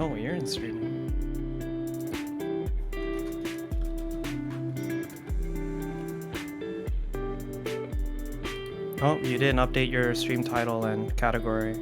Oh, you're in streaming. Oh, you didn't update your stream title and category.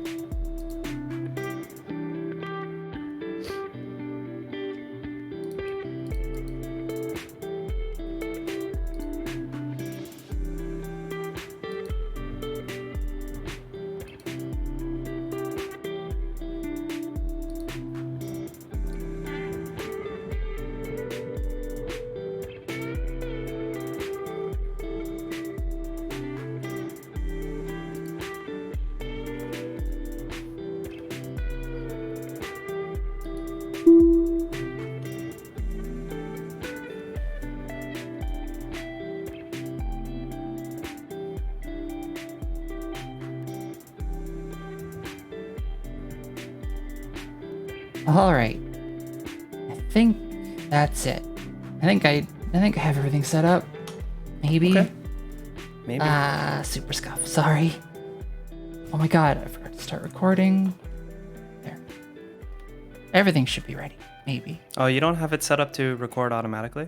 All right. I think that's it. I think I have everything set up. Maybe. Okay. Maybe. Super Scuff. Sorry. Oh my god, I forgot to start recording. There. Everything should be ready. Maybe. Oh, you don't have it set up to record automatically?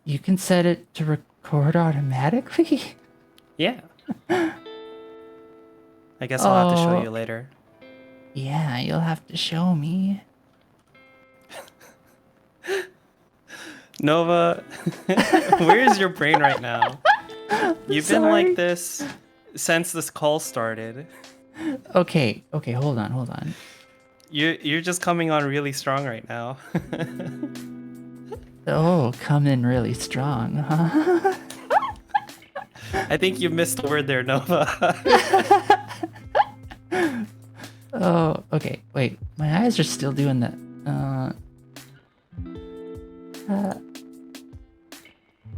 You can set it to record automatically? Yeah. I guess I'll have to show Oh. you later. Yeah, you'll have to show me. Nova, where is your brain right now? You've been Sorry. like this since this call started. Okay, hold on. You're just coming on really strong right now. Oh, come in really strong, huh? I think you missed a word there, Nova. Oh, okay. Wait, my eyes are still doing that.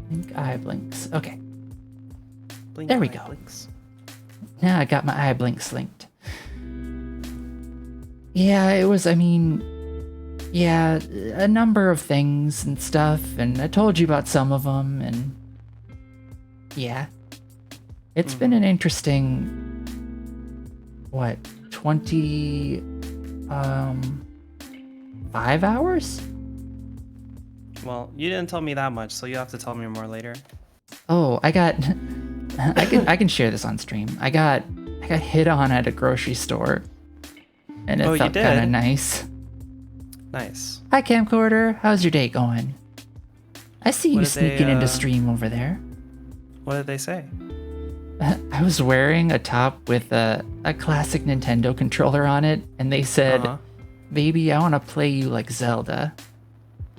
Blink eye blinks. Okay, Blink There we eye go. blinks. now I got my eye blinks linked. Yeah, it was. I mean, yeah, a number of things and stuff, and I told you about some of them, and yeah, it's been an interesting, what, 5 hours? Well, you didn't tell me that much, so you have to tell me more later. Oh, I got I can share this on stream. I got hit on at a grocery store. And it Oh, you felt did? kind of nice. Nice. Hi camcorder, how's your day going? I see What you did they, sneaking into stream over there. What did they say? I was wearing a top with a classic Nintendo controller on it, and they said, Uh-huh. "Baby, I want to play you like Zelda."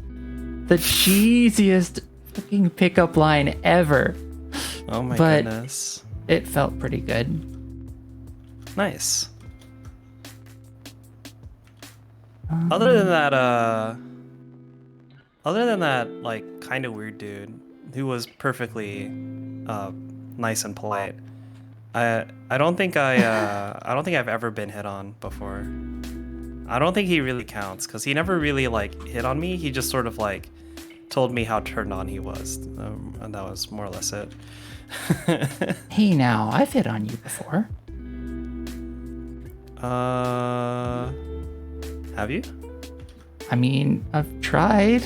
The cheesiest fucking pickup line ever. Oh my But- goodness. It felt pretty good. Nice. Other than that, like, kind of weird dude who was perfectly nice and polite. I don't think I've ever been hit on before. I don't think he really counts because he never really like hit on me. He just sort of like told me how turned on he was, and that was more or less it. Hey now, I've hit on you before. Have you? I mean, I've tried.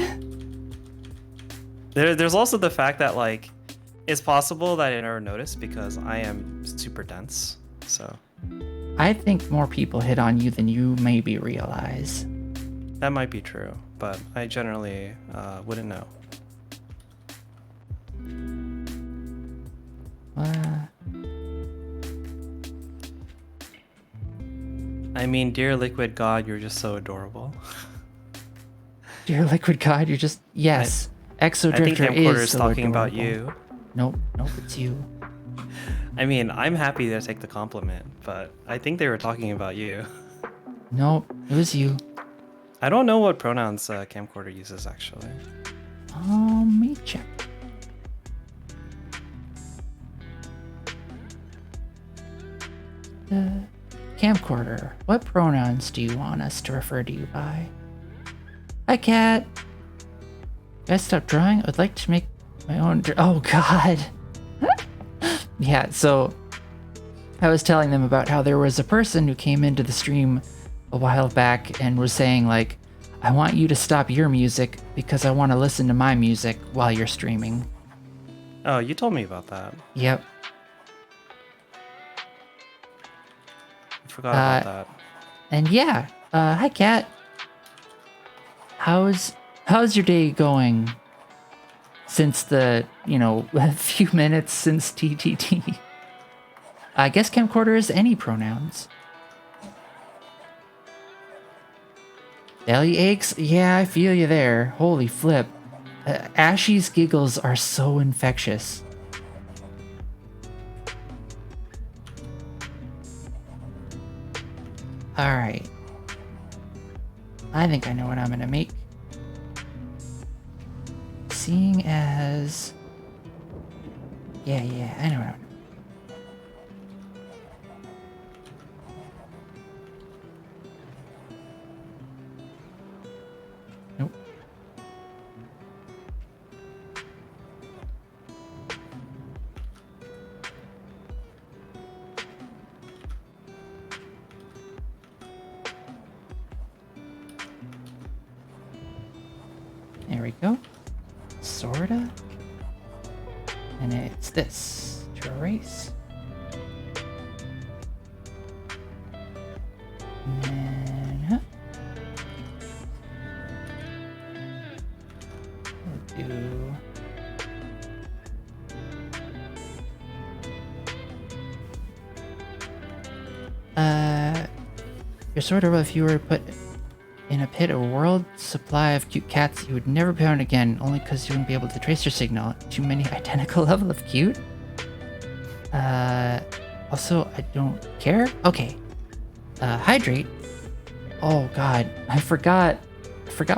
There's also the fact that like it's possible that I never noticed because I am super dense. So I think more people hit on you than you maybe realize. that might be true, but I generally wouldn't know. I mean, dear Liquid God, you're just so adorable. Dear Liquid God, you're just yes. Exo I think Drifter Camcorder is is so talking about adorable. you. Nope, it's you. I mean, I'm happy to take the compliment, but I think they were talking about you. Nope, it was you. I don't know what pronouns Camcorder uses actually. Let me check. Camcorder, what pronouns do you want us to refer to you by? Hi, Cat. Guys, stop drawing. I'd like to make my own. Oh God. Yeah. So I was telling them about how there was a person who came into the stream a while back and was saying like, I want you to stop your music because I want to listen to my music while you're streaming. Oh, you told me about that. Yep. I forgot about that. And yeah, hi Kat. How's your day going since the, a few minutes since TTT? I guess camcorder is any pronouns. Belly aches? Yeah, I feel you there. Holy flip. Ashy's giggles are so infectious. Alright. I think I know what I'm gonna make. Seeing as... Yeah, I know what I'm... Nope. There we go. Sorta. And it's this. To erase. And then, we'll do... You're sort of if you were put in a pit, a world supply of cute cats you would never pound again, only because you wouldn't be able to trace your signal. Too many identical level of cute? Also, I don't care? Okay. Hydrate? Oh god, I forgot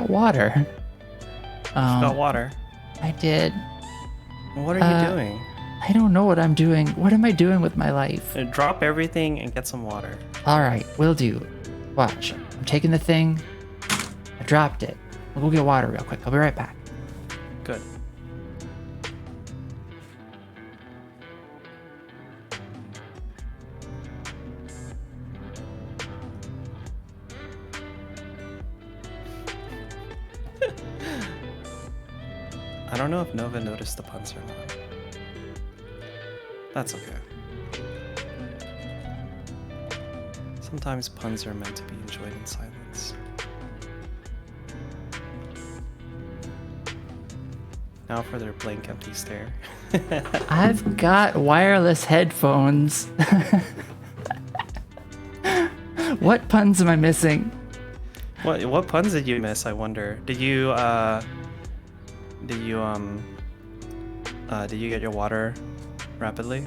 water. Got water. I did. What are you doing? I don't know what I'm doing. What am I doing with my life? Drop everything and get some water. Alright, will do. Watch. I'm taking the thing. I dropped it. We'll go get water real quick. I'll be right back. Good. I don't know if Nova noticed the puns or not. That's okay. Sometimes puns are meant to be enjoyed in silence. Now for their blank empty stare. I've got wireless headphones. What puns am I missing? What puns did you miss, I wonder? Did you get your water rapidly?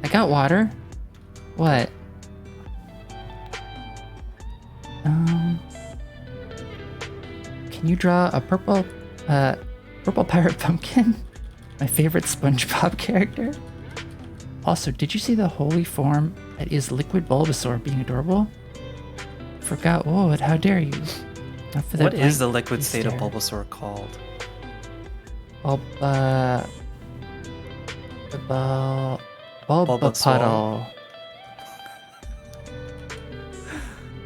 I got water? What? Can you draw a purple pirate pumpkin? My favorite SpongeBob character. Also, did you see the holy form that is Liquid Bulbasaur being adorable? Forgot what? How dare you? Not for What is the liquid state of Bulbasaur called? Bulbapuddle.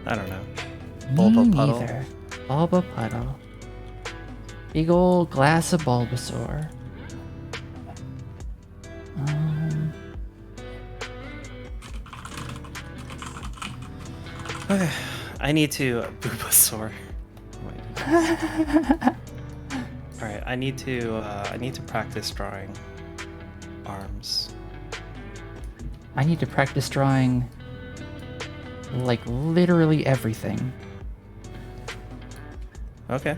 I don't know. Me Bulbapuddle. neither. Bulbapuddle. Big old glass of Bulbasaur. I need to Bulbasaur. All right, I need to practice drawing arms. I need to practice drawing like literally everything. Okay.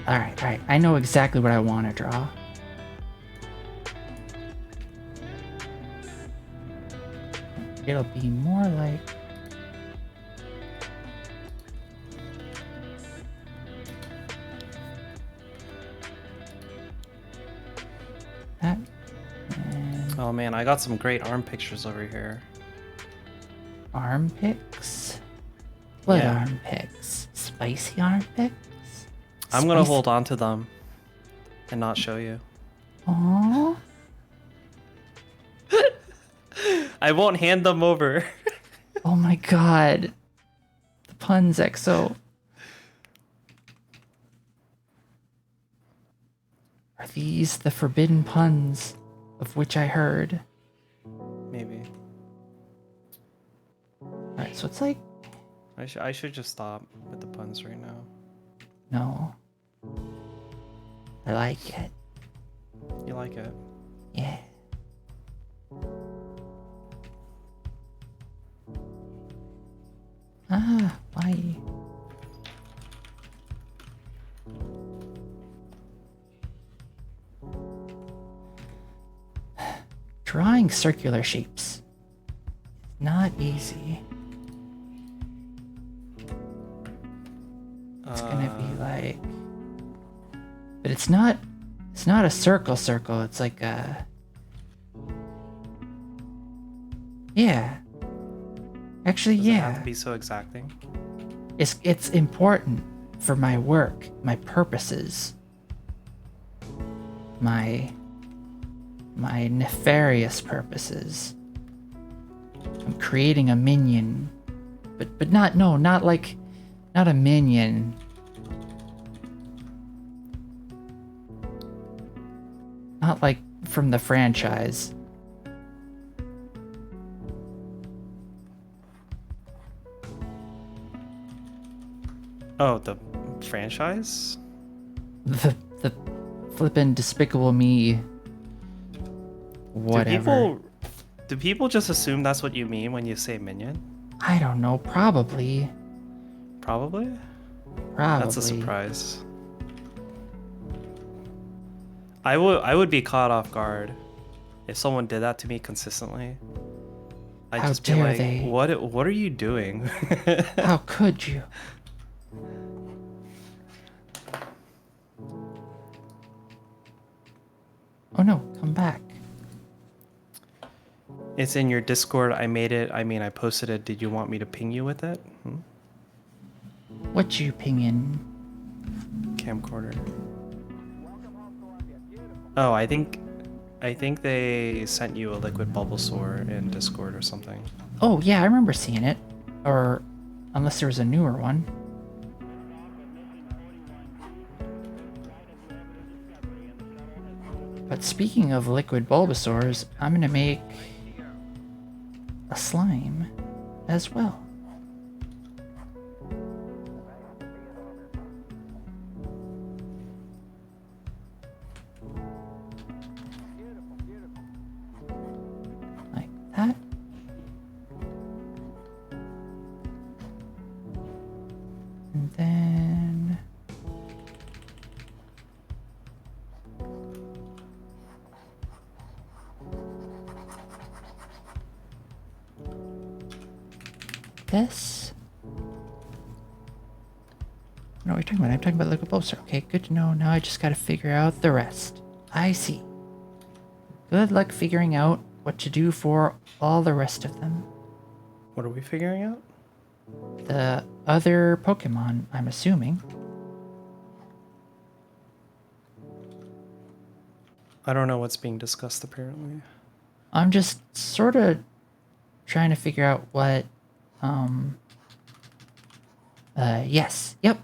All right. I know exactly what I want to draw. It'll be more like that. And Oh man, I got some great arm pictures over here. arm pics? What Yeah. arm pics? Spicy arm pics? I'm gonna hold on to them and not show you. Aww. I won't hand them over. Oh my god. puns, Exo. Are these the forbidden puns of which I heard? Maybe. Alright, so it's like, I should just stop with the puns right now. no. I like it. You like it? Yeah. Ah, why? Drawing circular shapes. Not easy. It's gonna be like, but it's not a circle, it's like a, yeah. Actually, Does it have yeah. to be so exacting? It's important for my work, my purposes, my nefarious purposes. I'm creating a minion, but not not a minion. Not like from the franchise. Oh, the franchise? The flippin' Despicable Me. Whatever. Do people just assume that's what you mean when you say minion? I don't know. Probably. Probably? Probably. That's a surprise. I would be caught off guard if someone did that to me consistently. I'd How just be dare like, they? What are you doing? How could you? Oh no, come back. It's in your Discord. I made it. I mean, I posted it. Did you want me to ping you with it? What you pingin'? Camcorder. Oh, I think they sent you a liquid Bulbasaur in Discord or something. Oh yeah, I remember seeing it. Or unless there was a newer one. But speaking of liquid Bulbasaurs, I'm gonna make a slime as well. Like that. And then this. No, what are you talking about? I'm talking about liquid Bulbasaur. Okay, good to know. Now I just gotta figure out the rest. I see. Good luck figuring out what to do for all the rest of them. What are we figuring out? The other Pokemon, I'm assuming. I don't know what's being discussed apparently. I'm just sort of trying to figure out what, yes, yep.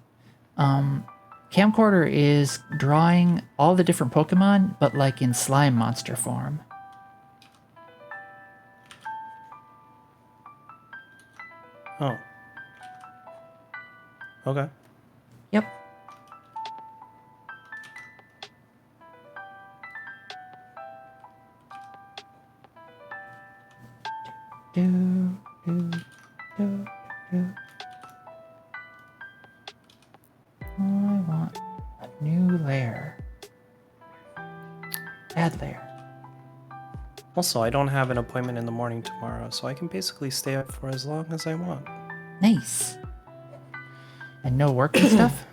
Camcorder is drawing all the different Pokemon, but like in slime monster form. Oh. Okay. Yep. Do, do, do, do. I want a new layer. Add layer. Also, I don't have an appointment in the morning tomorrow, so I can basically stay up for as long as I want. Nice. And no work and stuff?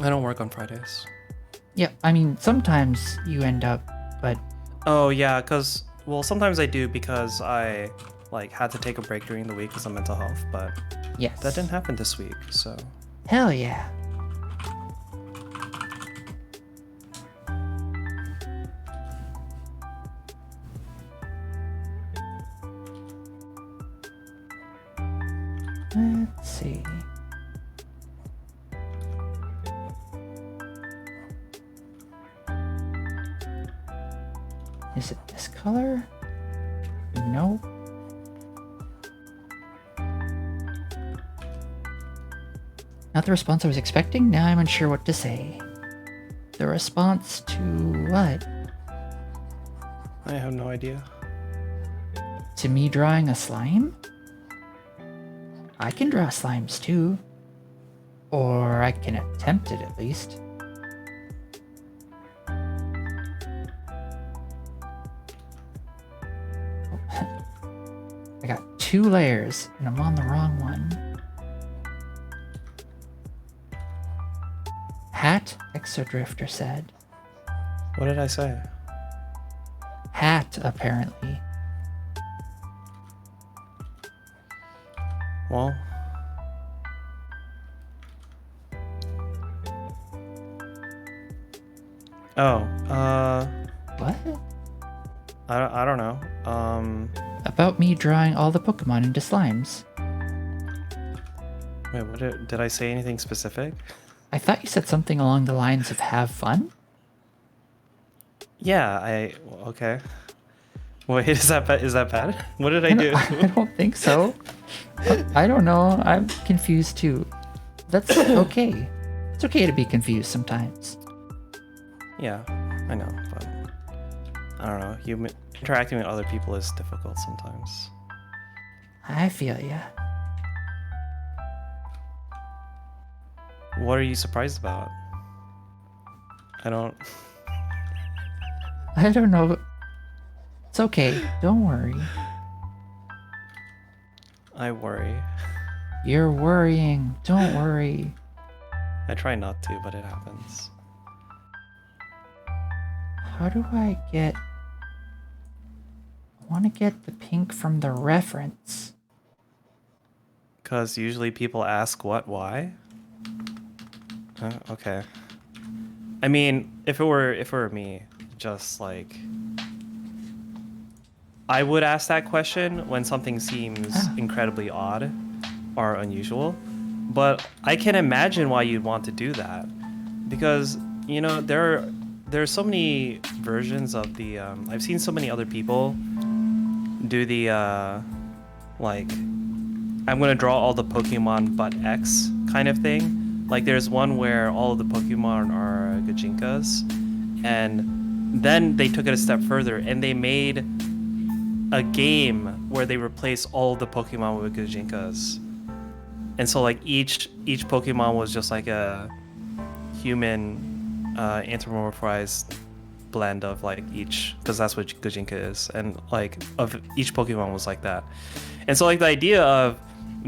I don't work on Fridays. Yeah, I mean, sometimes you end up, but Oh yeah, well, sometimes I do because I had to take a break during the week because of mental health, but yes. that didn't happen this week, so. Hell yeah. Let's see. Is it this color? Nope. Not the response I was expecting. Now I'm unsure what to say. The response to what? I have no idea. To me drawing a slime? I can draw slimes too. Or I can attempt it at least. I got 2 layers and I'm on the wrong one. Hat, Exodrifter said. What did I say? Hat, apparently. Well, What? I don't know. About me drawing all the Pokemon into slimes. Wait, what did I say anything specific? I thought you said something along the lines of have fun? Yeah, okay. Wait, is that bad? What did I do? I don't think so. I don't know. I'm confused too. That's okay. It's okay to be confused sometimes. Yeah, I know, but I don't know. Interacting with other people is difficult sometimes. I feel ya. What are you surprised about? I don't know. It's okay. Don't worry. I worry. You're worrying. Don't worry. I try not to, but it happens. How do I get... I want to get the pink from the reference. Because usually people ask what, why? Okay. I mean, if it were me, just like... I would ask that question when something seems incredibly odd or unusual. But I can imagine why you'd want to do that. Because, you know, there are so many versions of the... I've seen so many other people do the, like, I'm going to draw all the Pokemon but X kind of thing. Like, there's one where all of the Pokemon are Gajinkas. And then they took it a step further and they made a game where they replace all the Pokemon with Gajinkas. And so, like, each Pokemon was just like a human anthropomorphized blend of like each, because that's what Gajinka is, and like of each Pokemon was like that. And so like the idea of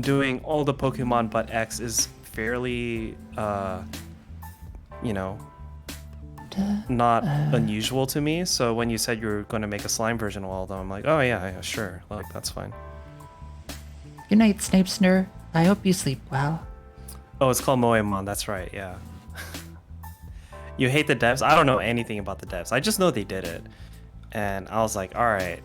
doing all the Pokemon but X is fairly you know, not unusual to me. So when you said you were going to make a slime version of all of them, I'm like, oh yeah, sure, like that's fine. Good night, Snapesner. I hope you sleep well. Oh, it's called Moemon, that's right, yeah. You hate the devs? I don't know anything about the devs. I just know they did it. And I was like, all right.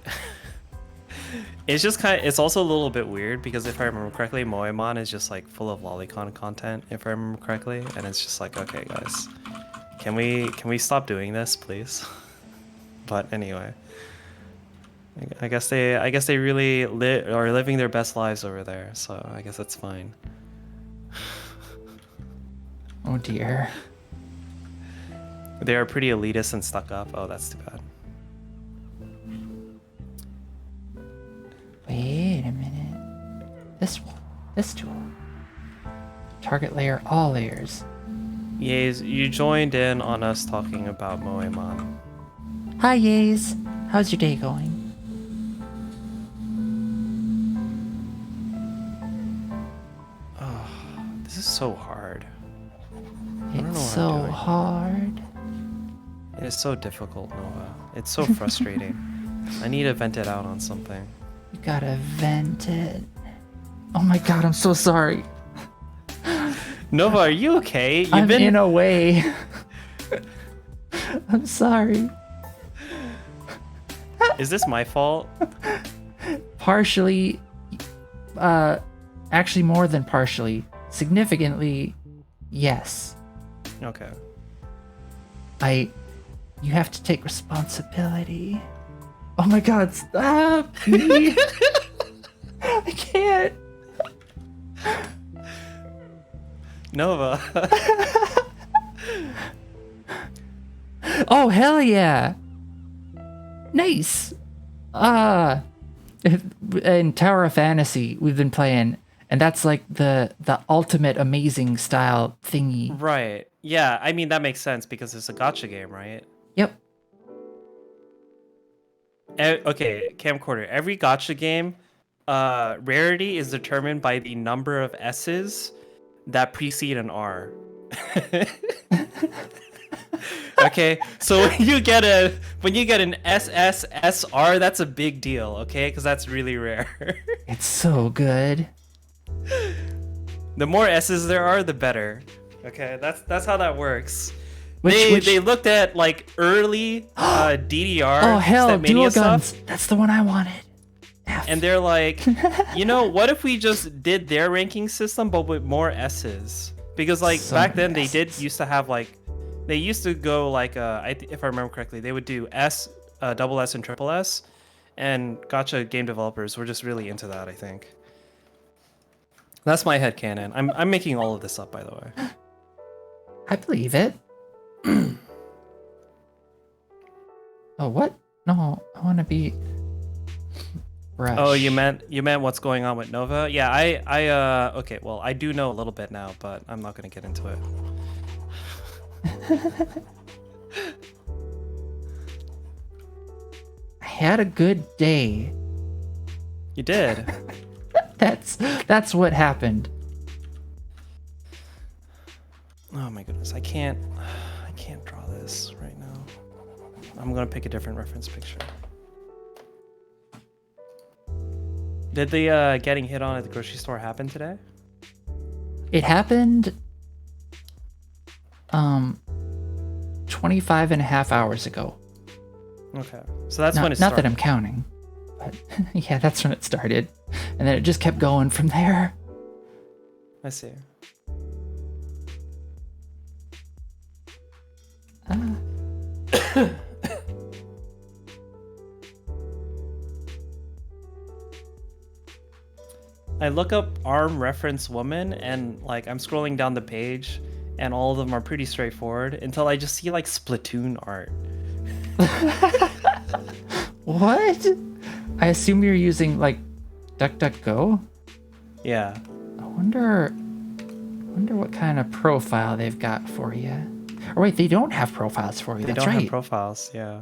It's just it's also a little bit weird because if I remember correctly, Moemon is just like full of Lolicon content, if I remember correctly. And it's just like, okay, guys, can we stop doing this, please? But anyway, I guess they really are living their best lives over there. So I guess that's fine. Oh dear. They are pretty elitist and stuck up. Oh, that's too bad. Wait a minute. This one. This tool. Target layer, all layers. Yays, you joined in on us talking about Moemon. Hi, Yays. How's your day going? Oh, this is so hard. I don't know It's what so I'm doing. hard. It is so difficult, Nova. It's so frustrating. I need to vent it out on something. You gotta vent it. Oh my god, I'm so sorry. Nova, are you okay? I'm in a way. I'm sorry. Is this my fault? Partially, Actually, more than partially. Significantly, yes. Okay. You have to take responsibility. Oh my god, stop me. I can't. Nova. Oh, hell yeah. Nice. In Tower of Fantasy, we've been playing, and that's like the ultimate amazing style thingy. Right. Yeah, I mean, that makes sense because it's a gacha game, right? Yep. Okay, camcorder. Every gacha game, rarity is determined by the number of S's that precede an R. Okay, so when you get an SSSR, that's a big deal, okay? Because that's really rare. It's so good. The more S's there are, the better. Okay, that's how that works. Which- They looked at like early DDR. Oh hell, Stepmania dual stuff, guns. That's the one I wanted. F. and they're like, what if we just did their ranking system but with more S's? Because like So back many then they did S's. used to have like, they used to go like if I remember correctly, they would do S, double S, and triple S, and gacha game developers were just really into that. I think. That's my headcanon. I'm making all of this up, by the way. I believe it. Oh, what? No, I want to be brush. Oh, you meant what's going on with Nova? Yeah, okay, well, I do know a little bit now, but I'm not gonna get into it. I had a good day. You did. That's what happened. Oh my goodness, I can't draw this right now. I'm gonna pick a different reference picture. Did the getting hit on at the grocery store happen today? It happened 25 and a half hours ago. Okay, so that's not, when it not started. that I'm counting, but yeah, that's when it started. And then it just kept going from there. I see. I look up ARM reference woman and like I'm scrolling down the page and all of them are pretty straightforward until I just see like Splatoon art. What? I assume you're using like DuckDuckGo? Yeah. I wonder what kind of profile they've got for you. Or wait, they don't have profiles for you. They That's don't right. have profiles, yeah.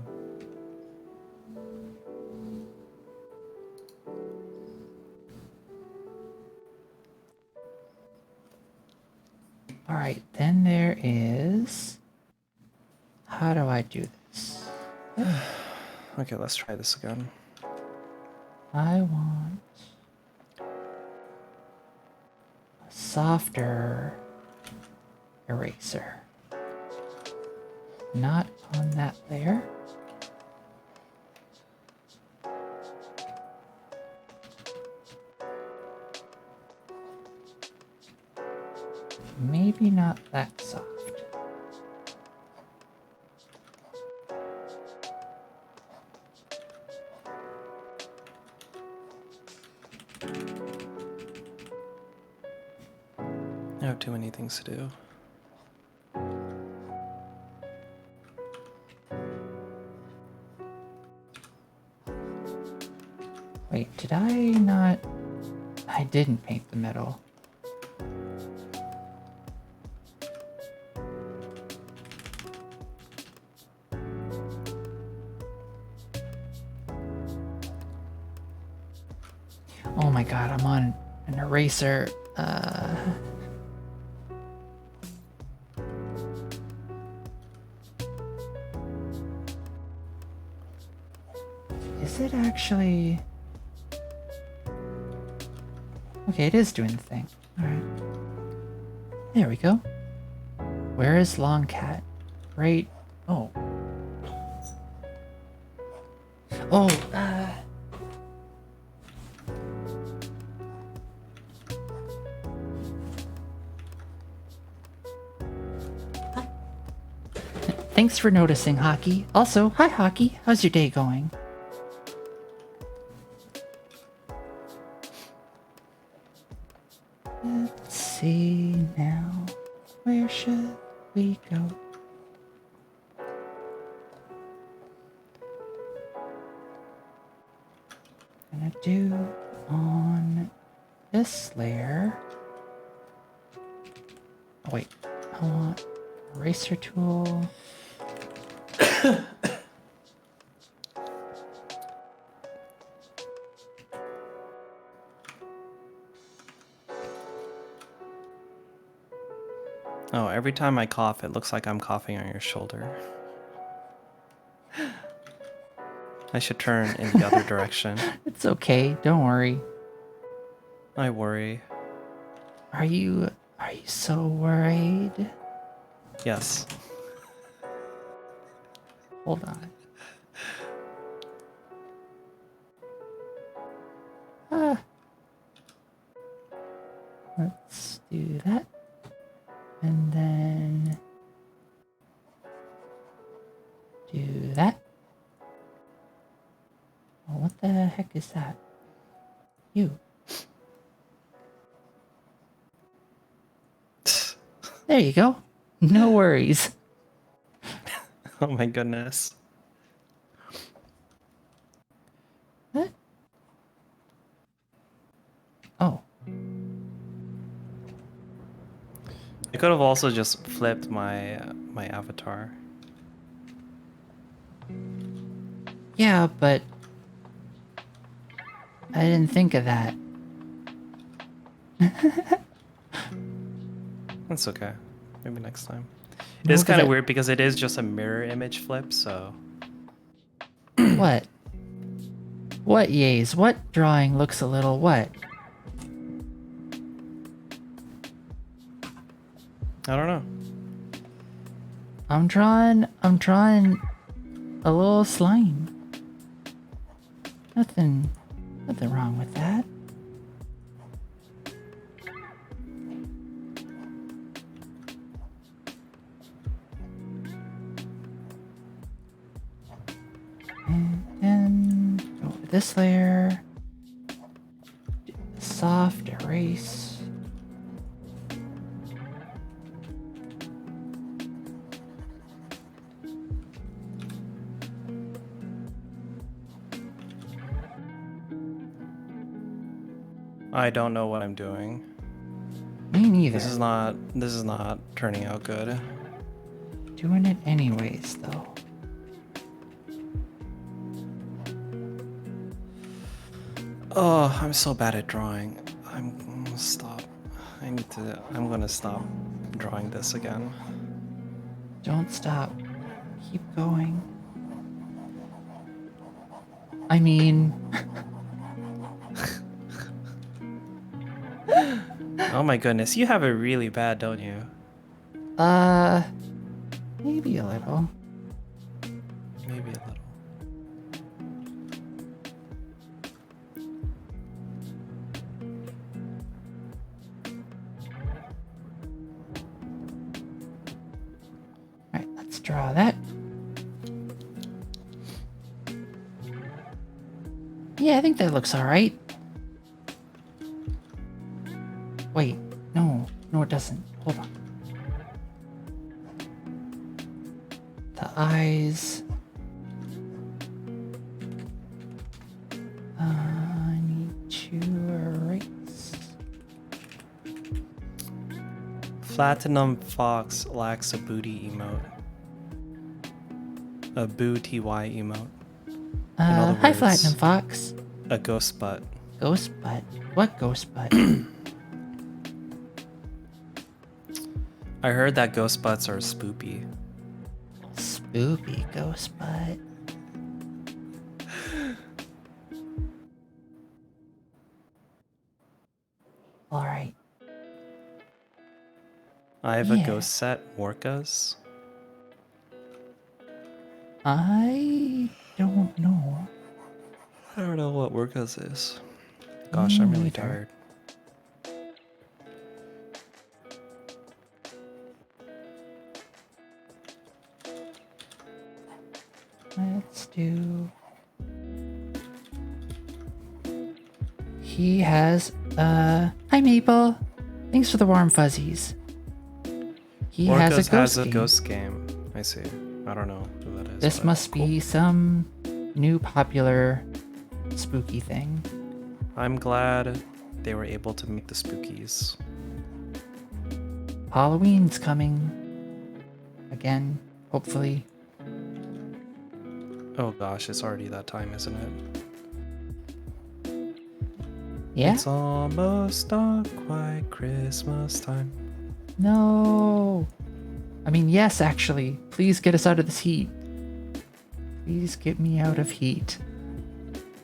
All right, then there is. How do I do this? Okay, let's try this again. I want a softer eraser. Not on that layer. Maybe not that soft. I have too many things to do. Wait, did I not? I didn't paint the middle. Oh my god, I'm on an eraser. Is it actually... Okay, it is doing the thing. Alright. There we go. Where is Longcat? Right... Oh. Oh, Thanks for noticing, Hockey. Also, hi, Hockey. How's your day going? Let's see now. Where should we go? Gonna do on this layer. Oh wait, I want eraser tool. Oh, every time I cough, it looks like I'm coughing on your shoulder. I should turn in the other direction. It's okay, don't worry. I worry. Are you so worried? Yes. Hold on. Ah. Let's do that. And then do that. Oh, what the heck is that? You. There you go. No worries. Oh my goodness. What? Oh. I could have also just flipped my my avatar. Yeah, but I didn't think of that. That's okay. Maybe next time. It is Move kind of it. weird because it is just a mirror image flip, so... What? What, Yays? What drawing looks a little what? I don't know. I'm drawing a little slime. Nothing wrong with that. And then go over this layer. Do the soft erase. I don't know what I'm doing. Me neither. This is not turning out good. Doing it anyways, though. Oh, I'm so bad at drawing. I'm gonna stop. I'm gonna stop drawing this again. Don't stop. Keep going. I mean... Oh my goodness, you have it really bad, don't you? Maybe a little. Maybe a little. Alright, let's draw that. Yeah, I think that looks alright. Wait, no, it doesn't. Hold on. The eyes. I need to erase. Platinum Fox lacks a booty emote. A booty emote. other Hi, words- Platinum Fox. A ghost butt. Ghost butt. What ghost butt? I heard that ghost butts are spoopy. Spoopy ghost butt. Alright. I have a Yeah. ghost set, Orcas. I don't know. I don't know what Orcas is. Gosh, I'm really neither. tired. Let's do... He has, Hi, Maple. Thanks for the warm fuzzies. He has a Orcas ghost has a game. ghost game. I see. I don't know who that is. This but must cool. be some new popular spooky thing. I'm glad they were able to make the spookies. Halloween's coming. Again, hopefully. Oh gosh, it's already that time, isn't it? Yeah? It's almost not quite Christmas time. No. I mean, yes, actually. Please get us out of this heat. Please get me out of heat.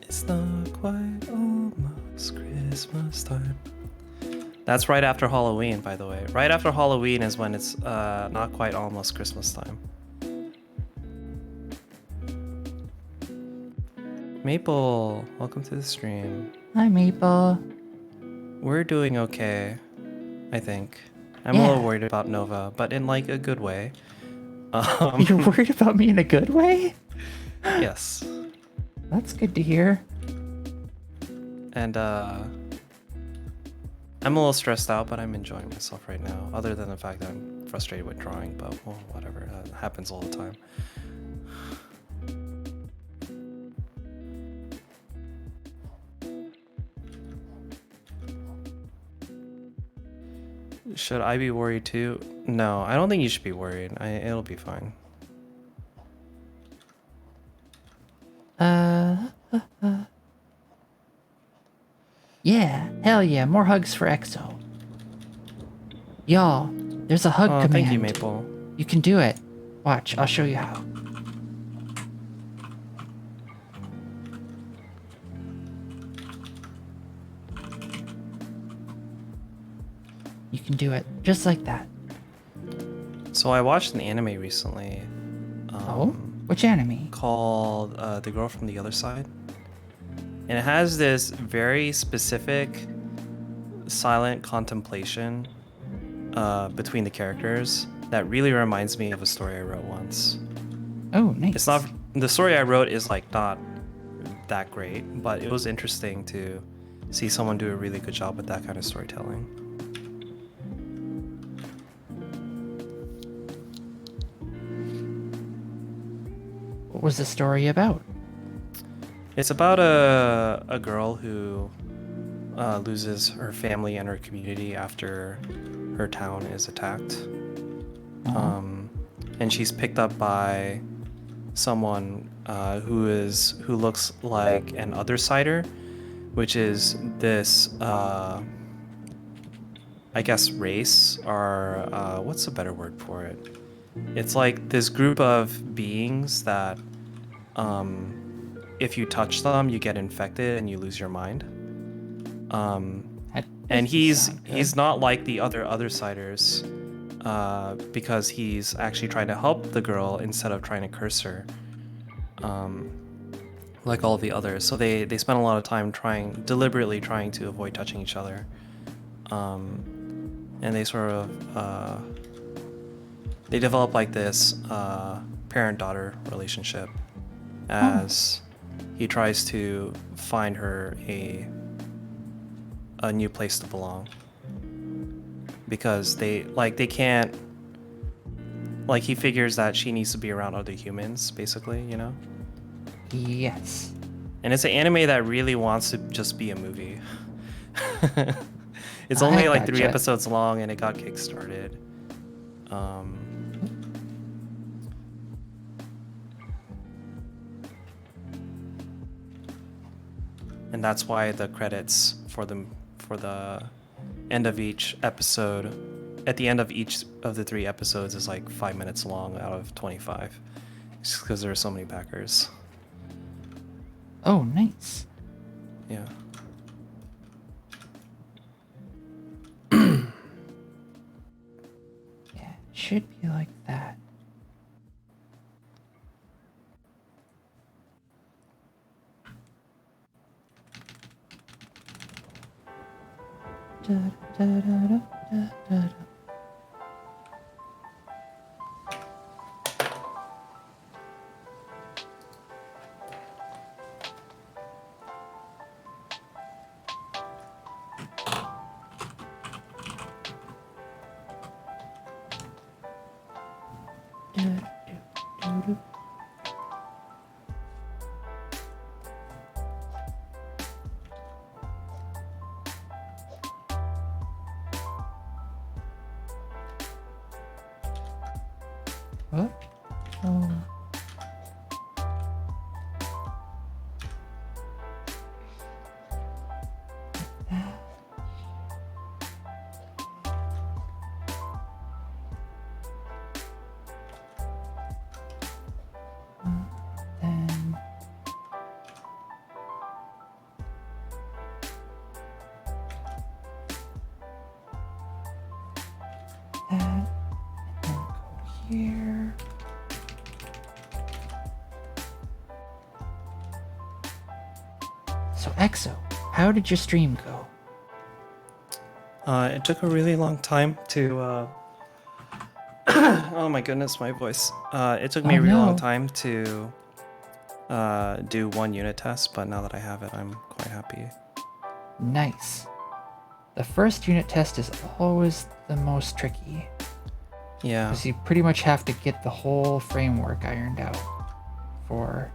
It's not quite almost Christmas time. That's right after Halloween, by the way. Right after Halloween is when it's not quite almost Christmas time. Maple, welcome to the stream. Hi, Maple. We're doing okay, I think. I'm a Yeah. little worried about Nova, but in like a good way. You're worried about me in a good way? Yes. That's good to hear. And I'm a little stressed out, but I'm enjoying myself right now. Other than the fact that I'm frustrated with drawing, but well, whatever. That happens all the time. Should I be worried too? No, I don't think you should be worried. It'll be fine. Yeah, hell yeah, more hugs for EXO. Y'all, there's a hug Oh, command. thank you, Maple. You can do it. Watch, I'll show you how. You can do it just like that. So I watched an anime recently. Oh? Which anime? Called The Girl from the Other Side. And it has this very specific silent contemplation between the characters that really reminds me of a story I wrote once. Oh, nice. It's not the story I wrote is like not that great, but it was interesting to see someone do a really good job with that kind of storytelling. What was the story about? It's about a girl who loses her family and her community after her town is attacked. And she's picked up by someone who looks like an Othersider, which is this I guess race, or what's a better word for it? It's like this group of beings that if you touch them, you get infected and you lose your mind. And he's not like the Othersiders because he's actually trying to help the girl instead of trying to curse her, like all the others. So they spend a lot of time deliberately trying to avoid touching each other, and they sort of they develop like this parent-daughter relationship as he tries to find her a new place to belong, because they can't, like, he figures that she needs to be around other humans, basically, you know? Yes. And it's an anime that really wants to just be a movie. It's only like 3 episodes long and it got kickstarted. And that's why the credits for the end of each episode, at the end of each of the 3 episodes, is like 5 minutes long out of 25, just because there are so many backers. Oh, nice. Yeah. Yeah, it should be like that. Da, da, da, da, da, da, da. Oh. Oh. Then that, and then go here. So EXO, how did your stream go? It took a really long time to. Oh my goodness, my voice. It took me Oh, a really long no. time to do one unit test, but now that I have it, I'm quite happy. Nice. The first unit test is always the most tricky, Yeah. because you pretty much have to get the whole framework ironed out for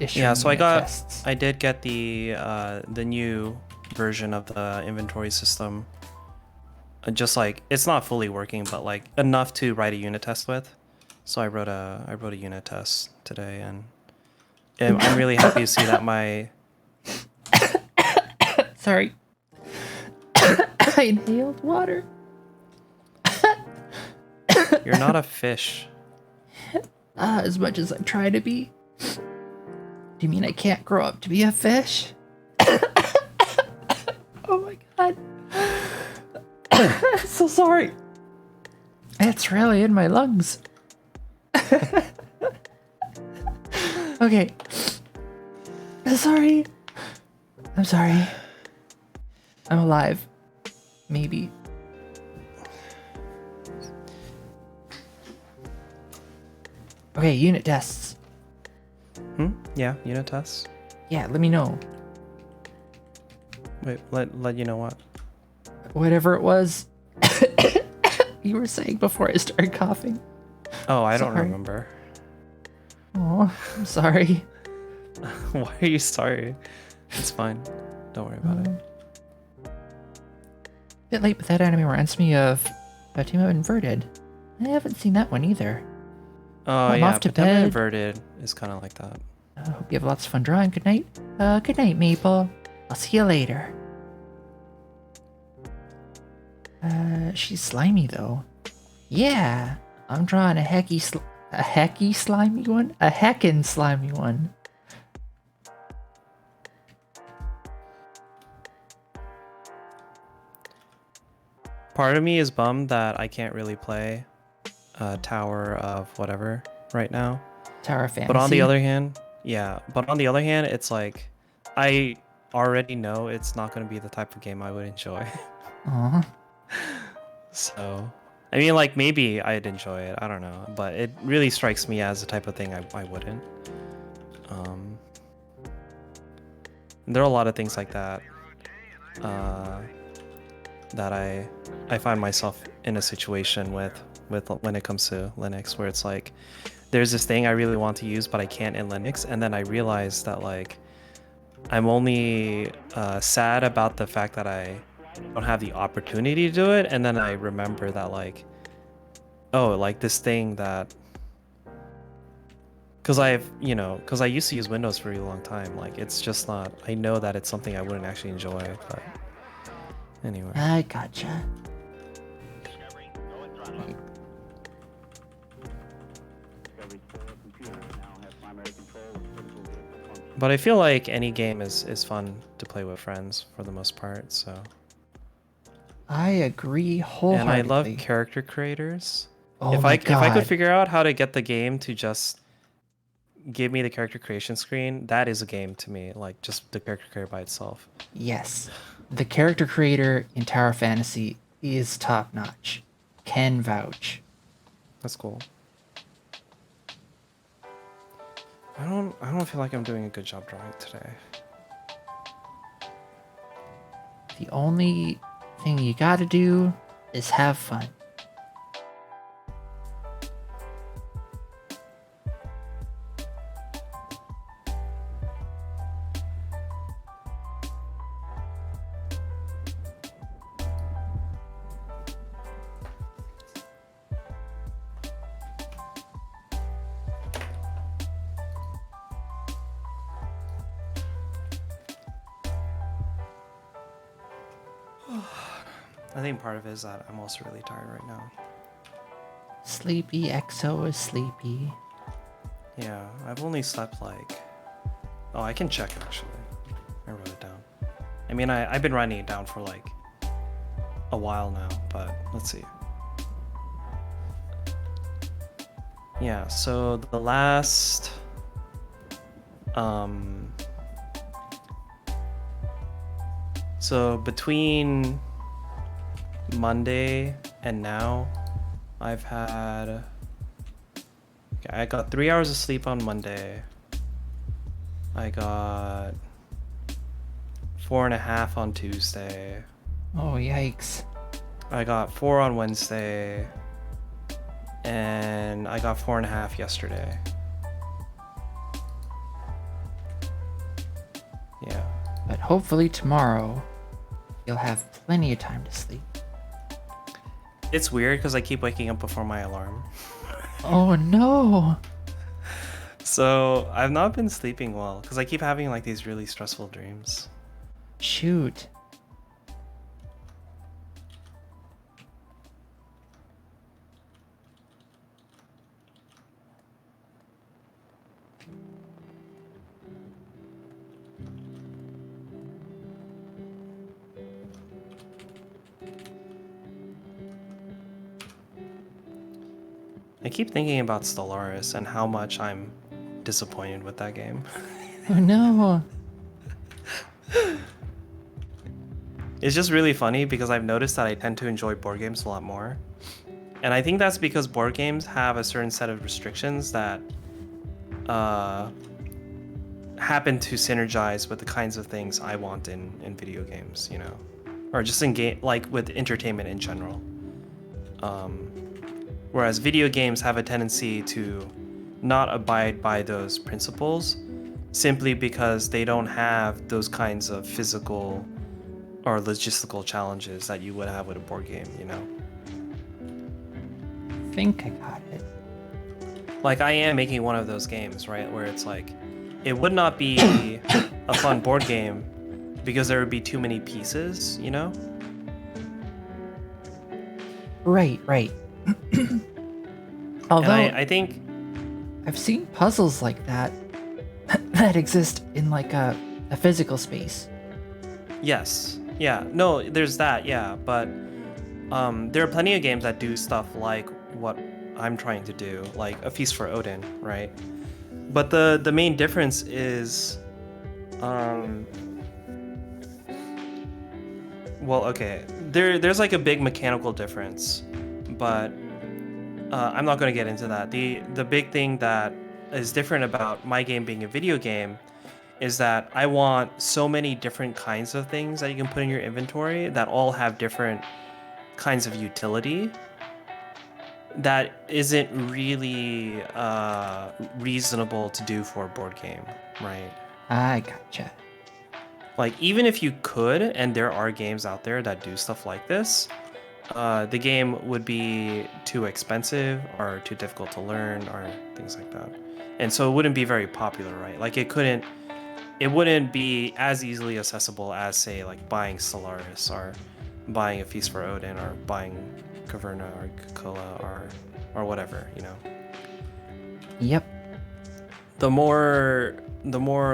issuing Yeah, so unit tests. I did get the new version of the inventory system. Just like it's not fully working, but like enough to write a unit test with. So I wrote a unit test today, and I'm really happy to see that my Sorry. I inhaled water. you're not a fish. As much as I try to be. Do you mean I can't grow up to be a fish? Oh my god. So sorry. It's really in my lungs. Okay. Sorry. I'm sorry. I'm alive. Maybe. Okay, unit tests. Yeah, unit tests. Yeah, let me know. Wait, let you know what? Whatever it was you were saying before I started coughing. Oh, I don't Sorry. remember. Oh, I'm sorry. Why are you sorry? It's fine. Don't worry about it. Bit late, but that anime reminds me of a Team Up Inverted. I haven't seen that one either. Oh I'm yeah, off to but then bed. inverted is kind of like that. I hope you have lots of fun drawing. Good night. Good night, Maple. I'll see you later. She's slimy though. Yeah, I'm drawing a heckin' slimy one? A heckin' slimy one. Part of me is bummed that I can't really play Tower of whatever right now. Tower of Fantasy. But on the other hand, yeah. But on the other hand, it's like I already know it's not going to be the type of game I would enjoy. Aw. So, I mean, like maybe I'd enjoy it. I don't know, but it really strikes me as the type of thing I wouldn't. There are a lot of things like that that I find myself in a situation with when it comes to Linux, where it's like there's this thing I really want to use, but I can't in Linux, and then I realize that like I'm only sad about the fact that I don't have the opportunity to do it, and then I remember that like, oh, like this thing that, because I used to use Windows for a really long time, like it's just not, I know that it's something I wouldn't actually enjoy, but anyway. I gotcha. But I feel like any game is fun to play with friends for the most part, so. I agree And wholeheartedly. I love character creators. Oh if my I god. could figure out how to get the game to just give me the character creation screen, that is a game to me, like just the character creator by itself. Yes. The character creator in Tower of Fantasy is top notch. Can vouch. That's cool. I don't feel like I'm doing a good job drawing today. The only thing you gotta do is have fun. I think part of it is that I'm also really tired right now. Sleepy XO is sleepy. Yeah, I've only slept like... Oh, I can check actually. I wrote it down. I mean, I've been writing it down for like a while now, but let's see. Yeah, so the last... So between Monday and now, I've had... Okay, I got 3 hours of sleep on Monday. I got 4.5 on Tuesday. Oh, yikes. I got 4 on Wednesday. And I got 4.5 yesterday. Yeah. But hopefully tomorrow, you'll have plenty of time to sleep. It's weird because I keep waking up before my alarm. Oh no! So I've not been sleeping well because I keep having like these really stressful dreams. Shoot. I keep thinking about Stellaris and how much I'm disappointed with that game. Oh no! It's just really funny because I've noticed that I tend to enjoy board games a lot more. And I think that's because board games have a certain set of restrictions that happen to synergize with the kinds of things I want in video games, you know? Or just in game, like with entertainment in general. Whereas video games have a tendency to not abide by those principles simply because they don't have those kinds of physical or logistical challenges that you would have with a board game, you know? I think I got it. Like, I am making one of those games, right? Where it's like, it would not be a fun board game because there would be too many pieces, you know? Right. Although, And I think... I've seen puzzles like that that exist in like a physical space. Yes. Yeah. No, there's that, yeah. But there are plenty of games that do stuff like what I'm trying to do, like A Feast for Odin, right? But the main difference is... well, okay. There's like a big mechanical difference, but I'm not going to get into that. The big thing that is different about my game being a video game is that I want so many different kinds of things that you can put in your inventory that all have different kinds of utility that isn't really reasonable to do for a board game, right? I gotcha. Like, even if you could, and there are games out there that do stuff like this, the game would be too expensive or too difficult to learn or things like that. And so it wouldn't be very popular, right? Like, it wouldn't be as easily accessible as, say, like buying Stellaris or buying A Feast for Odin or buying Caverna or Cola or whatever, you know. Yep. The more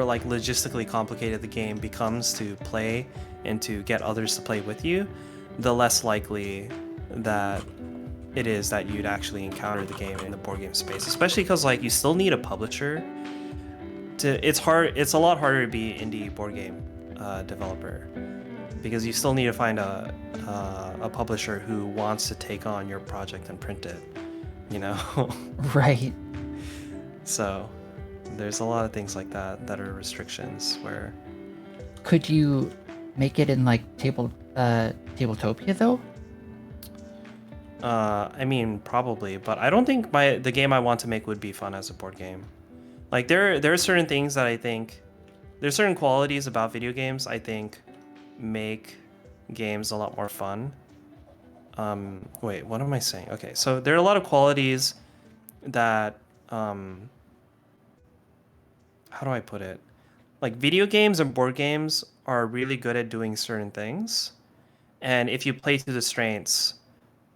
like logistically complicated the game becomes to play and to get others to play with you, the less likely that it is that you'd actually encounter the game in the board game space, especially because like you still need a publisher to... it's a lot harder to be indie board game developer because you still need to find a publisher who wants to take on your project and print it, you know. Right. So there's a lot of things like that are restrictions where... Could you make it in like Tabletopia though? I mean, probably, but I don't think the game I want to make would be fun as a board game. Like there are certain things that I think... there's certain qualities about video games I think make games a lot more fun. Wait, what am I saying? Okay, so there are a lot of qualities that how do I put it? Like, video games and board games are really good at doing certain things, And if you play to the strengths,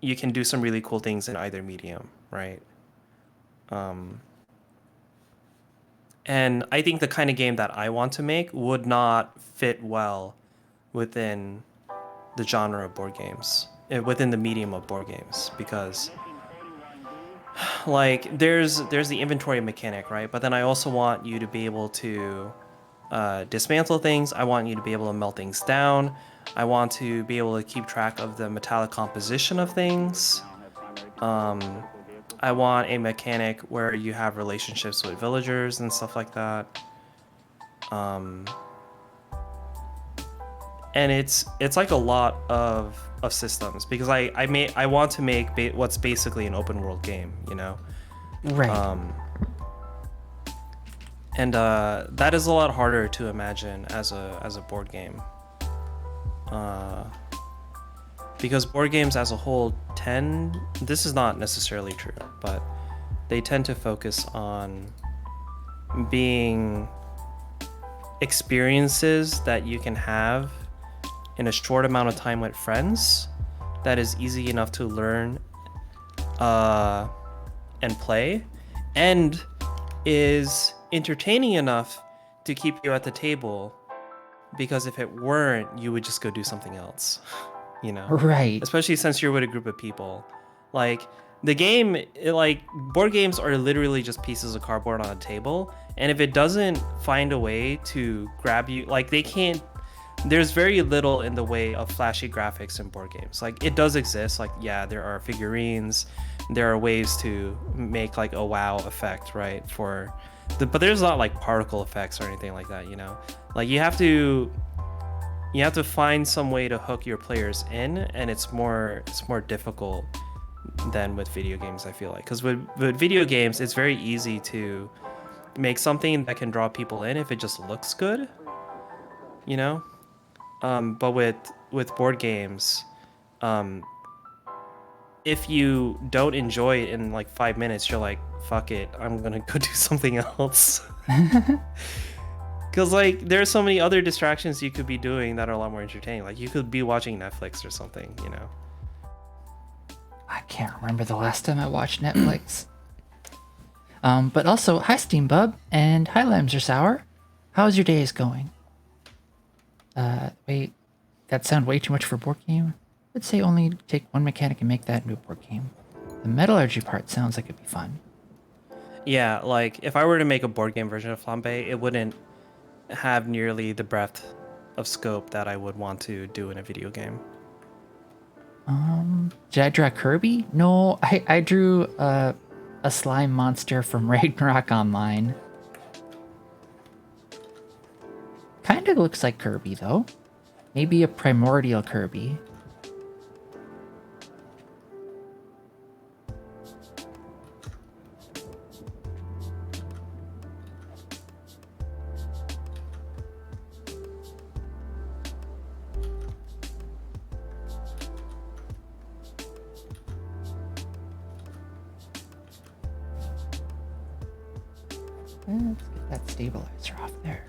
you can do some really cool things in either medium, right? And I think the kind of game that I want to make would not fit well within the genre of board games, within the medium of board games, because like there's the inventory mechanic, right? But then I also want you to be able to dismantle things. I want you to be able to melt things down. I want to be able to keep track of the metallic composition of things. I want a mechanic where you have relationships with villagers and stuff like that. And it's like a lot of systems, because I want to make what's basically an open world game, you know. Right. And that is a lot harder to imagine as a board game. Because board games as a whole this is not necessarily true, but they tend to focus on being experiences that you can have in a short amount of time with friends, that is easy enough to learn and play, and is entertaining enough to keep you at the table, because if it weren't, you would just go do something else, you know? Right. Especially since you're with a group of people. Like, the game, board games are literally just pieces of cardboard on a table, and if it doesn't find a way to grab you, like, there's very little in the way of flashy graphics in board games. Like, it does exist, like, yeah, there are figurines, there are ways to make like a wow effect, right, but there's not like particle effects or anything like that, you know. Like, you have to find some way to hook your players in, and it's more difficult than with video games, I feel like, because with video games it's very easy to make something that can draw people in if it just looks good, you know. But with board games, if you don't enjoy it in like 5 minutes, you're like, fuck it, I'm gonna go do something else. Because like there are so many other distractions you could be doing that are a lot more entertaining. Like, you could be watching Netflix or something, you know. I can't remember the last time I watched Netflix. But also, hi Steam Bub, and hi Lemser Sour. How's your days going? Wait, that sound way too much for a board game? I'd say only take one mechanic and make that into a board game. The metallurgy part sounds like it'd be fun. Yeah, like if I were to make a board game version of Flambe, it wouldn't have nearly the breadth of scope that I would want to do in a video game. Did I draw Kirby? No, I drew a slime monster from Ragnarok Online. Kinda looks like Kirby, though. Maybe a primordial Kirby. Let's get that stabilizer off there.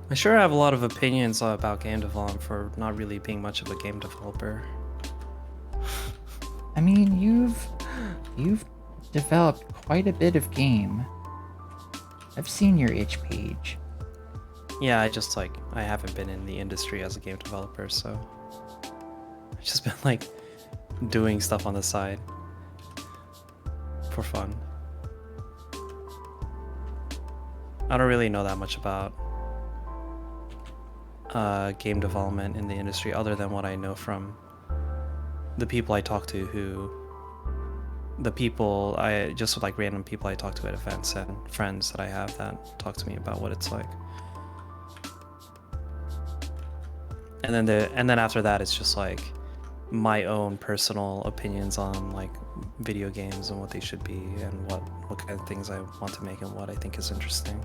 I sure have a lot of opinions about game development for not really being much of a game developer. I mean, you've developed quite a bit of game. I've seen your itch page. Yeah, I haven't been in the industry as a game developer, so I've just been like doing stuff on the side for fun. I don't really know that much about game development in the industry, other than what I know from the people I talk to, just like random people I talk to at events, and friends that I have that talk to me about what it's like. And then after that, it's just like my own personal opinions on like video games and what they should be, and what kind of things I want to make and what I think is interesting.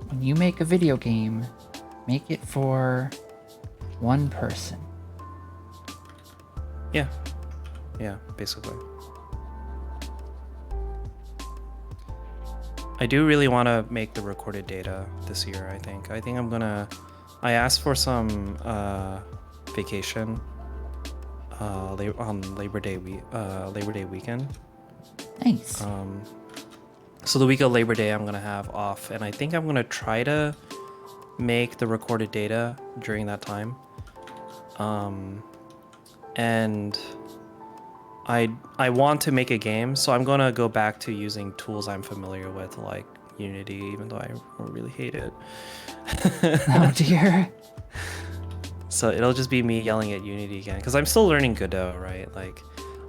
When you make a video game, make it for one person. Yeah, basically. I do really want to make the recorded data this year. I think I'm gonna. I asked for some vacation on Labor Day weekend. Nice. So the week of Labor Day, I'm gonna have off, and I think I'm gonna try to make the recorded data during that time. And I want to make a game, so I'm gonna go back to using tools I'm familiar with, like Unity, even though I really hate it. Oh dear. So it'll just be me yelling at Unity again, because I'm still learning Godot, right? Like,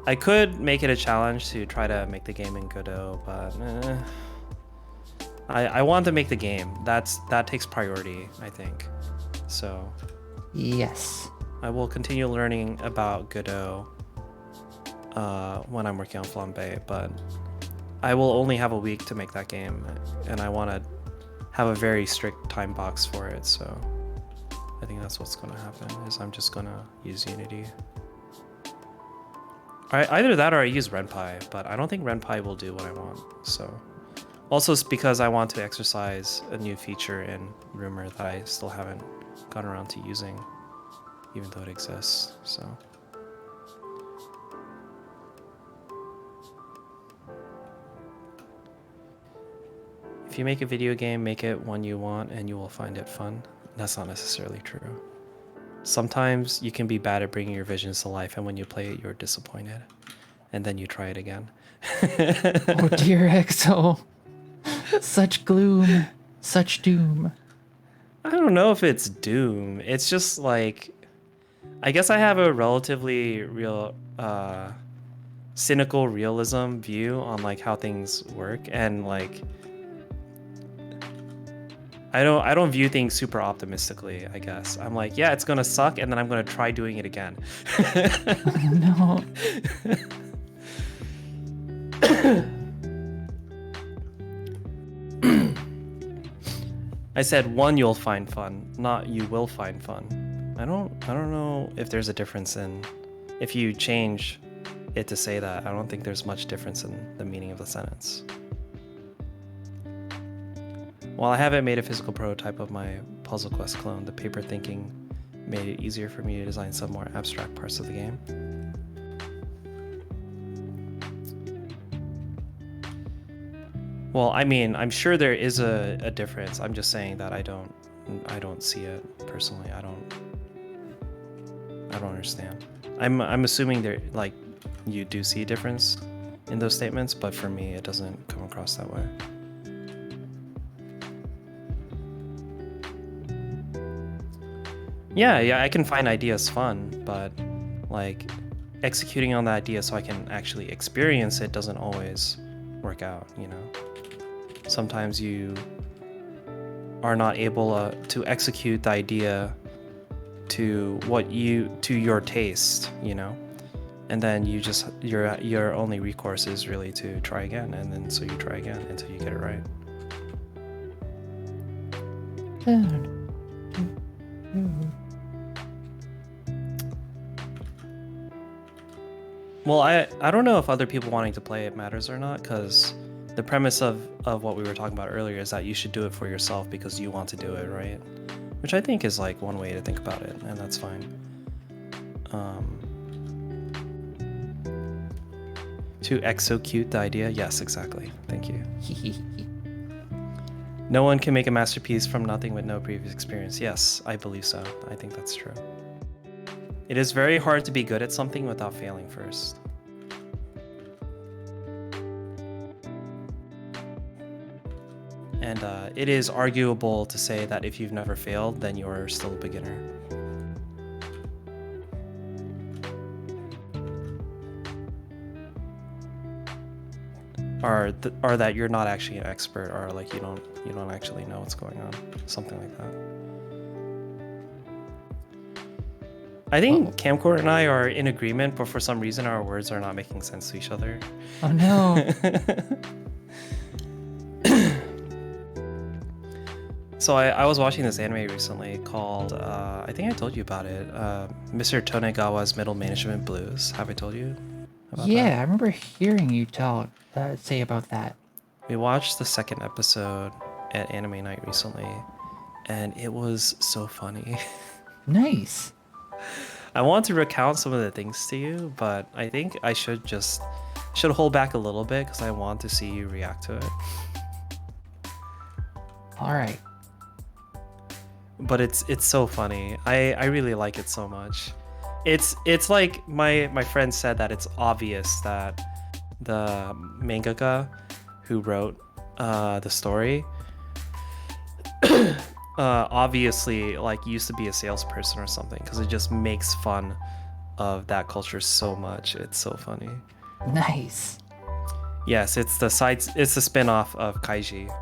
I could make it a challenge to try to make the game in Godot, but I want to make the game. That takes priority, I think. So Yes. I will continue learning about Godot when I'm working on Flambe, but I will only have a week to make that game, and I want to have a very strict time box for it. So I think that's what's going to happen, is I'm just going to use Unity. Either that or I use RenPy, but I don't think RenPy will do what I want. So also it's because I want to exercise a new feature in Rumor that I still haven't gotten around to using, even though it exists. So if you make a video game, make it one you want and you will find it fun. That's not necessarily true. Sometimes you can be bad at bringing your visions to life, and when you play it, you're disappointed. And then you try it again. Oh dear, EXO. Such gloom. Such doom. I don't know if it's doom. It's just like, I guess I have a relatively cynical realism view on like how things work, and like I don't view things super optimistically, I guess. I'm like, yeah, it's gonna suck, and then I'm gonna try doing it again. Oh no. I said one you'll find fun, not you will find fun. I don't know if there's a difference in if you change it to say that. I don't think there's much difference in the meaning of the sentence. While I haven't made a physical prototype of my Puzzle Quest clone, the paper thinking made it easier for me to design some more abstract parts of the game. Well, I mean, I'm sure there is a difference. I'm just saying that I don't see it personally. I don't understand. I'm assuming there, like, you do see a difference in those statements, but for me, it doesn't come across that way. Yeah, I can find ideas fun, but like executing on the idea so I can actually experience it doesn't always work out, you know? Sometimes you are not able to execute the idea to your taste, you know? And then you just your only recourse is really to try again, and then so you try again until you get it right. Well, I don't know if other people wanting to play it matters or not, because the premise of what we were talking about earlier is that you should do it for yourself because you want to do it, right? Which I think is like one way to think about it, and that's fine. To execute the idea, yes, exactly. Thank you. No one can make a masterpiece from nothing with no previous experience. Yes, I believe so. I think that's true. It is very hard to be good at something without failing first. And it is arguable to say that if you've never failed, then you're still a beginner. Or that you're not actually an expert, or like you don't actually know what's going on, something like that. I think Camcorder and I are in agreement, but for some reason our words are not making sense to each other. Oh no. So I was watching this anime recently called, I think I told you about it, Mr. Tonegawa's Middle Management Blues. Have I told you about that? Yeah, I remember hearing you say about that. We watched the second episode at Anime Night recently, and it was so funny. Nice. I want to recount some of the things to you, but I think I should hold back a little bit because I want to see you react to it. All right. But it's so funny. I really like it so much. It's like my friend said that it's obvious that the mangaka who wrote the story obviously like used to be a salesperson or something, because it just makes fun of that culture so much. It's so funny. Nice. Yes, it's the spin-off of Kaiji.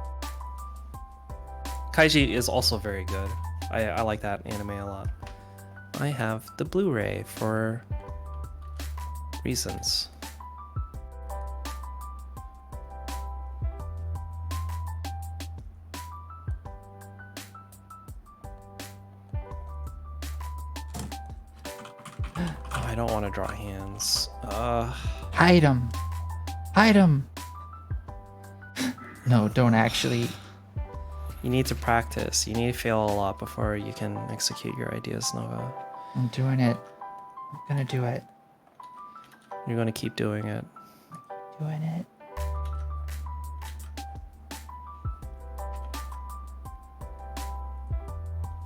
Kaiji is also very good. I like that anime a lot. I have the Blu-ray for reasons. I don't want to draw hands. Hide him. Hide him. No, don't actually. You need to practice. You need to fail a lot before you can execute your ideas, Nova. I'm doing it. I'm gonna do it. You're going to keep doing it. Doing it.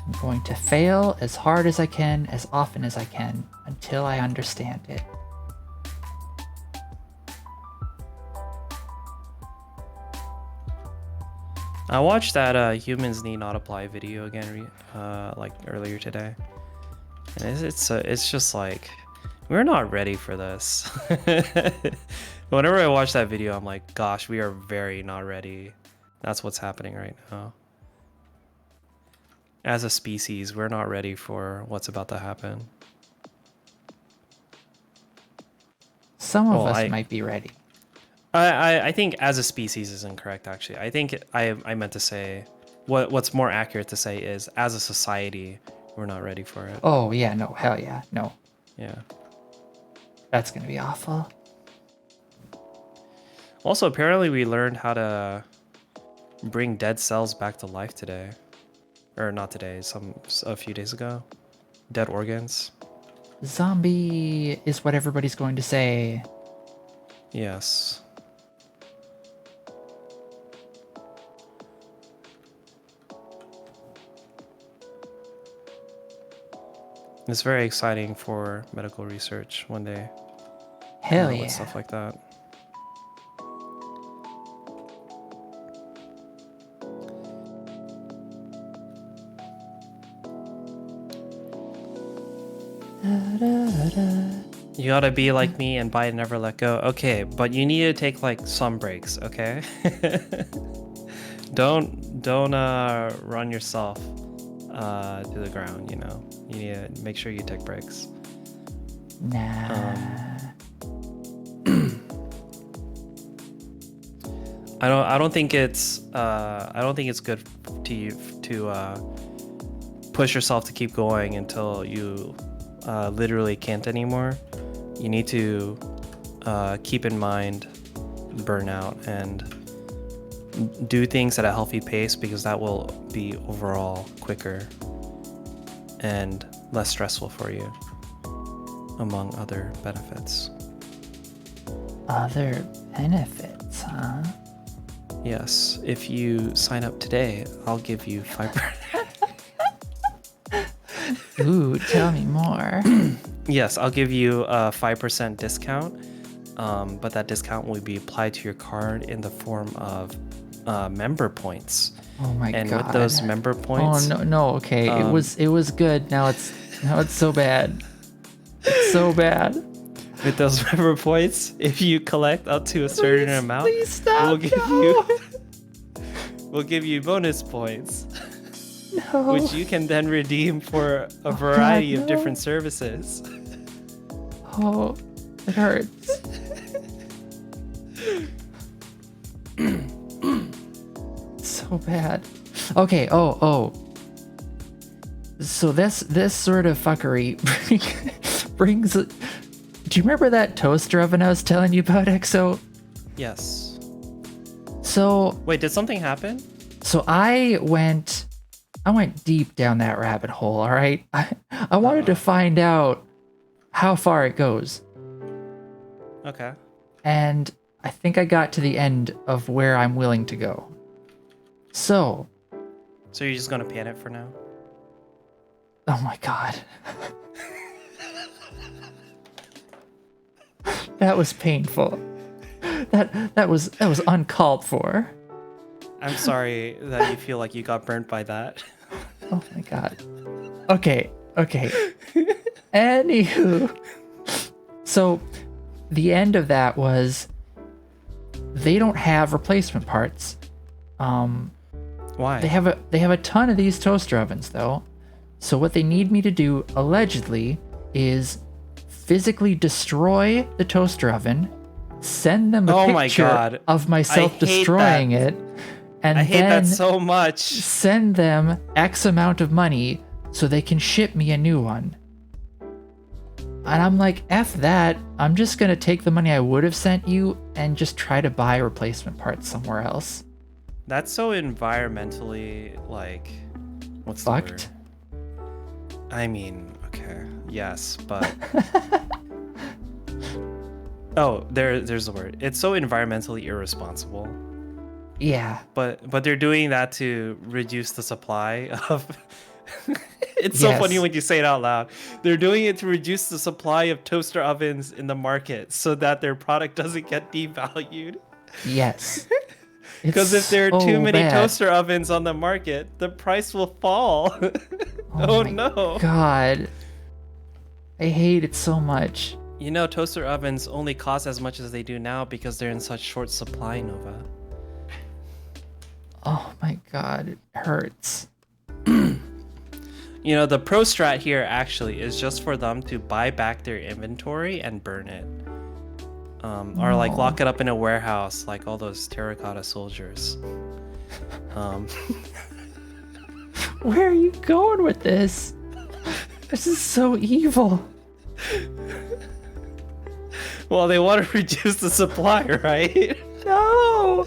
I'm going to fail as hard as I can, as often as I can, until I understand it. I watched that Humans Need Not Apply video again like earlier today. And it's just like, we're not ready for this. Whenever I watch that video, I'm like, gosh, we are very not ready. That's what's happening right now. As a species, we're not ready for what's about to happen. Some of us might be ready. I think as a species is incorrect, actually. I think I meant to say, what's more accurate to say is, as a society, we're not ready for it. Oh, yeah, no, hell yeah, no. Yeah. That's gonna be awful. Also, apparently we learned how to bring dead cells back to life today. Or not today, a few days ago. Dead organs. Zombie is what everybody's going to say. Yes. It's very exciting for medical research one day. Hell yeah. With stuff like that. You gotta be like me and buy and never let go. Okay, but you need to take like some breaks, okay? don't run yourself to the ground, you know. You need to make sure you take breaks. Nah. I don't think it's good to you to push yourself to keep going until you literally can't anymore. You need to keep in mind burnout and do things at a healthy pace, because that will be overall quicker and less stressful for you, among other benefits. Other benefits, huh? Yes, if you sign up today, I'll give you 5%. Ooh, tell me more. Yes, I'll give you a 5% discount, but that discount will be applied to your card in the form of member points. Oh my god! And with those member points, oh no, okay, it was good. Now it's so bad. It's so bad. With those member points, if you collect up to a certain amount, please stop. We'll give you bonus points. No. Which you can then redeem for a variety of different services. Oh, it hurts. So bad. Okay, so this sort of fuckery brings... Do you remember that toaster oven I was telling you about, EXO? Yes. So Wait, did something happen? so I went deep down that rabbit hole, all right? I wanted to find out how far it goes. Okay. And I think I got to the end of where I'm willing to go. So, So you're just gonna pan it for now? oh my god. That was painful. That was uncalled for. I'm sorry that you feel like you got burnt by that. Oh my god. Okay. Anywho. So, the end of that was they don't have replacement parts. Why? They have a ton of these toaster ovens though. So what they need me to do allegedly is physically destroy the toaster oven, send them a Oh my picture God. of myself I hate destroying that. it, and I hate then that so much. send them X amount of money so they can ship me a new one. And I'm like, F that. I'm just going to take the money I would have sent you and just try to buy replacement parts somewhere else. That's so environmentally, like, what's the Fucked. word? I mean, okay, yes, but oh, there's the word. It's so environmentally irresponsible. Yeah. But they're doing that to reduce the supply of. It's so Yes. funny when you say it out loud. They're doing it to reduce the supply of toaster ovens in the market so that their product doesn't get devalued. Yes. Because if It's there are so too many bad. toaster ovens on the market, the price will fall. Oh my no. God. I hate it so much. You know, toaster ovens only cost as much as they do now because they're in such short supply, Nova. Oh my God. It hurts. You know, the pro strat here actually is just for them to buy back their inventory and burn it. Or like No. lock it up in a warehouse like all those terracotta soldiers. Where are you going with this? This is so evil. Well, they want to reduce the supply, right? No.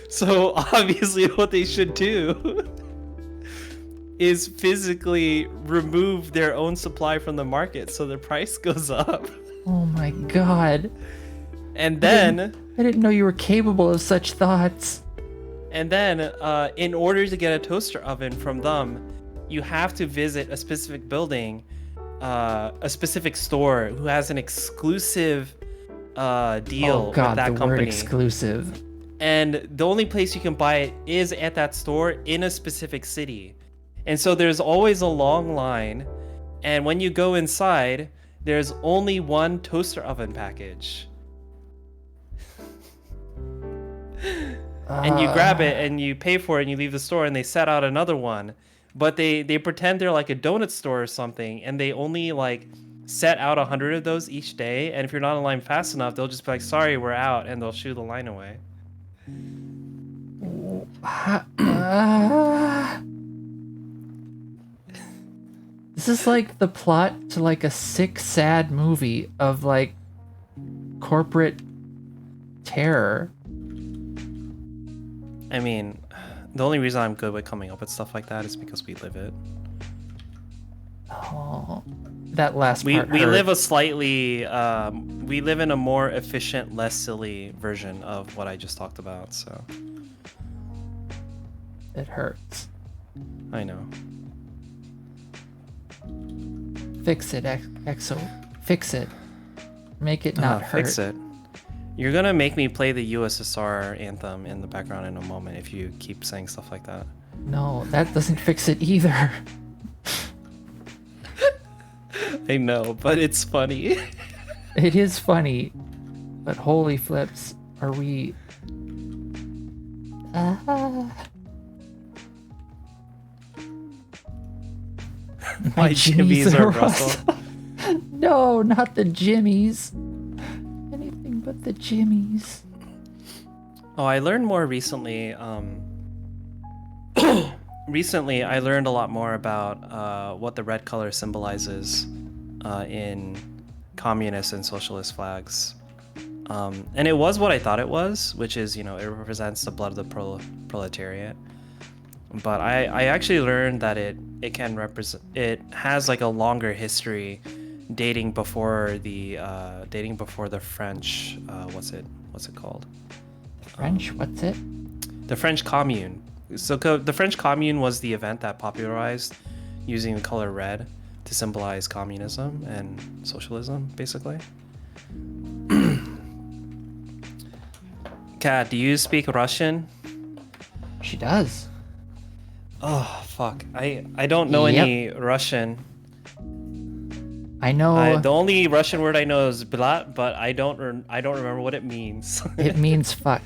So obviously what they should do is physically remove their own supply from the market so the price goes up. Oh my God. And then I didn't know you were capable of such thoughts. in order to get a toaster oven from them, you have to visit a specific building, a specific store who has an exclusive deal Oh God, with that the word company. exclusive. And the only place you can buy it is at that store in a specific city. And so there's always a long line. And when you go inside, there's only one toaster oven package. And you grab it and you pay for it and you leave the store and they set out another one. But they pretend they're like a donut store or something, and they only like set out 100 of those each day. And if you're not in line fast enough, they'll just be like, sorry, we're out, and they'll shoo the line away. This is like the plot to like a sick, sad movie of like corporate terror. I mean, the only reason I'm good with coming up with stuff like that is because we live it. Oh, that last We part we hurt. live a slightly we live in a more efficient, less silly version of what I just talked about. So It hurts. I know. Fix it, Exo. Fix it. Make it not hurt. Fix it. You're gonna make me play the USSR anthem in the background in a moment if you keep saying stuff like that. No, that doesn't fix it either. I know, but it's funny. It is funny, but holy flips, are we? My jimmies are Russell. No, not the jimmies. Anything but the jimmies. Oh, I learned more recently. Recently, I learned a lot more about what the red color symbolizes in communist and socialist flags. And it was what I thought it was, which is, it represents the blood of the proletariat. But I actually learned that it can represent, it has like a longer history dating before the French, what's it called? French? What's it? The French Commune. So the French Commune was the event that popularized using the color red to symbolize communism and socialism, basically. Kat, do you speak Russian? She does. Oh, fuck. I don't know any Russian. I know. The only Russian word I know is blat, but I don't remember what it means. It means fuck.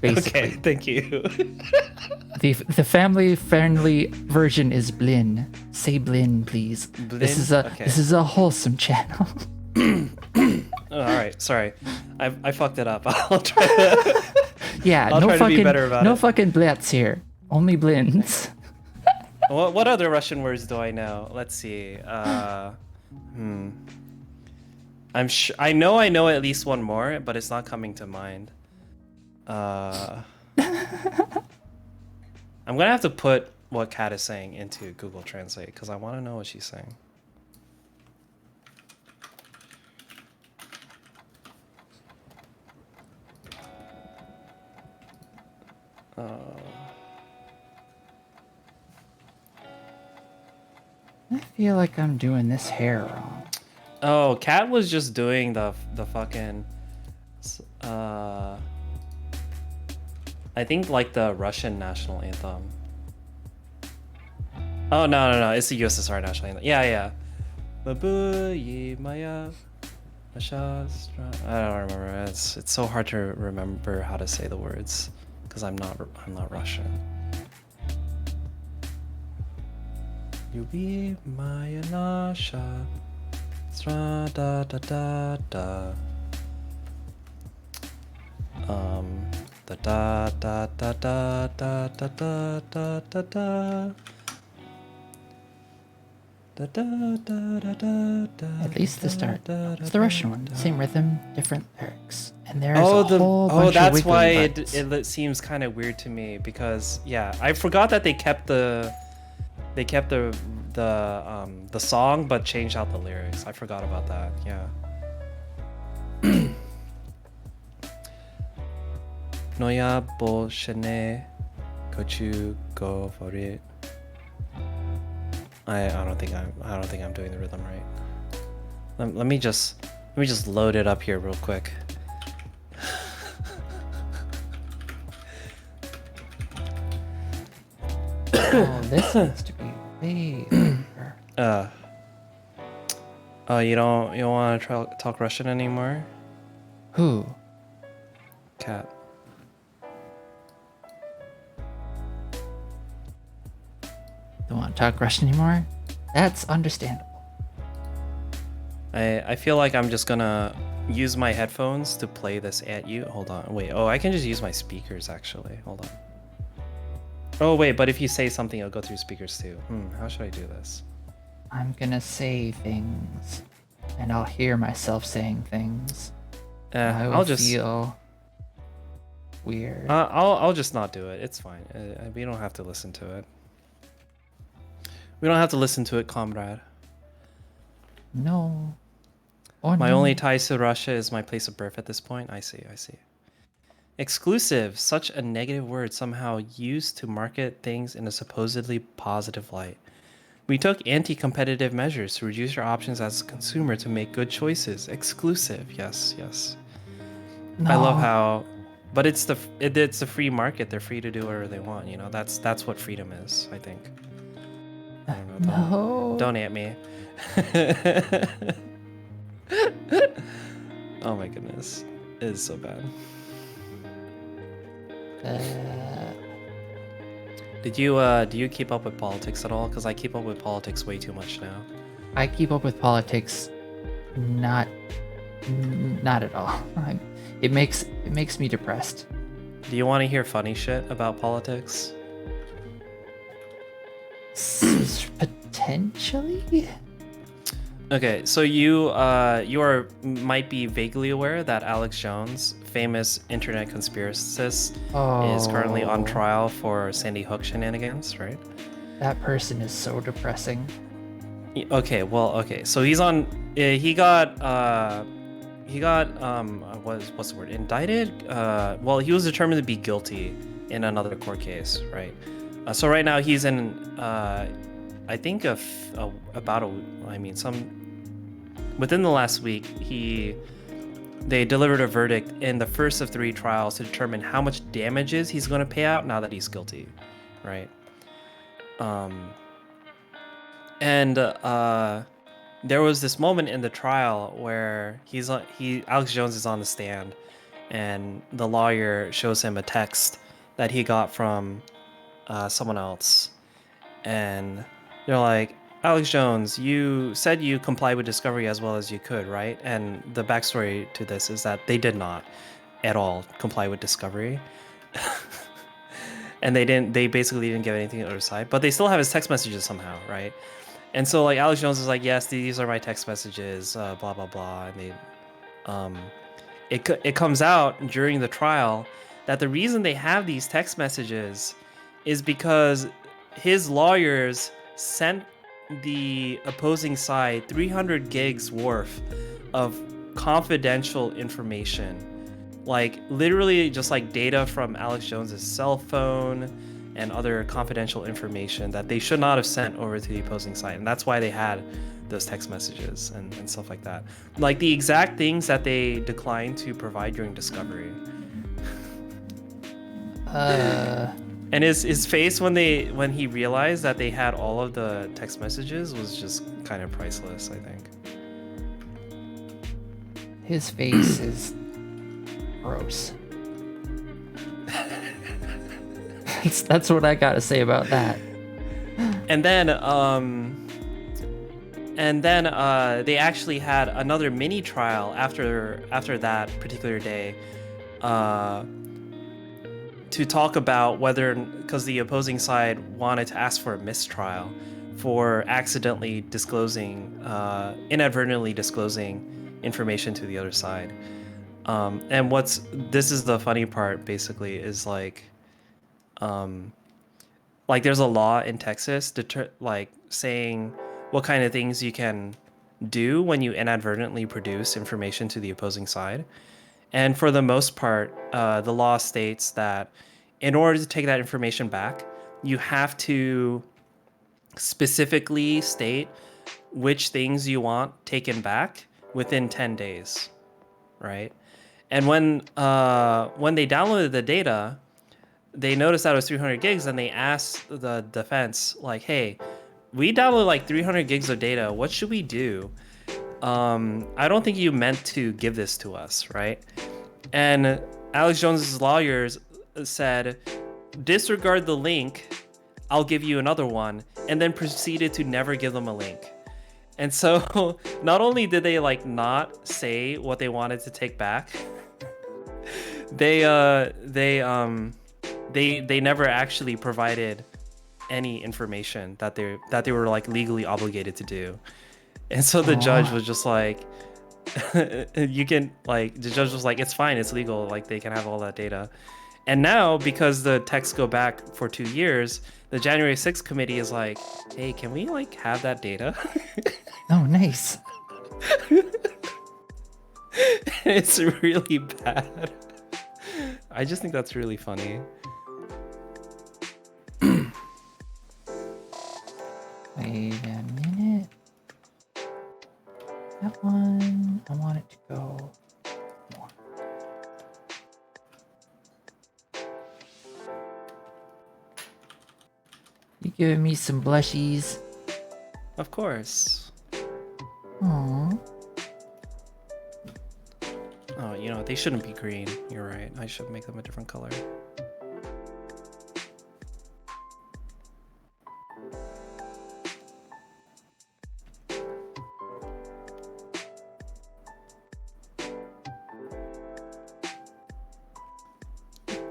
Basically. Okay, thank you. The family-friendly version is blin. Say blin, please. Blin? This Okay. is a wholesome channel. Oh, all right, sorry. I fucked it up. I'll try to... Yeah, I'll no try to fucking be better about no it. fucking blats here. Only blins. What other Russian words do I know? Let's see. I'm sure I know at least one more, but it's not coming to mind. I'm gonna have to put what Kat is saying into Google Translate because I want to know what she's saying. I feel like I'm doing this hair wrong. Oh, Kat was just doing the fucking I think like the Russian national anthem. Oh no, it's the USSR national anthem. Yeah. Babuye Maya Mashastra. I don't remember. It's so hard to remember how to say the words because I'm not Russian. Yubi Maya Nasha Stra da da da da. Da da da da da da da da da da da. At least the start. It's the Russian one. Same rhythm, different lyrics. And there's Oh, a whole bunch of that's wiggly why butts. it seems kind of weird to me because yeah, I forgot that they kept the song but changed out the lyrics. I forgot about that. Yeah. Noya bolshene kochu go for it. I don't think I'm doing the rhythm right. Let me just load it up here real quick. Oh, this needs to be way over. Oh, you don't want to talk Russian anymore? Who? Cat. Don't want to talk Russian anymore? That's understandable. I feel like I'm just gonna use my headphones to play this at you. Hold on, wait. Oh, I can just use my speakers actually. Hold on. Oh wait, but if you say something, it'll go through speakers too. How should I do this? I'm gonna say things, and I'll hear myself saying things. I will I'll just feel weird. I'll just not do it. It's fine. We don't have to listen to it. We don't have to listen to it, comrade. No. Or My no. only ties to Russia is my place of birth at this point. I see. Exclusive, such a negative word somehow used to market things in a supposedly positive light. We took anti-competitive measures to reduce your options as a consumer to make good choices. Exclusive, yes. No. I love how, but it's the free market. They're free to do whatever they want. You know, that's what freedom is. I think. I don't know, No. don't at me. Oh my goodness, it is so bad. Do you keep up with politics at all? Because I keep up with politics way too much now. I keep up with politics, not at all. It makes me depressed. Do you want to hear funny shit about politics? Potentially. Okay, so you are might be vaguely aware that Alex Jones, famous internet conspiracist, is currently on Oh, trial for Sandy Hook shenanigans, right? that person is so depressing. Okay, well, okay. So he's on. He got what's the word? Indicted. Well, he was determined to be guilty in another court case, right? So right now he's in. I think about a. I mean, some within the last week they delivered a verdict in the first of three trials to determine how much damages he's going to pay out now that he's guilty, right? Um, and there was this moment in the trial where Alex Jones is on the stand, and the lawyer shows him a text that he got from someone else, and they're like, Alex Jones, you said you complied with discovery as well as you could, right? And the backstory to this is that they did not at all comply with discovery. And they basically didn't give anything to the other side, but they still have his text messages somehow, right? And so like Alex Jones is like, yes, these are my text messages, blah blah blah, and um, it comes out during the trial that the reason they have these text messages is because his lawyers sent the opposing side 300 gigs worth of confidential information, like literally just like data from Alex Jones's cell phone and other confidential information that they should not have sent over to the opposing side, and that's why they had those text messages and stuff like that, like the exact things that they declined to provide during discovery. And his face when he realized that they had all of the text messages was just kind of priceless, I think. His face is gross. That's what I gotta say about that. And then they actually had another mini trial after that particular day, to talk about whether, because the opposing side wanted to ask for a mistrial for accidentally inadvertently disclosing information to the other side. And this is the funny part, basically, is like there's a law in Texas like saying what kind of things you can do when you inadvertently produce information to the opposing side. And for the most part, the law states that in order to take that information back, you have to specifically state which things you want taken back within 10 days, right? And when they downloaded the data, they noticed that it was 300 gigs, and they asked the defense, like, hey, we downloaded like 300 gigs of data. What should we do? I don't think you meant to give this to us, right? And Alex Jones's lawyers said, disregard the link, I'll give you another one, and then proceeded to never give them a link. And so not only did they like not say what they wanted to take back, they never actually provided any information that they were like legally obligated to do. And so the judge was just like, you can, like, the judge was like, it's fine, it's legal, like they can have all that data. And now, because the texts go back for 2 years, the January 6th committee is like, hey, can we like have that data? Oh, nice. It's really bad. I just think that's really funny. Wait a minute. That one, I want it to go more. You giving me some blushies? Of course. Aww. Oh, you know, they shouldn't be green. You're right. I should make them a different color.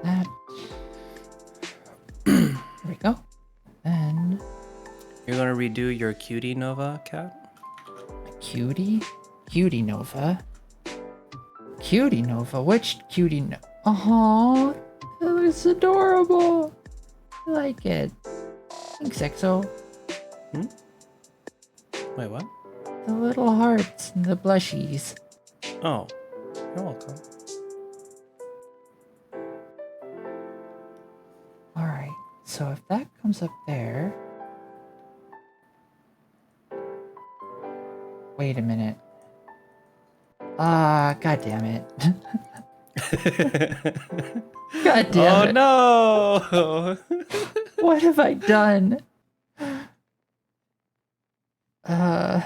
That. There we go. Then You're gonna redo your cutie Nova, Cat? my Cutie? Cutie Nova? Cutie Nova? Which cutie no? Oh, it looks adorable. I like it. Thanks, EXO. Hmm? Wait, what? The little hearts and the blushies. Oh, you're welcome. Alright, so if that comes up there... Wait a minute. God damn it. God damn it. Oh no! What have I done? I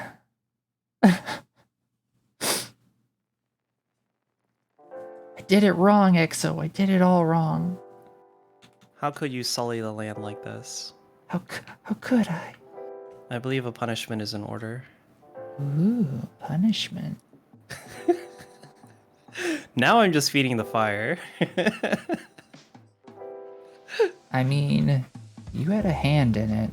did it wrong, EXO. I did it all wrong. How could you sully the land like this? How could I? I believe a punishment is in order. Ooh, punishment. Now I'm just feeding the fire. I mean, you had a hand in it.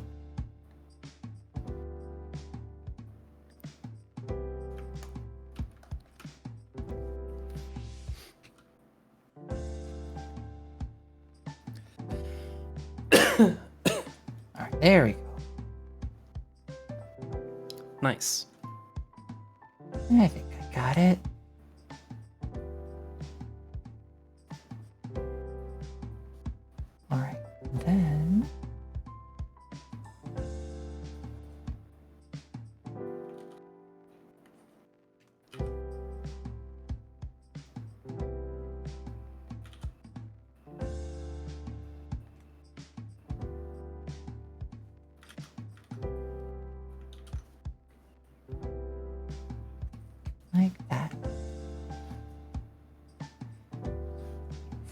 Alright, there we go. Nice. I think I got it. Alright, then... like that.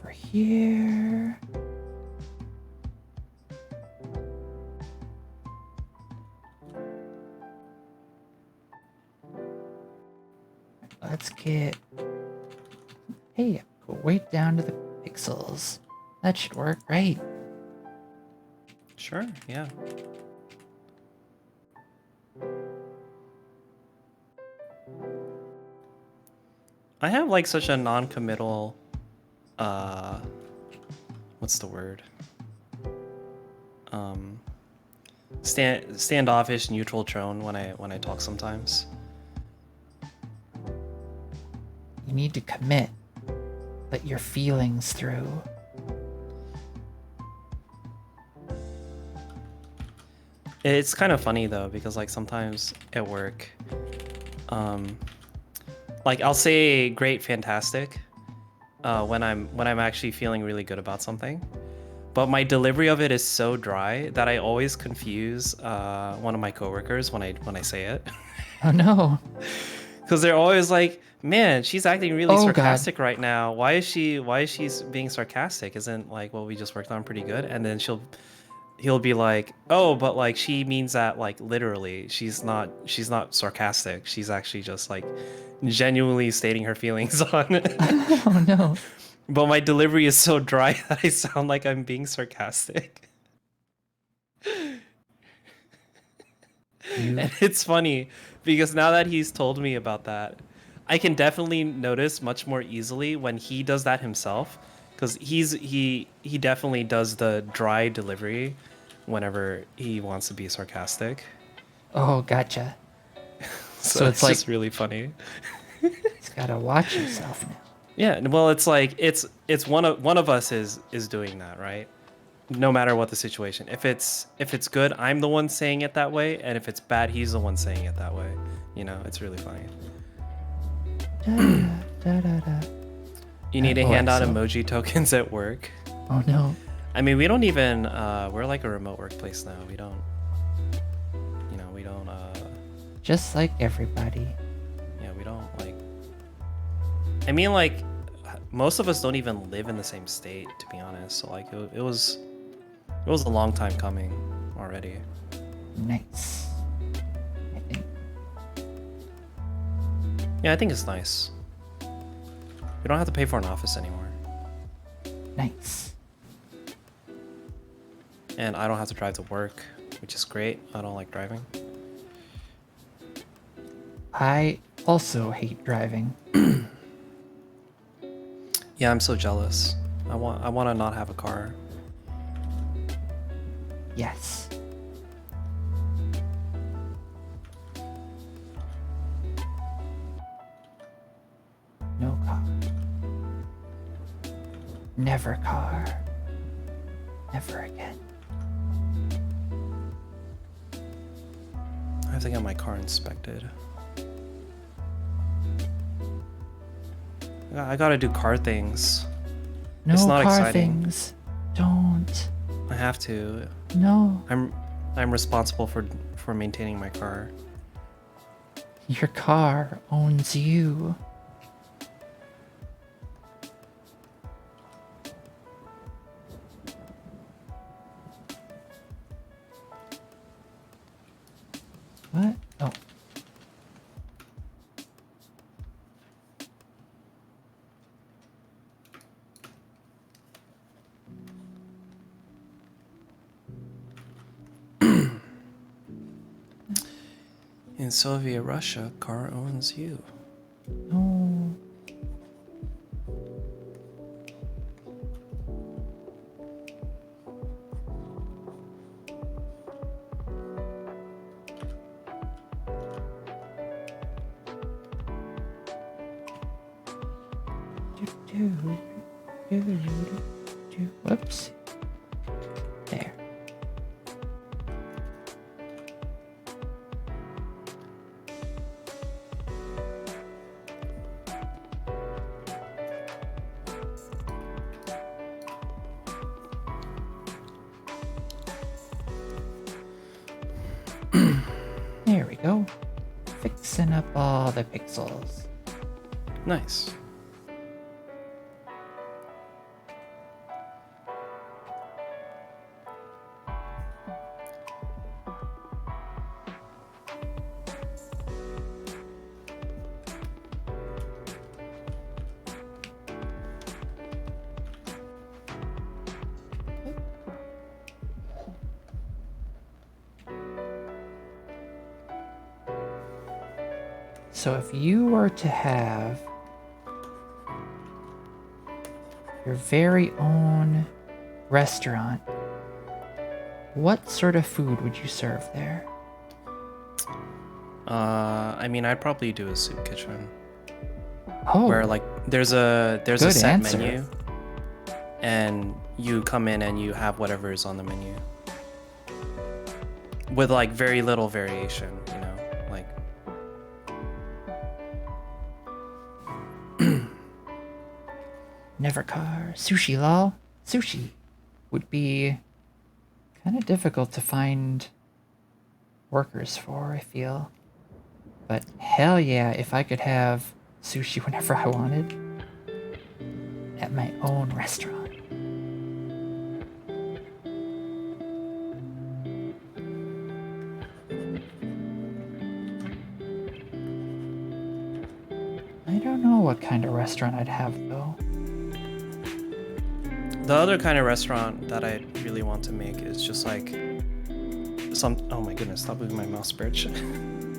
For here. Let's get... Hey, go way down to the pixels. That should work, right? Sure, yeah. I have like such a non-committal, what's the word? Standoffish neutral tone when I talk sometimes. You need to commit. Let your feelings through. It's kind of funny though, because like sometimes at work, like I'll say great, fantastic, when I'm actually feeling really good about something, but my delivery of it is so dry that I always confuse one of my coworkers when I say it, Oh no. because they're always like, "Man, she's acting really Oh, God. sarcastic right now. Why is she being sarcastic? Isn't like what we just worked on pretty good?" And then he'll be like, "Oh, but like she means that like literally. She's not sarcastic. She's actually just like genuinely stating her feelings on it." Oh no. But my delivery is so dry that I sound like I'm being sarcastic. You... And it's funny because now that he's told me about that, I can definitely notice much more easily when he does that himself, because he definitely does the dry delivery whenever he wants to be sarcastic. Oh, gotcha. So it's it's like- just really funny. He's gotta watch himself now. Yeah, well, it's like it's one of us is doing that, right? No matter what the situation. If it's good, I'm the one saying it that way, and if it's bad, he's the one saying it that way. You know, it's really funny. Da, da, da. You need to Oh, hand out EXO. emoji tokens at work. Oh no. I mean, we don't even we're like a remote workplace now. We don't, you know, we don't Just like everybody. yeah, we don't like, I mean, like most of us don't even live in the same state, to be honest. So like it was a long time coming already. Nice. I think. Yeah, I think it's nice. We don't have to pay for an office anymore, Nice. and I don't have to drive to work, which is great. I don't like driving. I also hate driving. Yeah, I'm so jealous. I want to not have a car. Yes. No car. Never car. Never again. I have to get my car inspected. I gotta do car things. No It's not car exciting. things. Don't. I have to. No. I'm responsible for maintaining my car. Your car owns you. What? Oh. In Soviet Russia, car owns you. No. Whoops. There. There we go. Fixing up all the pixels. Nice. So if you were to have your very own restaurant, what sort of food would you serve there? I mean, I'd probably do a soup kitchen Oh, where like there's a Good set answer. menu, and you come in and you have whatever is on the menu with like very little variation, you know, like. never car. Sushi lol. Sushi would be kind of difficult to find workers for, I feel. But hell yeah, if I could have sushi whenever I wanted at my own restaurant. I don't know what kind of restaurant I'd have though. The other kind of restaurant that I really want to make is just like some. Oh my goodness! Stop moving my mouse, Birch.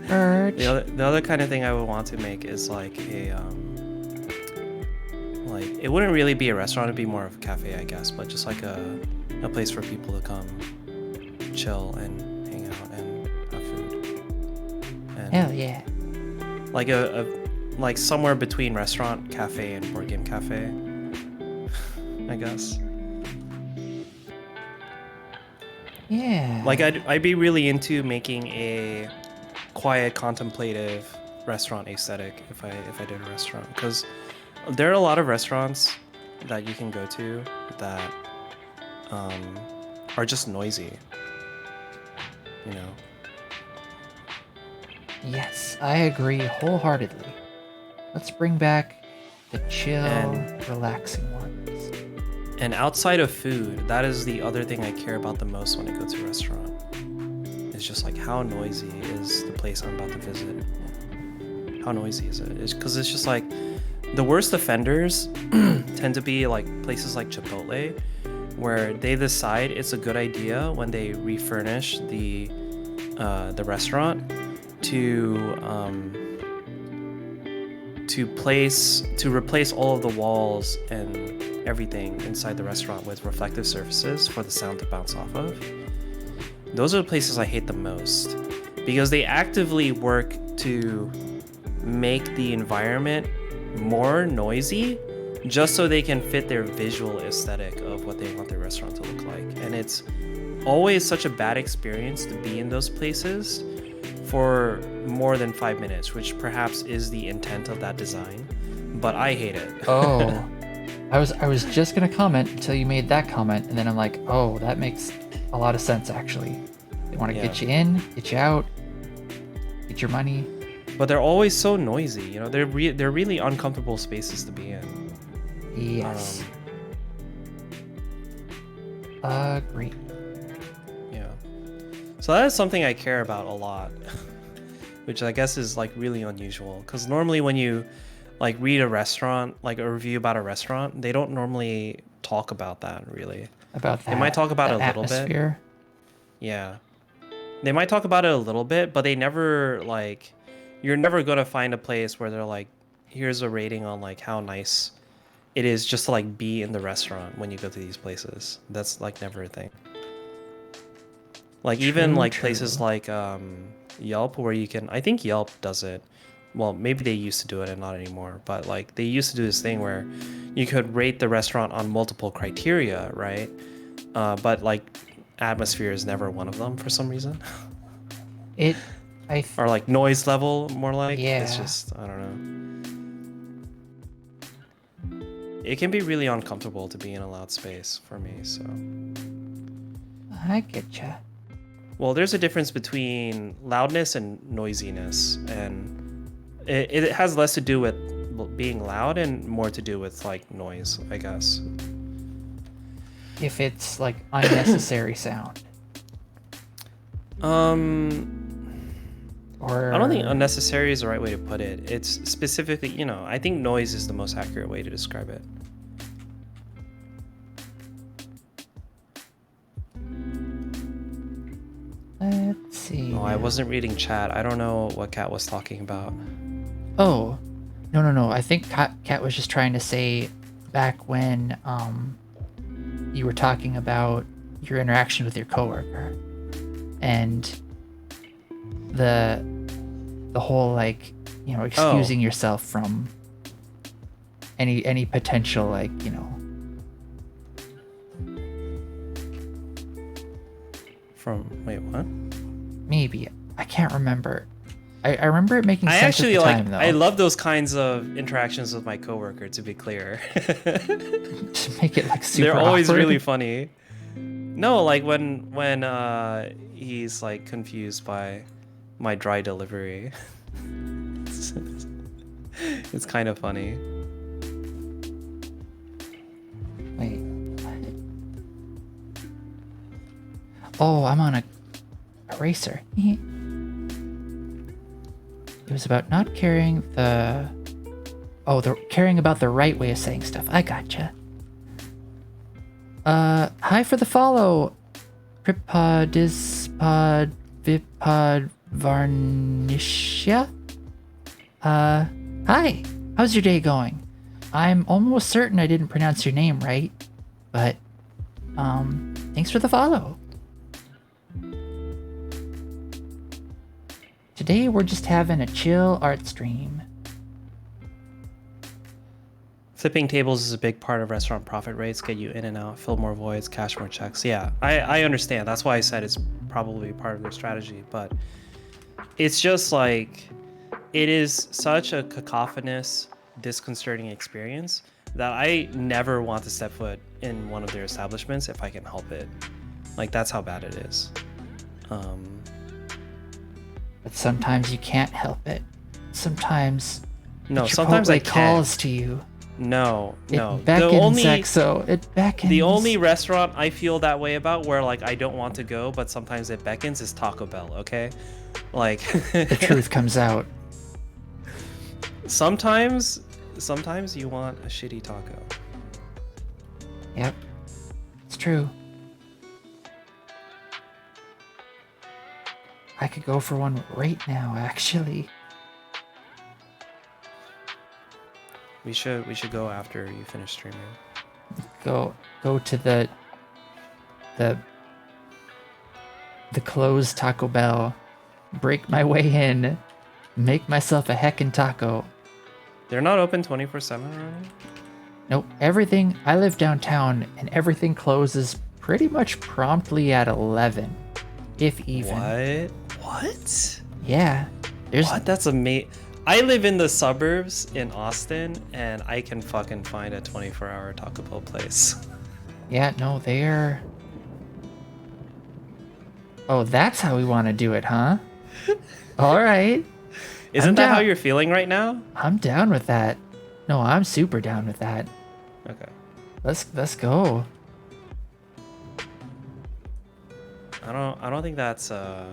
Birch. The other kind of thing I would want to make is like like it wouldn't really be a restaurant. It'd be more of a cafe, I guess, but just like a place for people to come, chill and hang out and have food. And Hell yeah. like a like somewhere between restaurant, cafe, and board game cafe. I guess. Yeah. Like I'd be really into making a quiet, contemplative restaurant aesthetic if I did a restaurant, because there are a lot of restaurants that you can go to that are just noisy. You know. Yes, I agree wholeheartedly. Let's bring back the chill, And- relaxing ones. And outside of food, that is the other thing I care about the most when I go to a restaurant. It's just like how noisy is the place I'm about to visit? How noisy is it? It's because it's just like the worst offenders tend to be like places like Chipotle, where they decide it's a good idea when they refurnish the restaurant to to replace all of the walls and everything inside the restaurant with reflective surfaces for the sound to bounce off of. Those are the places I hate the most because they actively work to make the environment more noisy just so they can fit their visual aesthetic of what they want their restaurant to look like. And it's always such a bad experience to be in those places for more than 5 minutes, which perhaps is the intent of that design, but I hate it. Oh, I was just gonna comment until you made that comment, and then I'm like, oh, that makes a lot of sense actually. They want to get you in, get you out, get your money. But they're always so noisy, you know. They're really uncomfortable spaces to be in. Yes. Great. Yeah. So that is something I care about a lot, which I guess is like really unusual. Because normally when you like read a restaurant, like a review about a restaurant, they don't normally talk about that really. About that. They might talk about it a little atmosphere. bit. Yeah. They might talk about it a little bit, but they never like. You're never gonna find a place where they're like, here's a rating on like how nice it is just to like be in the restaurant when you go to these places. That's like never a thing. Like even like places like Yelp where you can, I think Yelp does it. Well, maybe they used to do it and not anymore, but like they used to do this thing where you could rate the restaurant on multiple criteria, right? But like atmosphere is never one of them for some reason. Or like noise level, more like. Yeah. It's just, I don't know. It can be really uncomfortable to be in a loud space for me, so. I getcha. Well, there's a difference between loudness and noisiness, and it has less to do with being loud and more to do with like noise, I guess. If it's like unnecessary sound. Or I don't think unnecessary is the right way to put it. It's specifically, you know, I think noise is the most accurate way to describe it. Let's see. Oh, I wasn't reading chat. I don't know what Kat was talking about. Oh, no. I think Kat was just trying to say back when you were talking about your interaction with your coworker and the whole like, you know, excusing yourself from any potential like, you know. Wait, what? Maybe. I can't remember. I remember it making sense actually at the time, though. I love those kinds of interactions with my coworker, to be clear. To make it like super They're always awkward. really funny. No, like when he's like confused by my dry delivery. It's kind of funny. Wait. What? Oh, I'm on a eraser. It was about not caring caring about the right way of saying stuff. I gotcha. Hi for the follow. Cryptpod, Dispod, Vipod, Varnisha. Hi. How's your day going? I'm almost certain I didn't pronounce your name right, but, thanks for the follow. Today we're just having a chill art stream. Flipping tables is a big part of restaurant profit rates. Get you in and out, fill more voids, cash more checks. Yeah, I understand. That's why I said it's probably part of their strategy. But it's just like, it is such a cacophonous, disconcerting experience that I never want to step foot in one of their establishments if I can help it. Like, that's how bad it is. But sometimes you can't help it. Sometimes sometimes I calls can. to you. No. It beckons, Exo. It beckons. The only restaurant I feel that way about where like I don't want to go, but sometimes it beckons is Taco Bell, okay? Like the truth comes out. Sometimes you want a shitty taco. Yep. It's true. I could go for one right now, actually. We should go after you finish streaming. Go to the the closed Taco Bell, break my way in, make myself a heckin' taco. They're not open 24/7 already? Nope, everything. I live downtown, and everything closes pretty much promptly at 11, if even. What? Yeah, there's What? That's amazing. I live in the suburbs in Austin, and I can fucking find a 24-hour Taco Bell place. yeah, no, they're. Oh, that's how we want to do it, huh? All right, Isn't that how down. you're feeling right now? I'm down with that. No, I'm super down with that. Okay. Let's go. I don't think that's I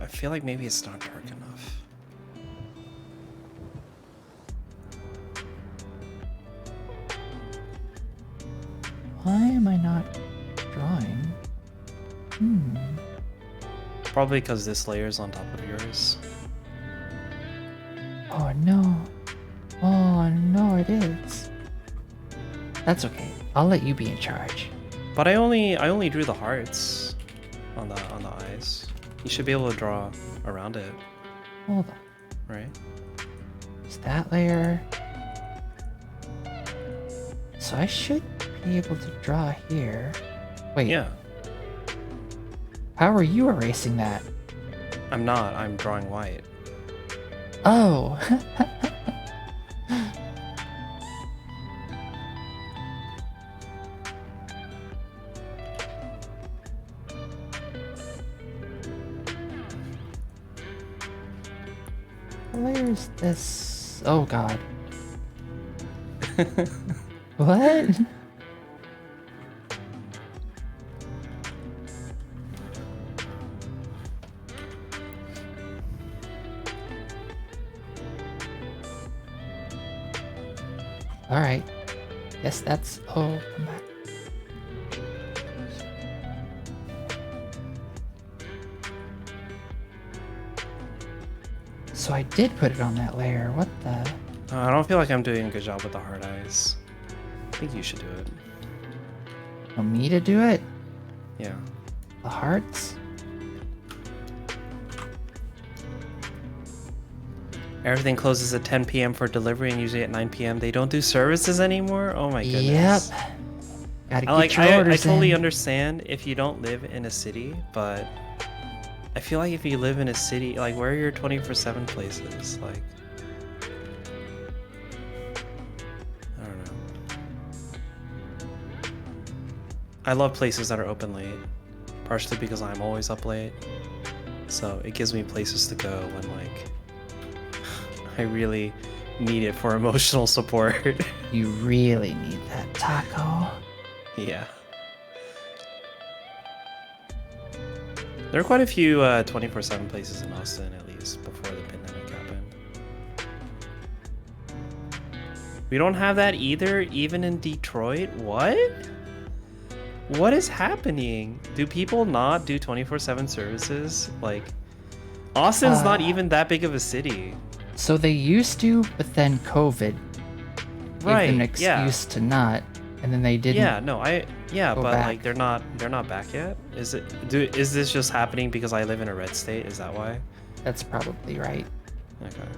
feel like maybe it's not dark enough. Why am I not drawing? Probably because this layer is on top of yours. Oh no. Oh no, it is. That's okay. I'll let you be in charge. But I only drew the hearts on the eyes. You should be able to draw around it, Hold on. right? Is that layer? So I should be able to draw here. Wait, Yeah. how are you erasing that? I'm not. I'm drawing white. Oh. Where's this? Oh god. What? Alright. Guess that's. Oh, come back. So I did put it on that layer. What the? I don't feel like I'm doing a good job with the hard eyes. I think you should do it. Want me to do it? Yeah. The hearts? Everything closes at 10 p.m. for delivery and usually at 9 p.m. They don't do services anymore? Oh my Yep. goodness. Gotta I get your I orders totally in. understand if you don't live in a city, but I feel like if you live in a city, like where are your 24/7 places? Like, I don't know. I love places that are open late, partially because I'm always up late. So it gives me places to go when like I really need it for emotional support. You really need that taco. Yeah. There are quite a few 24/7 places in Austin, at least, before the pandemic happened. We don't have that either, even in Detroit? What? What is happening? Do people not do 24/7 services? Like, Austin's not even that big of a city. So they used to, but then COVID gave them an Right, yeah. excuse to not, and then they didn't. Yeah, no, Go but back. like they're not back yet. Is this just happening because I live in a red state? Is that why? That's probably right. Okay.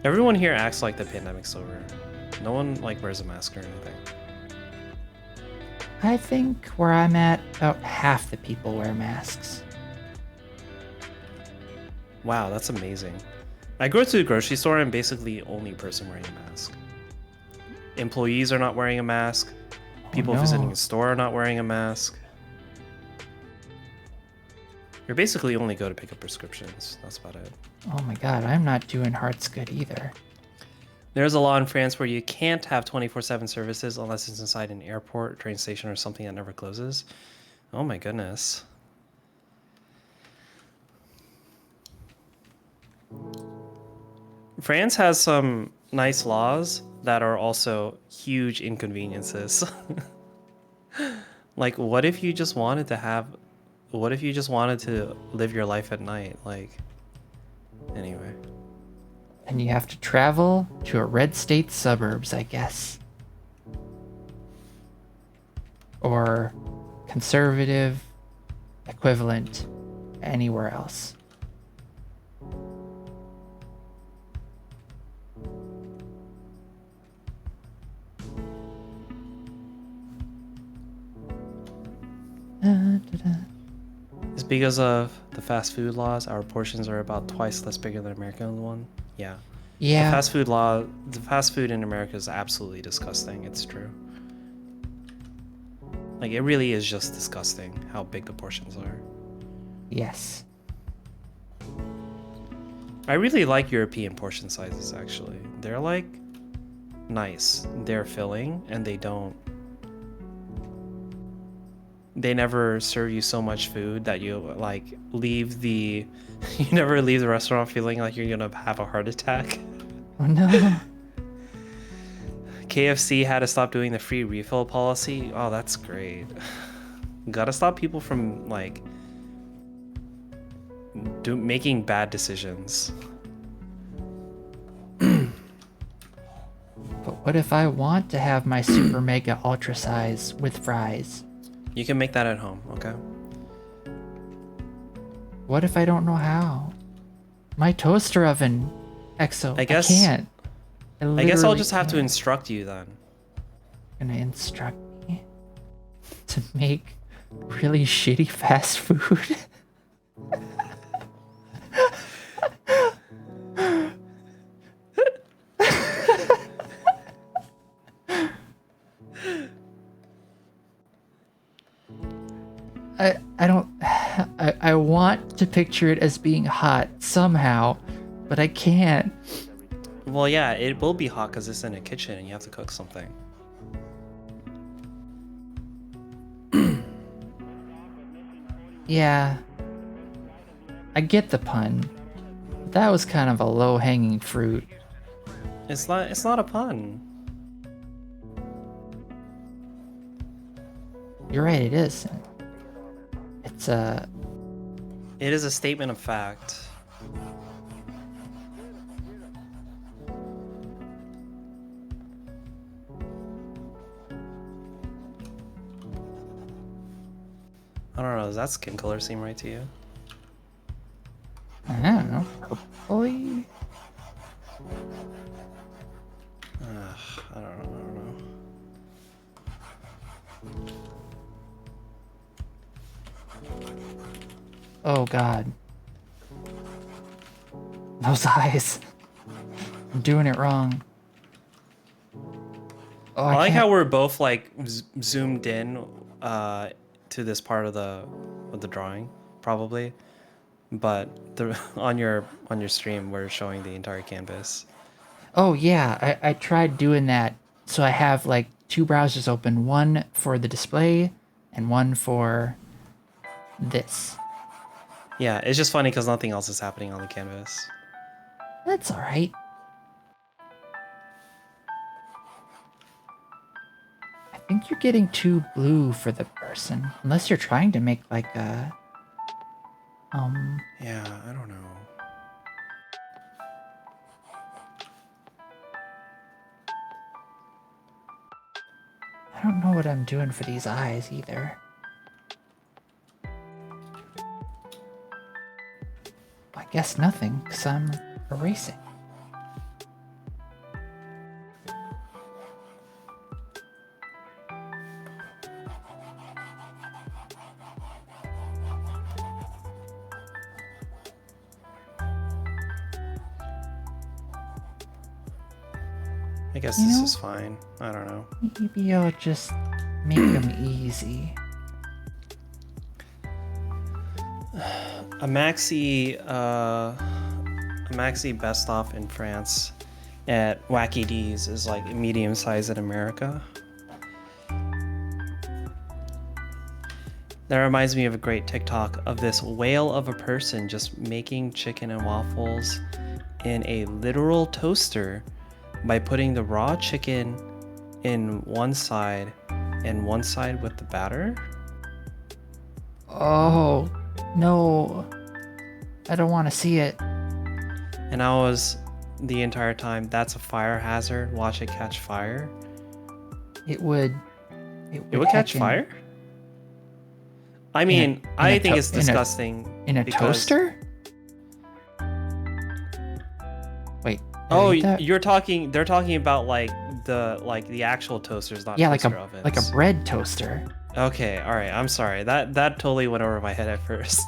Everyone here acts like the pandemic's over. No one like wears a mask or anything. I think where I'm at, about half the people wear masks. Wow, that's amazing. I go to the grocery store and I'm basically the only person wearing a mask. Employees are not wearing a mask. People no. visiting the store are not wearing a mask. You basically only go to pick up prescriptions. That's about it. Oh my god, I'm not doing hearts good either. There's a law in France where you can't have 24/7 services unless it's inside an airport, train station, or something that never closes. Oh my goodness. France has some nice laws that are also huge inconveniences. Like, what if you just wanted to have, what if you just wanted to live your life at night? Like, anyway. And you have to travel to a red state suburbs, I guess. Or conservative equivalent anywhere else. It's because of the fast food laws. Our portions are about twice less bigger than American one. Yeah. Yeah. The fast food in America is absolutely disgusting. It's true. Like, it really is just disgusting how big the portions are. Yes. I really like European portion sizes, actually. They're like nice. They're filling, and they never serve you so much food that you like leave the you never leave the restaurant feeling like you're gonna have a heart attack. Oh no. KFC had to stop doing the free refill policy. Oh, that's great. Gotta stop people from like making bad decisions. But what if I want to have my super mega ultra size with fries? You can make that at home, okay? What if I don't know how? My toaster oven, EXO, I guess- I can't. I guess I'll just have to can't. instruct you then. Gonna instruct me to make really shitty fast food. I don't I want to picture it as being hot somehow, but I can't. Well, yeah, it will be hot because it's in a kitchen and you have to cook something. Yeah. I get the pun. But that was kind of a low-hanging fruit. It's not a pun. You're right, it is. It's It is a statement of fact. I don't know, does that skin color seem right to you? I don't know. Purpley? I don't know. Oh god. Those eyes. I'm doing it wrong. Oh, I like can't- how we're both like zoomed in to this part of the drawing, probably. But on your stream, we're showing the entire canvas. Oh yeah, I tried doing that. So I have like two browsers open, one for the display and one for this. Yeah, it's just funny because nothing else is happening on the canvas. That's all right. I think you're getting too blue for the person, unless you're trying to make like a Yeah, I don't know. I don't know what I'm doing for these eyes either. I guess nothing, because I'm erasing. I guess You this know- is fine. I don't know. Maybe I'll just make them easy. A maxi best off in France at Wacky D's is like medium size in America. That reminds me of a great TikTok of this whale of a person just making chicken and waffles in a literal toaster by putting the raw chicken in one side and one side with the batter. Oh, no. I don't want to see it. And I was the entire time, that's a fire hazard. Watch it catch fire. It would. It would catch fire? I mean, I think it's disgusting. In a toaster? Wait. Oh, you're talking. They're talking about like the actual toasters, not toaster ovens. Like a bread toaster. Okay, all right. I'm sorry. That totally went over my head at first.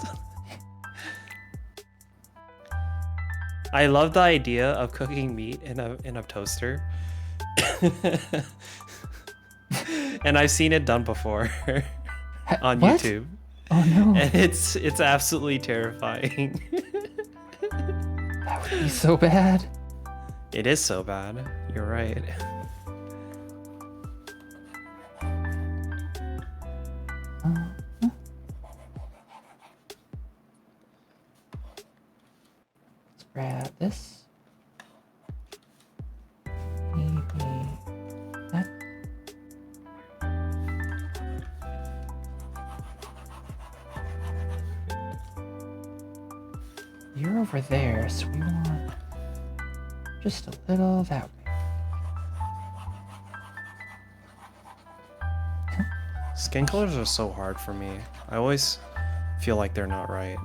I love the idea of cooking meat in a toaster. And I've seen it done before on what? YouTube. Oh no. And it's absolutely terrifying. That would be so bad. It is so bad. You're right. Let's grab this. Maybe that. You're over there, so we want just a little that way. Skin colors are so hard for me. I always feel like they're not right.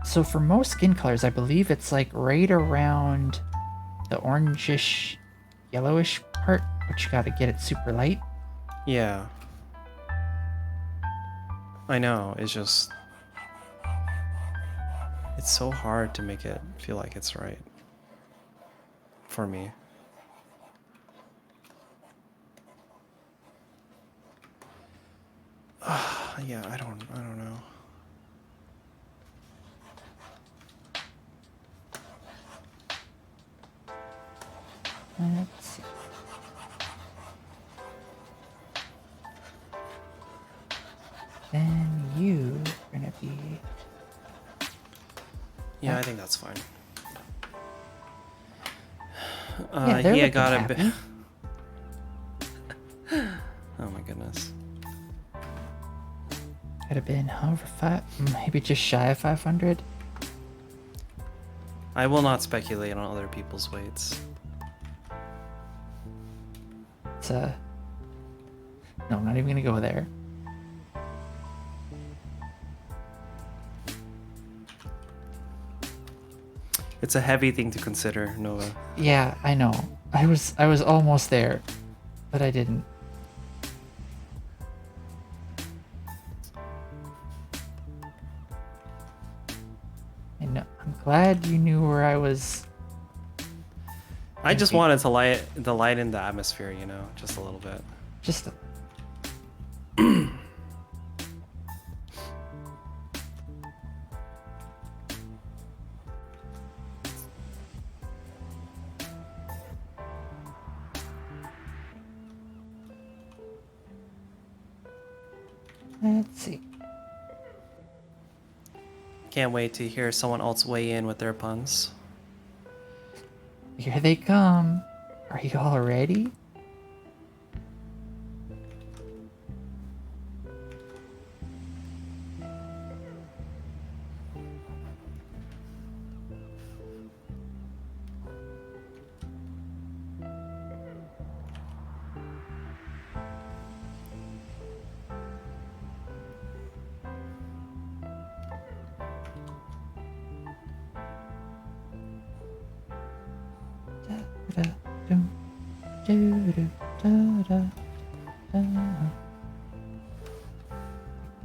So for most skin colors, I believe it's like right around the orangish, yellowish part, but you gotta get it super light. Yeah. I know, it's just... It's so hard to make it feel like it's right. For me. Yeah, I don't know. Let's see. Then you're gonna be... Yeah, I think that's fine. Yeah, they're he looking got a happy. bit... Oh my goodness. Could have been maybe just shy of 500. I will not speculate on other people's weights. It's no, I'm not even gonna go there. It's a heavy thing to consider, Noah. Yeah, I know. I was almost there, but I didn't. And I'm glad you knew where I was. I just wanted to lighten the atmosphere, you know, just a little bit. Just a... Let's see. Can't wait to hear someone else weigh in with their puns. Here they come. Are you all ready?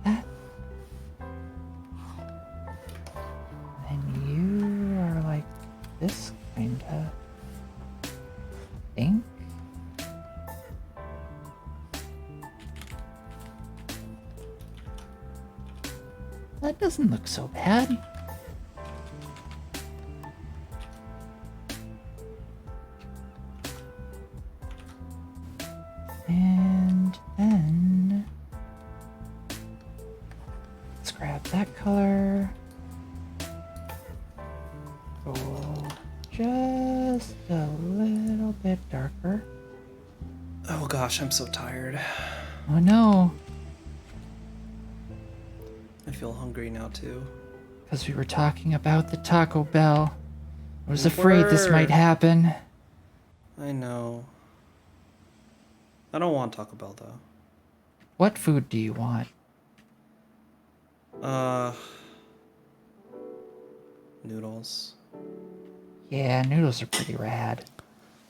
That. And you are like this kinda thing. That doesn't look so bad. And then let's grab that color. Go just a little bit darker. gosh, I'm so tired. Oh no, I feel hungry now too. because we were talking about the Taco Bell. I was We afraid this might were. happen. I know. I don't want Taco Bell though. What food do you want? Uh, noodles. Yeah, noodles are pretty rad.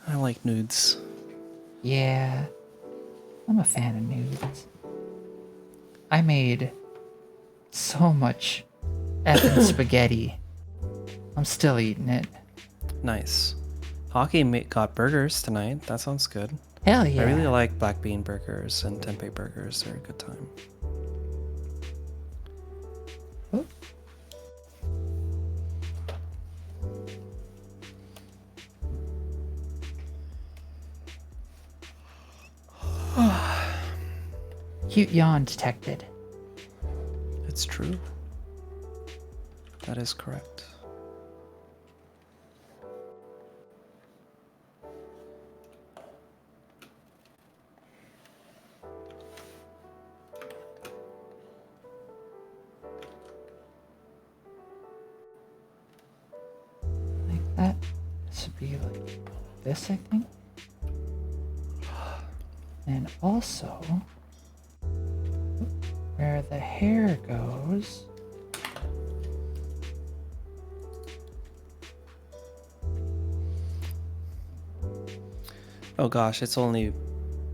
I like nudes. Yeah, I'm a fan of noodles. I made so much effing spaghetti. I'm still eating it. Nice. Hockey got burgers tonight. That sounds good. Hell yeah. I really like black bean burgers and tempeh burgers. They're a good time. Oh. Cute yawn detected. It's true. That is correct. Like that. This would be like this, I think. And also, where the hair goes. Oh gosh, it's only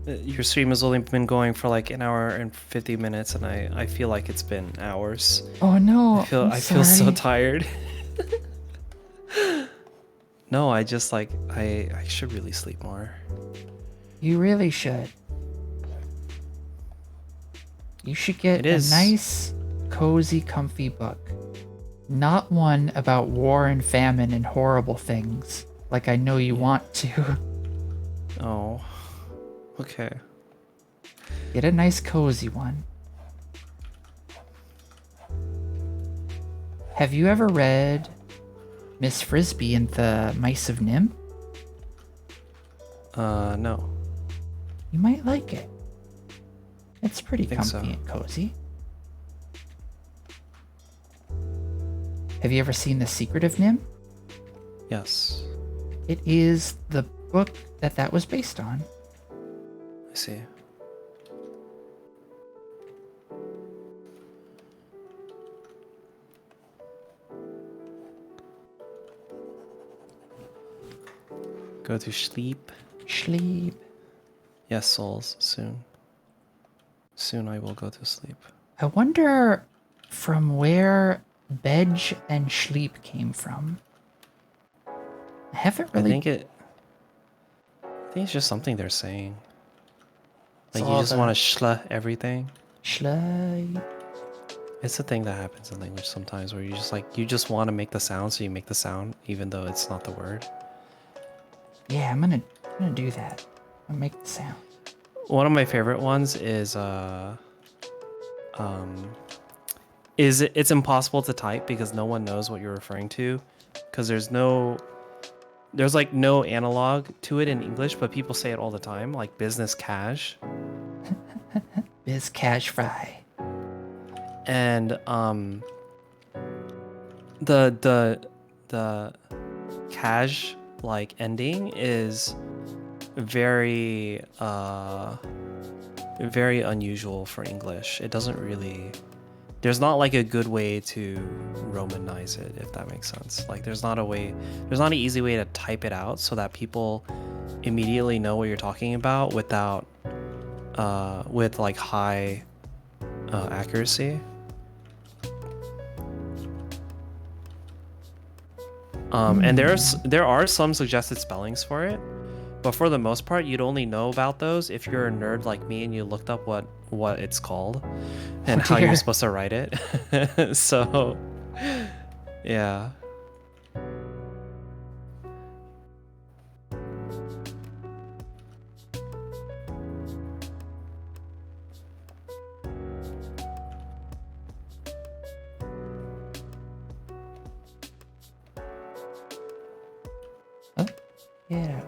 your stream has only been going for like an hour and 50 minutes, and I feel like it's been hours. Oh no, I feel so tired. No, I just like I should really sleep more. You really should. You should get It a is. nice, cozy, comfy book. Not one about war and famine and horrible things, like I know you want to. Oh. Okay. Get a nice, cozy one. Have you ever read Miss Frisbee and the Mice of Nim? No. You might like it. It's pretty Think comfy so. and cozy. Have you ever seen The Secret of Nim? Yes. It is the book that was based on. I see. Go to sleep. Sleep. Yes, souls. Soon. Soon I will go to sleep. I wonder from where Bedge and Sleep came from. I haven't really. I think it's just something they're saying. Like you saw just the want to shla everything. Sleep. It's a thing that happens in language sometimes where you just want to make the sound, so you make the sound even though it's not the word. Yeah, I'm gonna do that. I'm gonna make the sound. One of my favorite ones is it's impossible to type because no one knows what you're referring to, because there's like no analog to it in English, but people say it all the time, like business cash. Biz Cash Fry. And the cash like ending is very very unusual for English. It doesn't really, there's not like a good way to Romanize it, if that makes sense. Like there's not an easy way to type it out so that people immediately know what you're talking about without with like high accuracy. And there are some suggested spellings for it, but for the most part, you'd only know about those if you're a nerd like me and you looked up what it's called and how you're supposed to write it. So, yeah. Oh, yeah.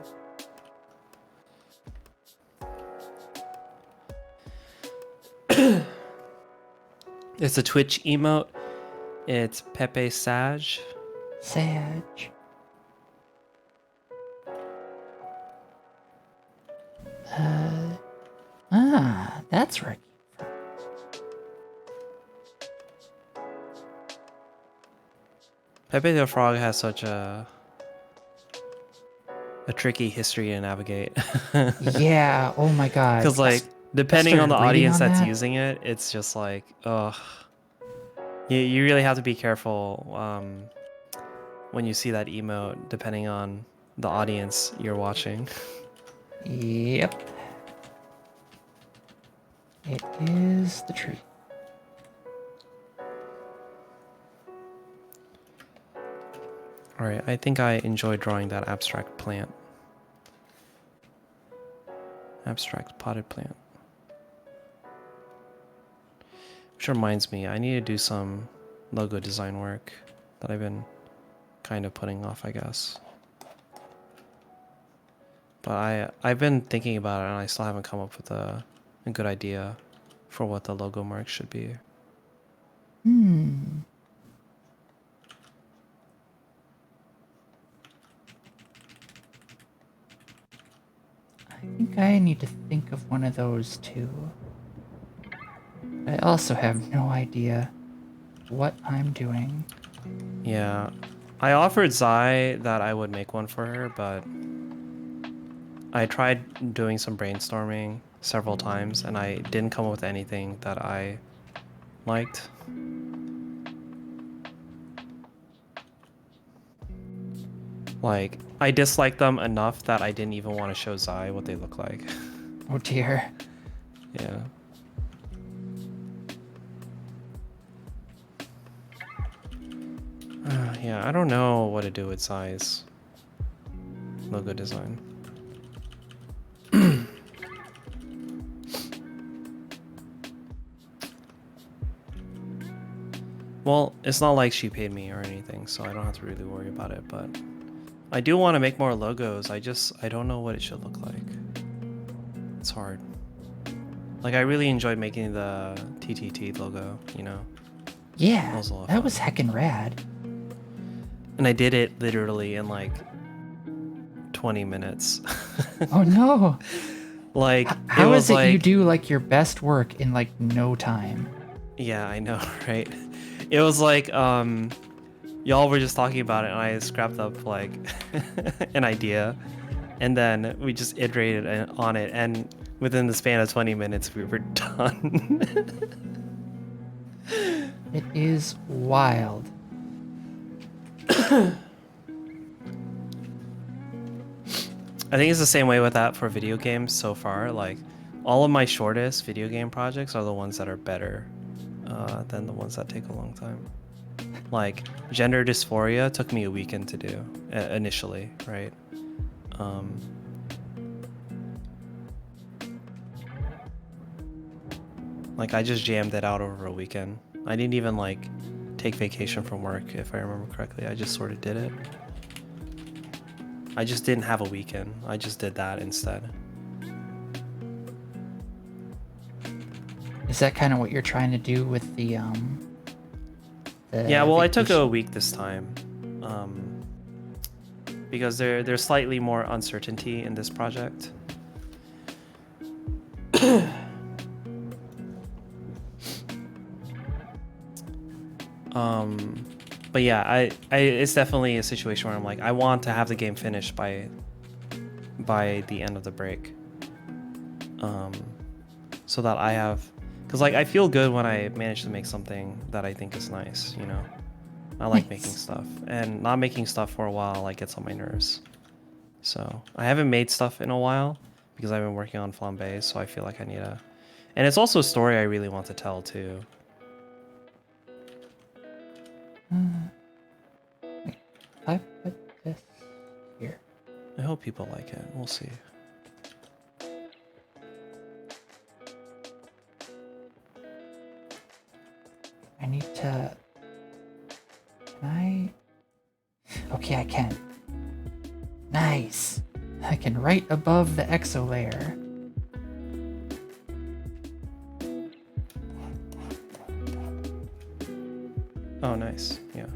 It's a Twitch emote. It's Pepe Sage. Sag. That's right. Pepe the Frog has such a tricky history to navigate. Yeah, oh my god. Because like depending on the started reading audience on that's that. using it, it's just like, ugh. You really have to be careful when you see that emote, depending on the audience you're watching. Yep. It is the truth. All right, I think I enjoy drawing that abstract plant. Abstract potted plant. Which reminds me, I need to do some logo design work that I've been kind of putting off, I guess. But I've been thinking about it and I still haven't come up with a good idea for what the logo mark should be. I think I need to think of one of those too. I also have no idea what I'm doing. Yeah. I offered Zai that I would make one for her, but I tried doing some brainstorming several times and I didn't come up with anything that I liked. Like, I disliked them enough that I didn't even want to show Zai what they look like. Oh dear. Yeah. Yeah, I don't know what to do with Zai's logo design. Well, it's not like she paid me or anything, so I don't have to really worry about it, but I do want to make more logos. I don't know what it should look like. It's hard. Like, I really enjoyed making the TTT logo, you know? Yeah, That was a lot of that fun. was heckin' rad. And I did it literally in like 20 minutes. Oh no. Like, How was is it like, you do like your best work in like no time? Yeah, I know, right? It was like, y'all were just talking about it and I scrapped up like an idea and then we just iterated on it and within the span of 20 minutes we were done. It is wild. I think it's the same way with that for video games so far. Like, all of my shortest video game projects are the ones that are better than the ones that take a long time. Like, Gender Dysphoria took me a weekend to do initially, right? Like, I just jammed it out over a weekend. I didn't even like take vacation from work, if I remember correctly. I just sort of did it. I just didn't have a weekend. I just did that instead. Is that kind of what you're trying to do with the Yeah, well, I took a vacation? week this time. Because there's slightly more uncertainty in this project. But yeah, I it's definitely a situation where I'm like, I want to have the game finished by the end of the break. So that I have, because like I feel good when I manage to make something that I think is nice, you know. I like making Nice. stuff, and not making stuff for a while like gets on my nerves. So I haven't made stuff in a while because I've been working on Flambe, so I feel like I need a, and it's also a story I really want to tell too. Wait, I put this here. I hope people like it. We'll see. I need to. Can I? Okay, I can. Nice. I can write above the exo layer. Oh, nice. Yeah.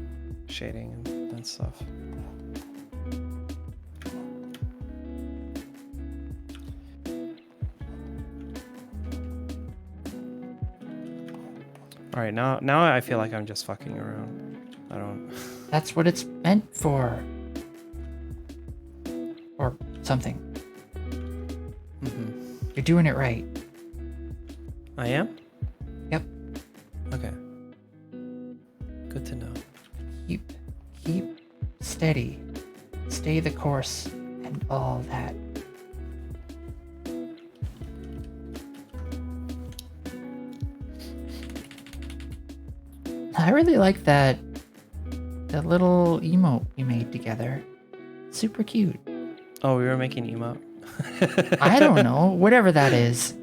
Shading and stuff. All right, now I feel like I'm just fucking around. I don't. That's what it's meant for. Or something. You're doing it right. I am? Yep. Okay. Good to know. Keep steady. Stay the course and all that. I really like that little emote we made together. Super cute. Oh, we were making emote. I don't know, whatever that is.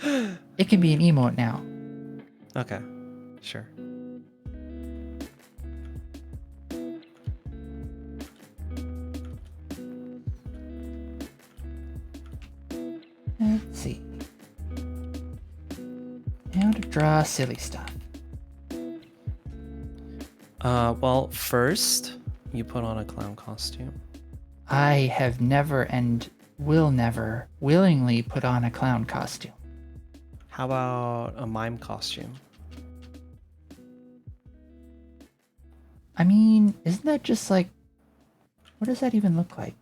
It can be an emote now. Okay, sure. Let's see. How to draw silly stuff. Well, first, you put on a clown costume. I have never and will never willingly put on a clown costume. How about a mime costume? I mean, isn't that just like... What does that even look like?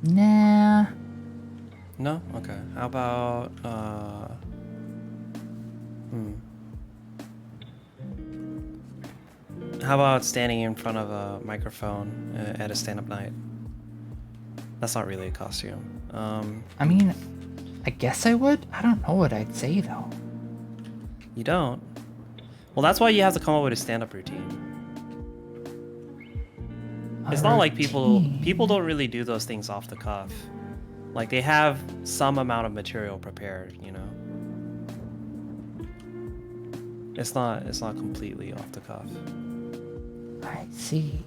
Nah. No? Okay. How about, How about standing in front of a microphone at a stand-up night? That's not really a costume. I mean, I guess I would. I don't know what I'd say though. You don't? Well, that's why you have to come up with a stand-up routine. It's not like people don't really do those things off the cuff. Like, they have some amount of material prepared, you know? It's not completely off the cuff. I see.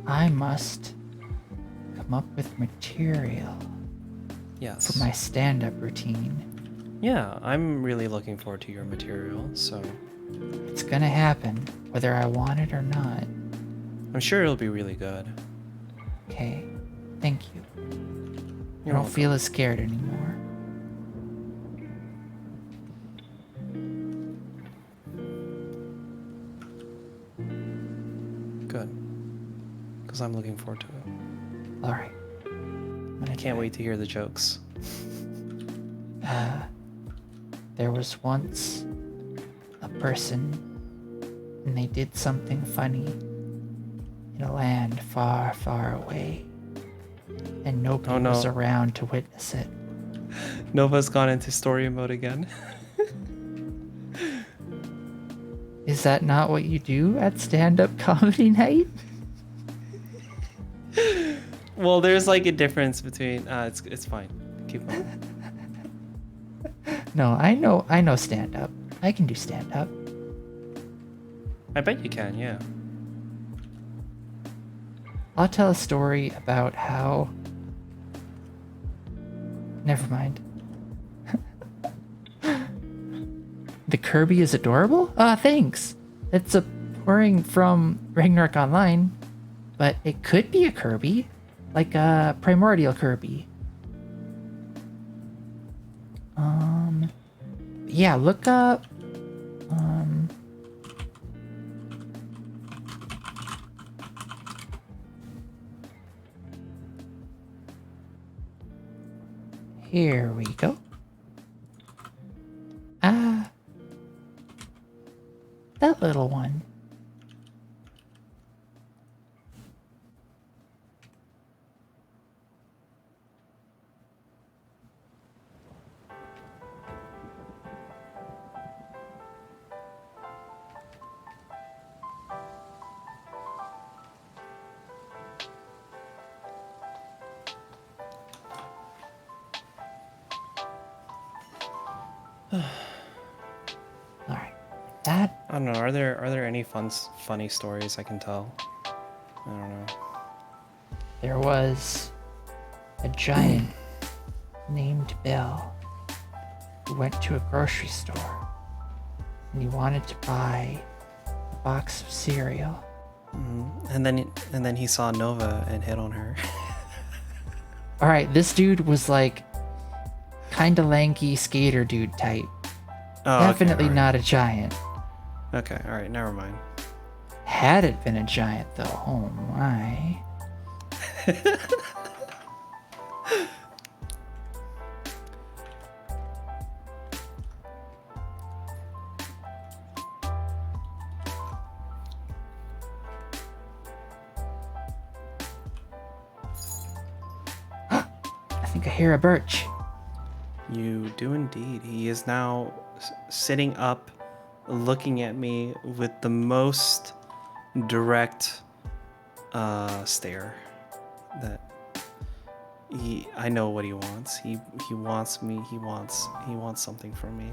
I must come up with material Yes. for my stand-up routine. Yeah, I'm really looking forward to your material, so It's gonna happen, whether I want it or not. I'm sure it'll be really good. Okay, thank you. I You're don't welcome. feel as scared anymore. Good. Because I'm looking forward to it. Alright. I can't wait to hear the jokes. There was once a person, and they did something funny in a land far, far away, and nobody Oh, no. was around to witness it. Nova's gone into story mode again. Is that not what you do at stand-up comedy night? Well, there's like a difference between. It's fine. Keep going. No, I know stand-up. I can do stand-up. I bet you can. Yeah. I'll tell a story about how... Never mind. The Kirby is adorable? Thanks. It's a pouring from Ragnarok Online, but it could be a Kirby, like a primordial Kirby. Yeah, look up. Here we go. That little one. Alright. That I don't know. Are there any funny stories I can tell? I don't know. There was a giant named Bill who went to a grocery store and he wanted to buy a box of cereal. And then he saw Nova and hit on her. All right, this dude was like kind of lanky skater dude type. Oh, Definitely okay, not a giant. Okay, all right, never mind. Had it been a giant though, oh my. I think I hear a birch. You do indeed. He is now sitting up, looking at me with the most direct stare. That I know what he wants. He wants me. He wants something from me,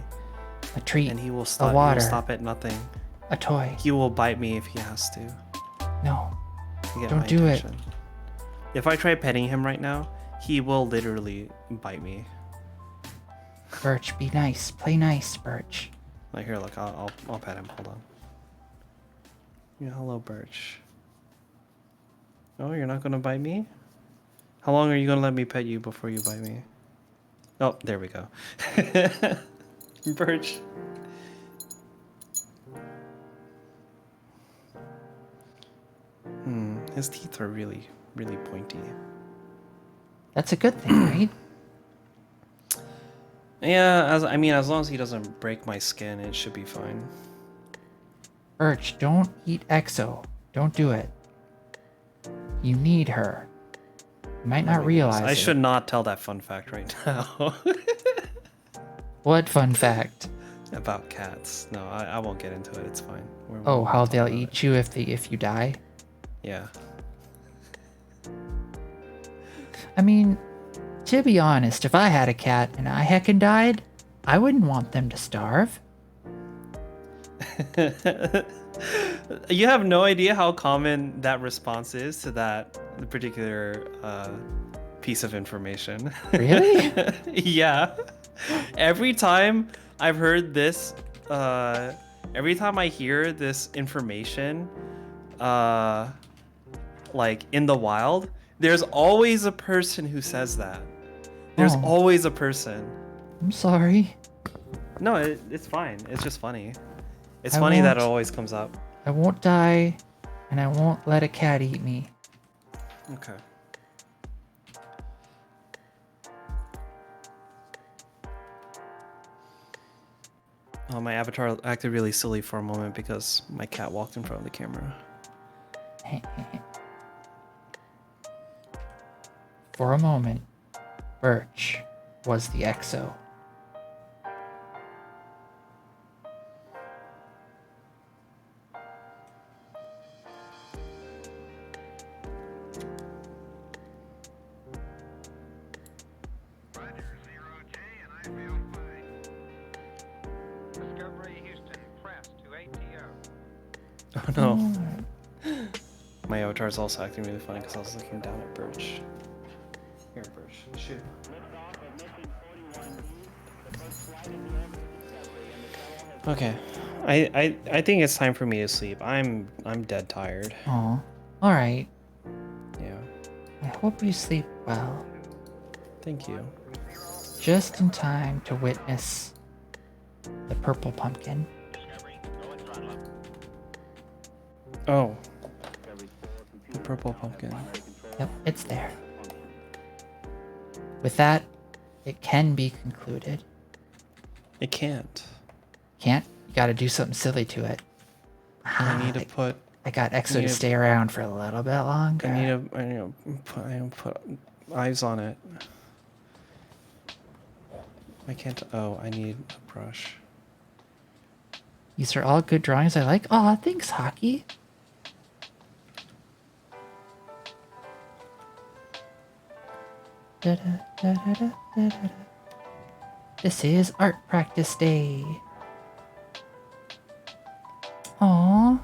A treat. and he will stop. A He water. will stop at nothing. A toy. He will bite me if he has to. No. To get Don't my do it. attention. If I try petting him right now, he will literally bite me. Birch, be nice. Play nice, Birch. Like here, look, I'll pet him. Hold on. Yeah, hello, Birch. Oh, you're not gonna bite me? How long are you gonna let me pet you before you bite me? Oh, there we go. Birch. His teeth are really, really pointy. That's a good thing, right? Yeah, as long as he doesn't break my skin, it should be fine. Birch, don't eat Exo. Don't do it. You need her. You might not realize I it. should not tell that fun fact right now. What fun fact? About cats. No, I won't get into it. It's fine. Oh, how they'll eat you if you die? Yeah. I mean, to be honest, if I had a cat and I heckin' died, I wouldn't want them to starve. You have no idea how common that response is to that particular piece of information. Really? Yeah. Every time I've heard this, every time I hear this information, like in the wild, there's always a person who says that. There's Oh. always a person. I'm sorry. No, it's fine. It's just funny. It's I funny that it won't. always comes up. I won't die, and I won't let a cat eat me. Okay. Oh, my avatar acted really silly for a moment because my cat walked in front of the camera. For a moment, Birch was the Exo. Roger, 0J, and I feel fine. Discovery Houston, press to ATO. Oh no. My avatar is also acting really funny because I was looking down at Birch. Here, Birch. Shoot. Okay. I think it's time for me to sleep. I'm dead tired. Oh, all right. Yeah. I hope you sleep well. Thank you. Just in time to witness the purple pumpkin. Oh. The purple pumpkin. Yep, it's there. With that, it can be concluded. It can't. Can't? You gotta do something silly to it. I need to put. I got Exo need to to- stay around for a little bit longer. I need to put eyes on it. I can't. Oh, I need a brush. These are all good drawings I like. Aw, thanks, Hockey. Da-da-da-da-da-da-da. This is art practice day. Aww.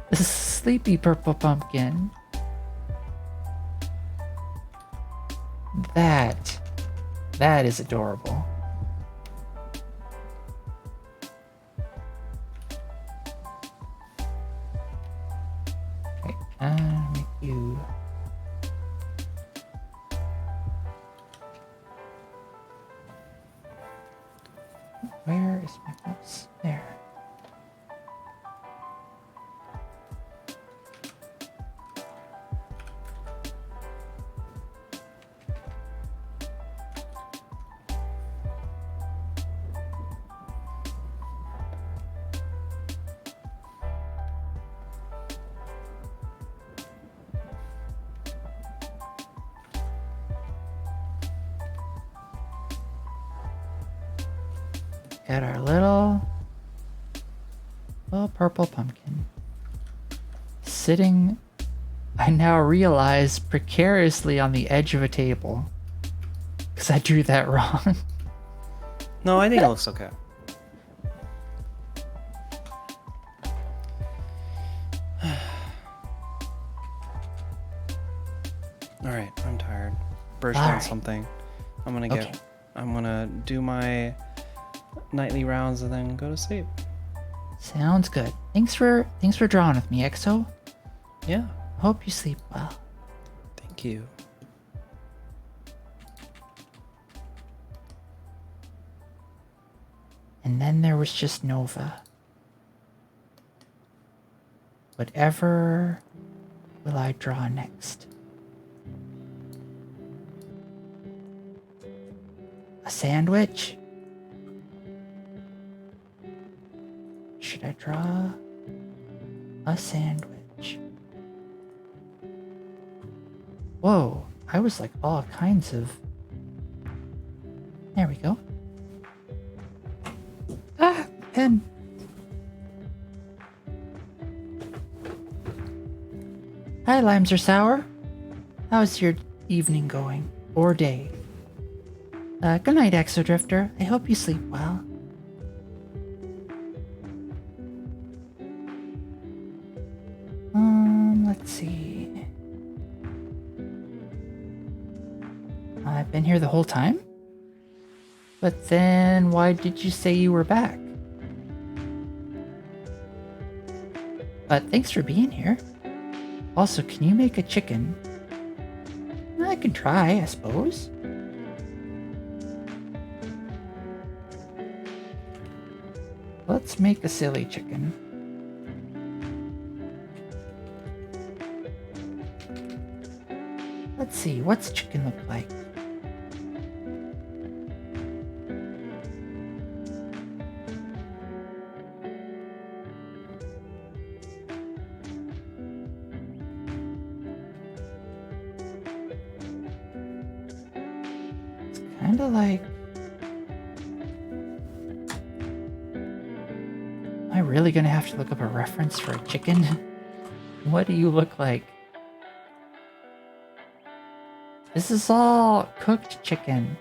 This is sleepy purple pumpkin. That is adorable. Okay, make you. Where is my mouse? There. Got our little purple pumpkin sitting, I now realize, precariously on the edge of a table because I drew that wrong. No, I think it looks okay. All right, I'm tired. Burst All on right. something. I'm Okay. gonna do my nightly rounds and then go to sleep. Sounds good. Thanks for drawing with me, EXO. Yeah, Hope you sleep well. thank you. And then there was just Nova. Whatever will I draw next? A sandwich? Should I draw a sandwich? Whoa, I was like all kinds of... There we go. Ah, pen. Hi, Limes Are Sour. How's your evening going? Or day? Good night, Exodrifter. I hope you sleep well. Let's see. I've been here the whole time? But then why did you say you were back? Thanks for being here. Also, can you make a chicken? I can try, I suppose. Let's make a silly chicken. Let's see, what's chicken look like? It's kind of like... Am I really gonna have to look up a reference for a chicken? What do you look like? This is all cooked chicken.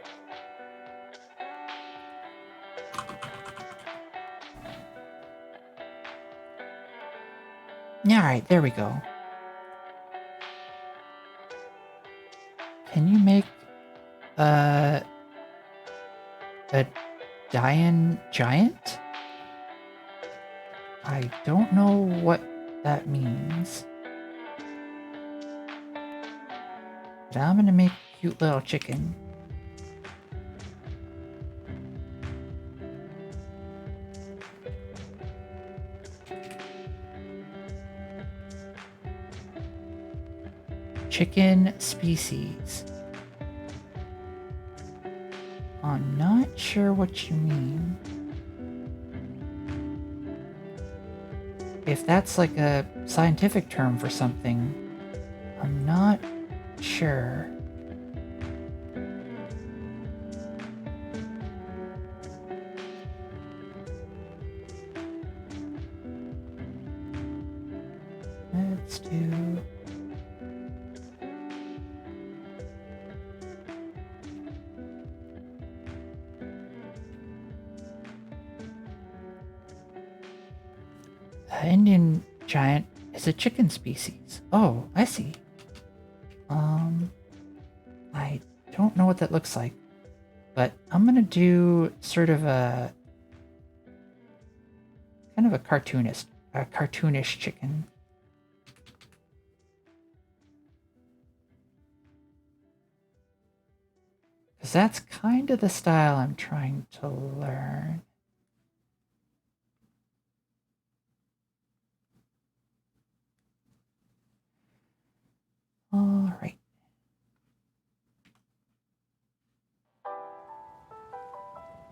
Alright, there we go. Can you make a Dian giant? I don't know what that means. But I'm gonna make a cute little chicken. Chicken species. I'm not sure what you mean. If that's like a scientific term for something, I'm not sure. Let's do... Indian giant is a chicken species. Oh, I see. I don't know what that looks like, but I'm gonna do sort of a kind of a cartoonish chicken. Because that's kind of the style I'm trying to learn. All right.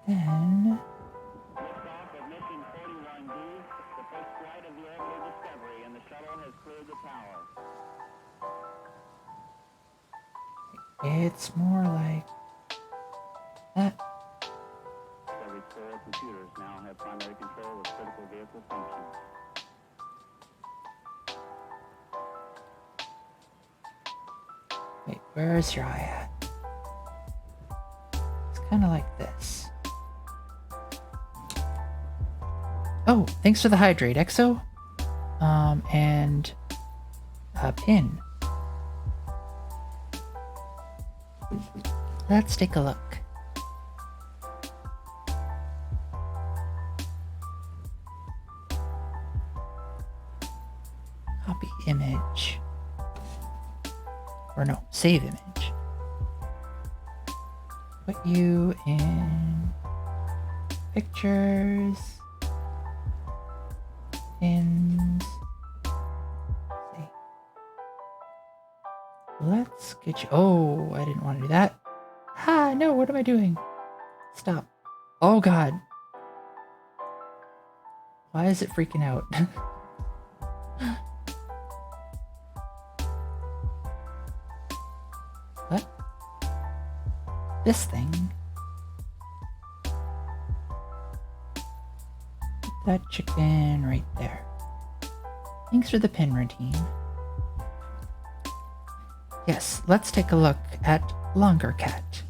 Then Liftoff of mission 41B, the first flight of the orbital Discovery, and the shuttle has cleared the tower. it's more like that. Discovery's core computers now have primary control of critical vehicle functions. Wait, where's your eye at? It's kind of like this. Oh, thanks for the hydrate, Exo. And a pin. Let's take a look. Copy image. Or no, save image. Put you in pictures. Pins. See. Let's get you. Oh, I didn't want to do that. Ha, no, what am I doing? Stop. Oh, God. Why is it freaking out? What? This thing? Put that chicken right there. Thanks for the pin routine. Yes, let's take a look at Longer Cat.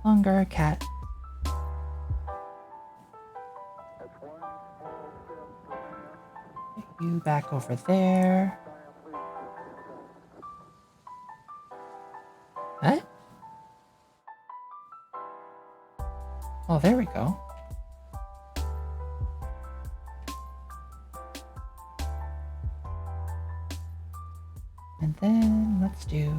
Longer Cat. Get you back over there. What? Oh, there we go. And then let's do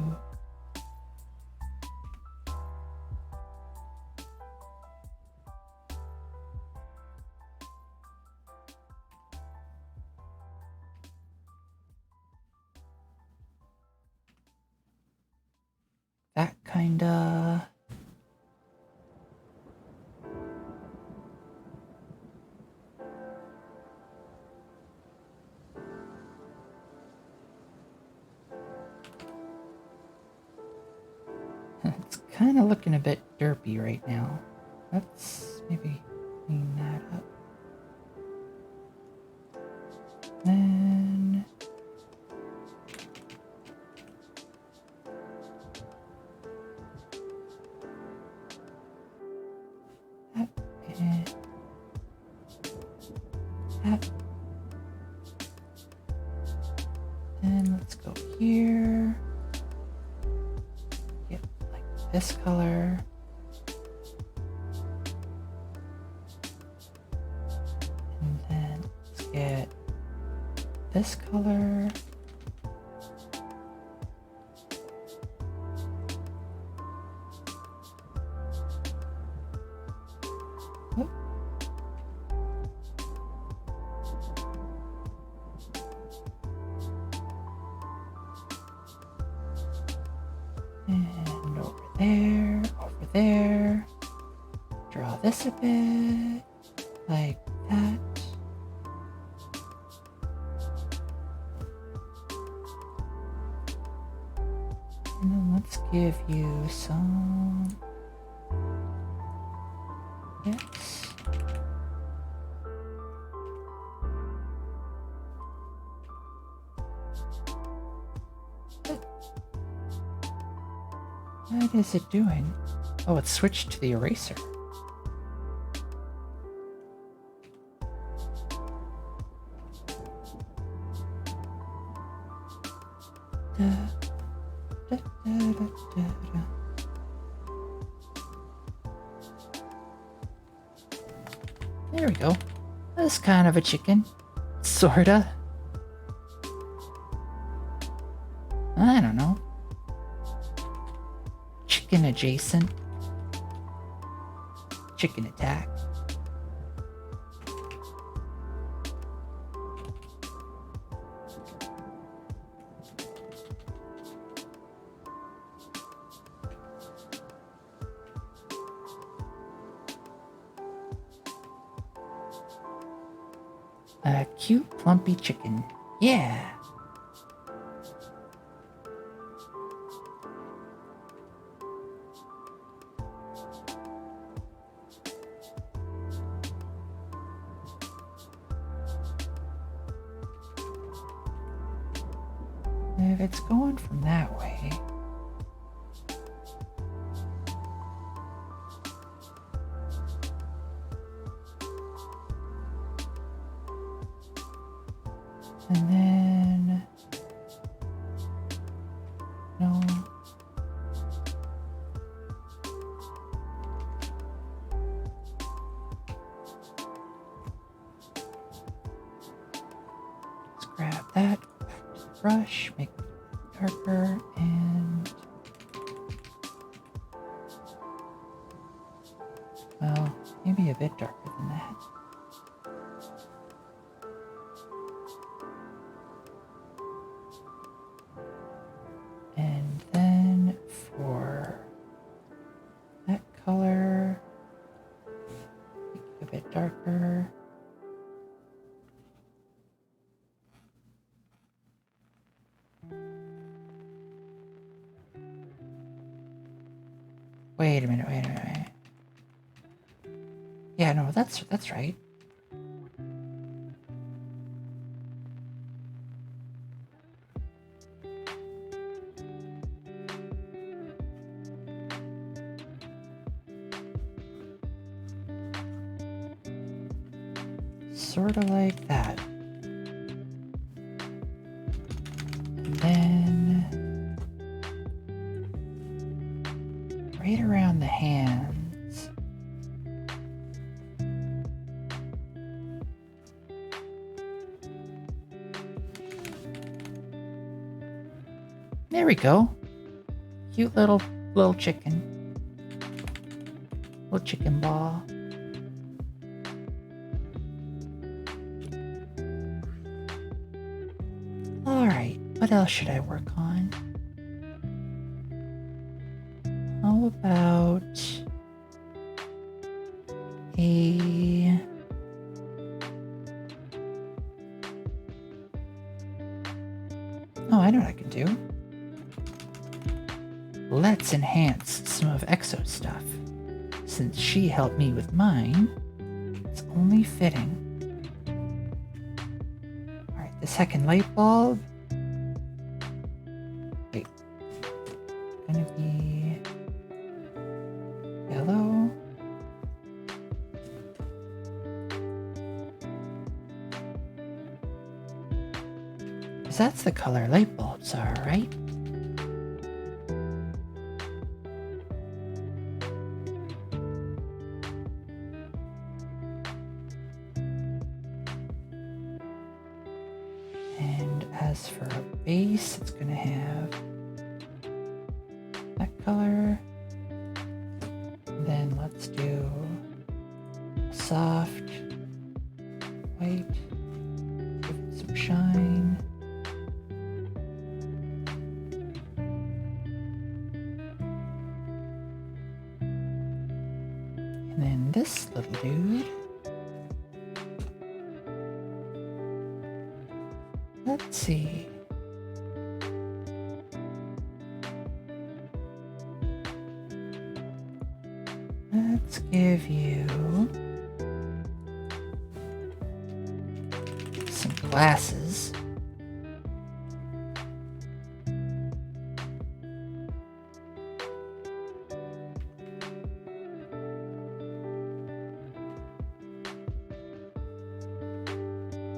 that kinda. It's kind of looking a bit derpy right now. Let's maybe clean that up. Then that and that. Then let's go here. Get like this color. And then let's get this color. Whoop. And over there. Draw this a bit, like that. And then let's give you some. Yes. What is it doing? Oh, it switched to the eraser. There we go. That's kind of a chicken. Sorta. I don't know. Chicken adjacent. Chicken attack. A cute, plumpy chicken. Yeah. If it's going from that way. And then. No. Let's grab that brush, make it darker, and. Well, maybe a bit darker than that. And then for that color, make it a bit darker. Wait a minute, wait a minute. Yeah, no, that's right. Sort of like that. And then right around the hands. There we go. Cute little chicken. Little chicken ball. Alright, what else should I work on? How about a... Oh, I know what I can do. Let's enhance some of Exo's stuff. Since she helped me with mine, it's only fitting. Alright, the second light bulb. Wait. Gonna be yellow. Because that's the color light bulbs are, right? And as for a base, it's gonna have that color. Then let's do soft white, give it some shine. And then this little dude. Let's see. Let's give you some glasses.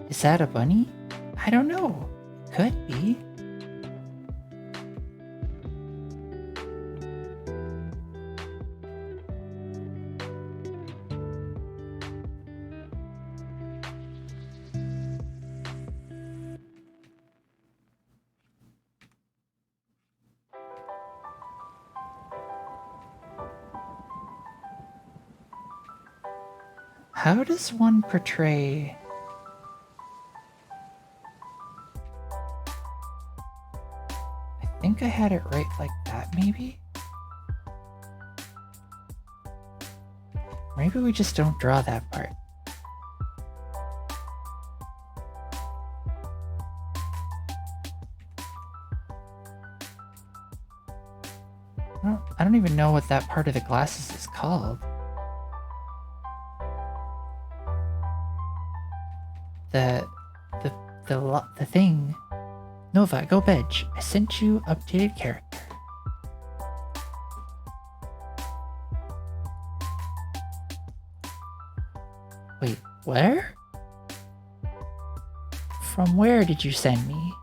Is that a bunny? I don't know. Could be. How does one portray... I think I had it right like that, maybe? Maybe we just don't draw that part. I don't even know what that part of the glasses is called. The thing. Nova, go Bedge. I sent you updated character. Wait, where? From where did you send me?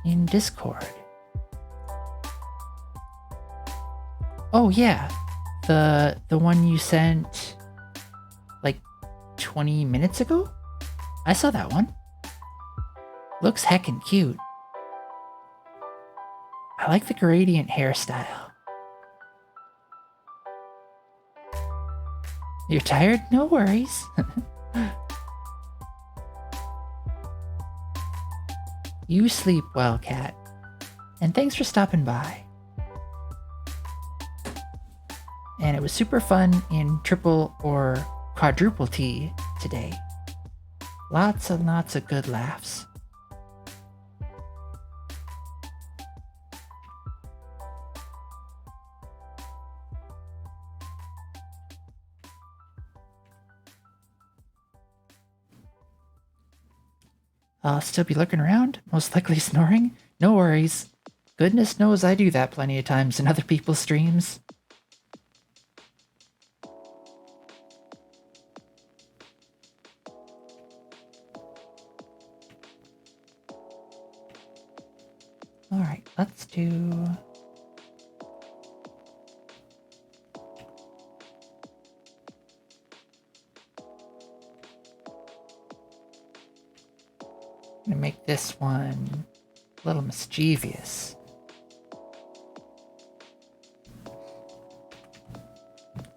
In Discord. Oh yeah, the one you sent like 20 minutes ago? I saw that one. Looks heckin' cute. I like the gradient hairstyle. You're tired? No worries. You sleep well, Cat. And thanks for stopping by. And it was super fun in triple or quadruple T today. Lots and lots of good laughs. I'll still be looking around, most likely snoring. No worries. Goodness knows I do that plenty of times in other people's streams. Alright, let's do... I'm gonna make this one a little mischievous.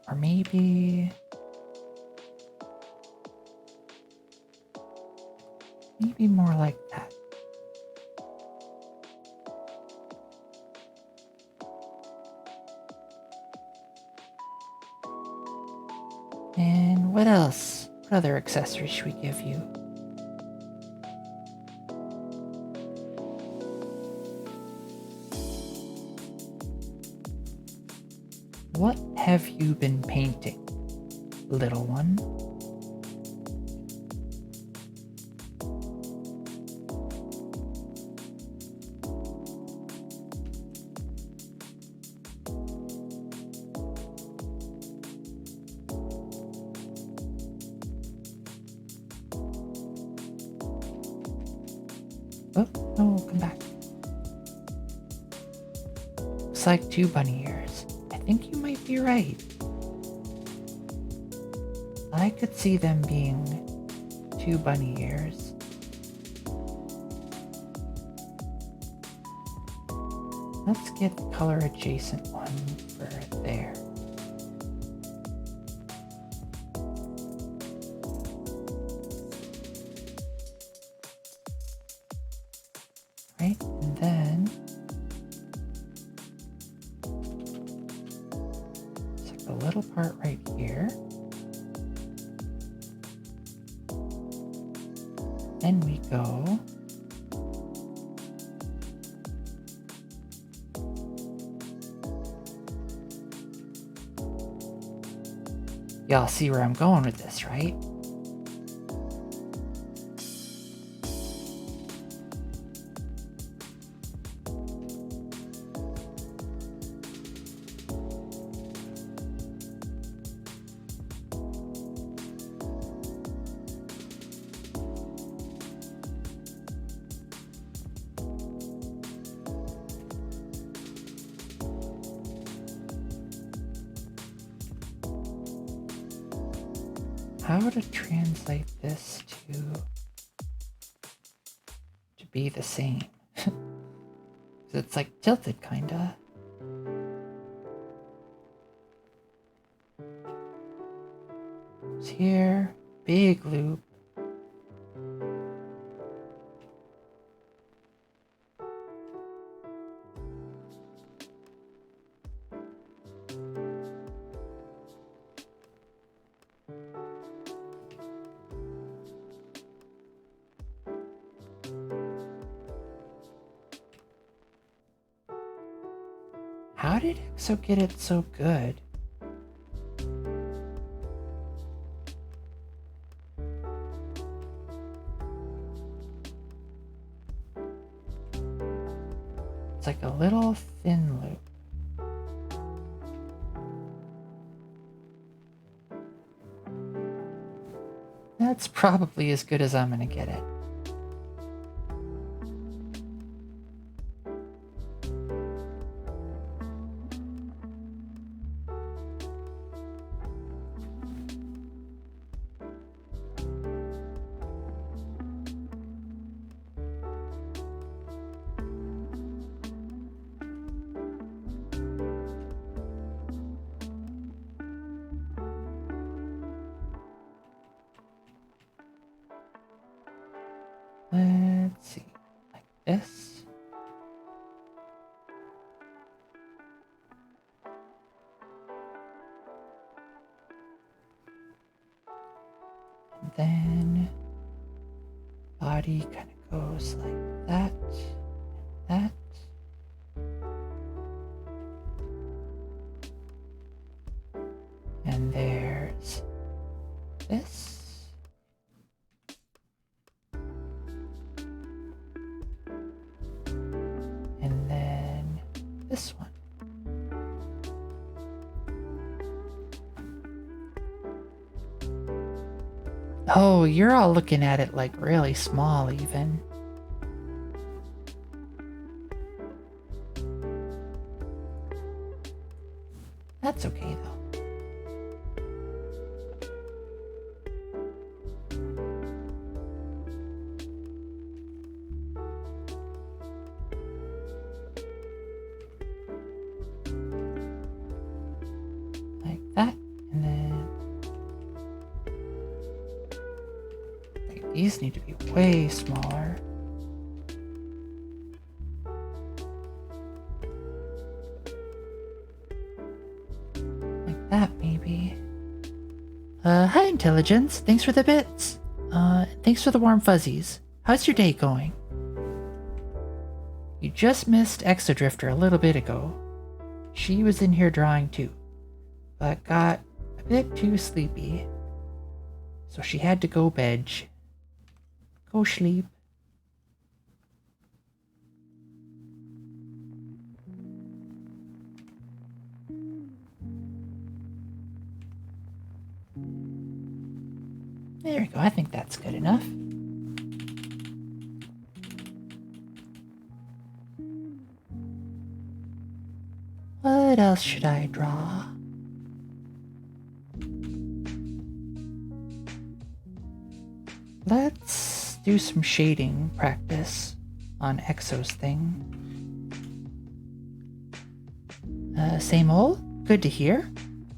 Or maybe more like that. And what else? What other accessories should we give you? What have you been painting, little one? Oh, no, come back. Looks like 2 bunny ears. I think you might be right. I could see them being 2 bunny ears. Let's get the color adjacent one for there. Right, and then it's like a little part right here. Then we go y'all see where I'm going with this, right? How to translate this to be the same? It's like tilted, kinda. It's here, big loop. How did EXO get it so good? It's like a little thin loop. That's probably as good as I'm gonna get it. Let's see, like this. And then body kind of goes like that, that. And there's this. And then this one. Oh, you're all looking at it like really small, even. That's okay, though. Like that, and then like, these need to be way smaller. Like that, maybe. Hi, Intelligence. Thanks for the bits. Thanks for the warm fuzzies. How's your day going? You just missed Exodrifter a little bit ago. She was in here drawing too, but got a bit too sleepy. So she had to go bed. Go sleep. There we go. I think that's good enough. What else should I draw? Let's do some shading practice on EXO's thing. Same ole? Good to hear.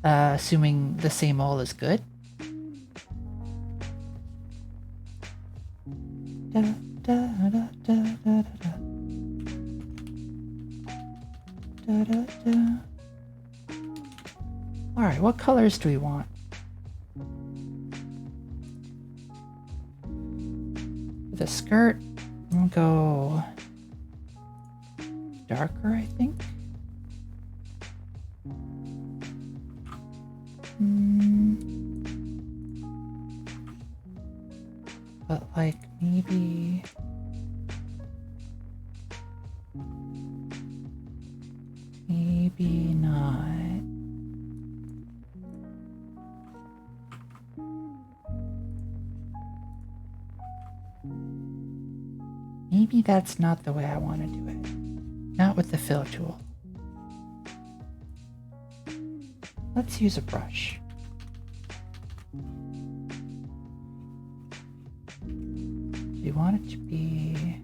Assuming the same ole is good. Da, da, da, da, da, da. Da, da, da. All right, what colors do we want? For the skirt, we'll go darker, I think. But like maybe not. Maybe that's not the way I want to do it. Not with the fill tool. Let's use a brush. Do you want it to be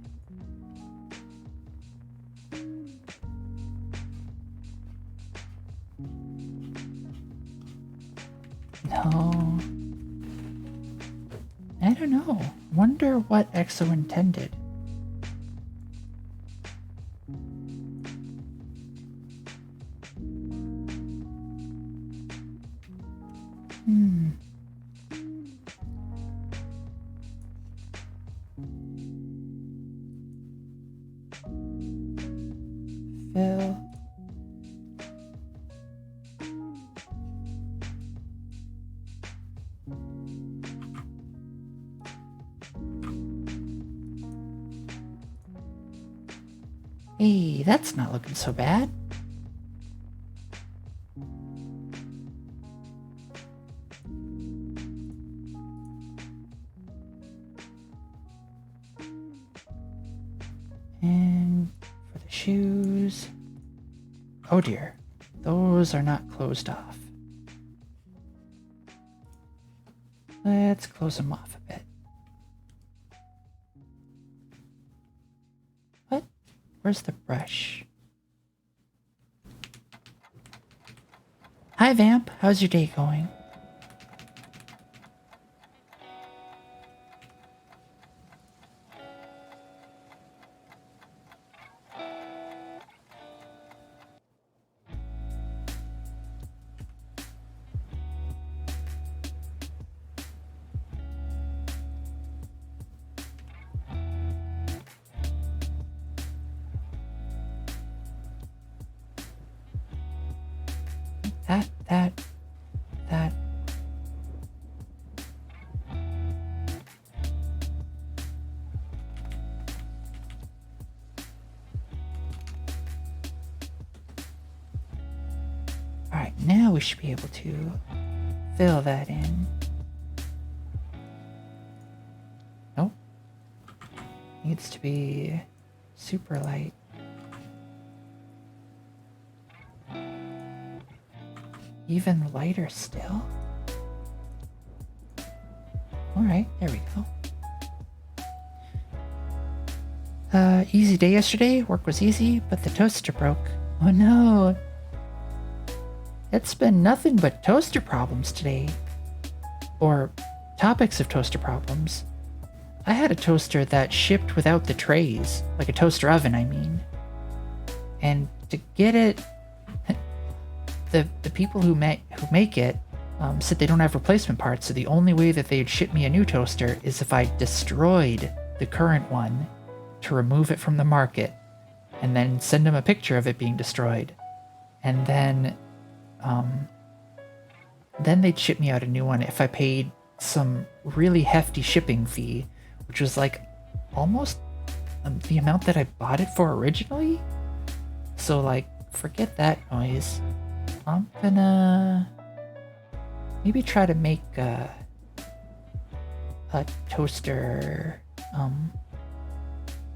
I don't know. Wonder what Exo intended. Phil. Hey, that's not looking so bad. And for the shoes. Oh dear, those are not closed off. Let's close them off a bit. What? Where's the brush? Hi Vamp, how's your day going? That. Alright, now we should be able to fill that in. Nope. Needs to be super light. Even lighter still. Alright, there we go. Easy day yesterday. Work was easy, but the toaster broke. Oh no. It's been nothing but toaster problems today. Or topics of toaster problems. I had a toaster that shipped without the trays. Like a toaster oven, I mean. And to get it... The people who make it said they don't have replacement parts, so the only way that they'd ship me a new toaster is if I destroyed the current one to remove it from the market, and then send them a picture of it being destroyed, and then they'd ship me out a new one if I paid some really hefty shipping fee, which was like almost the amount that I bought it for originally. So like, forget that noise. I'm gonna maybe try to make a toaster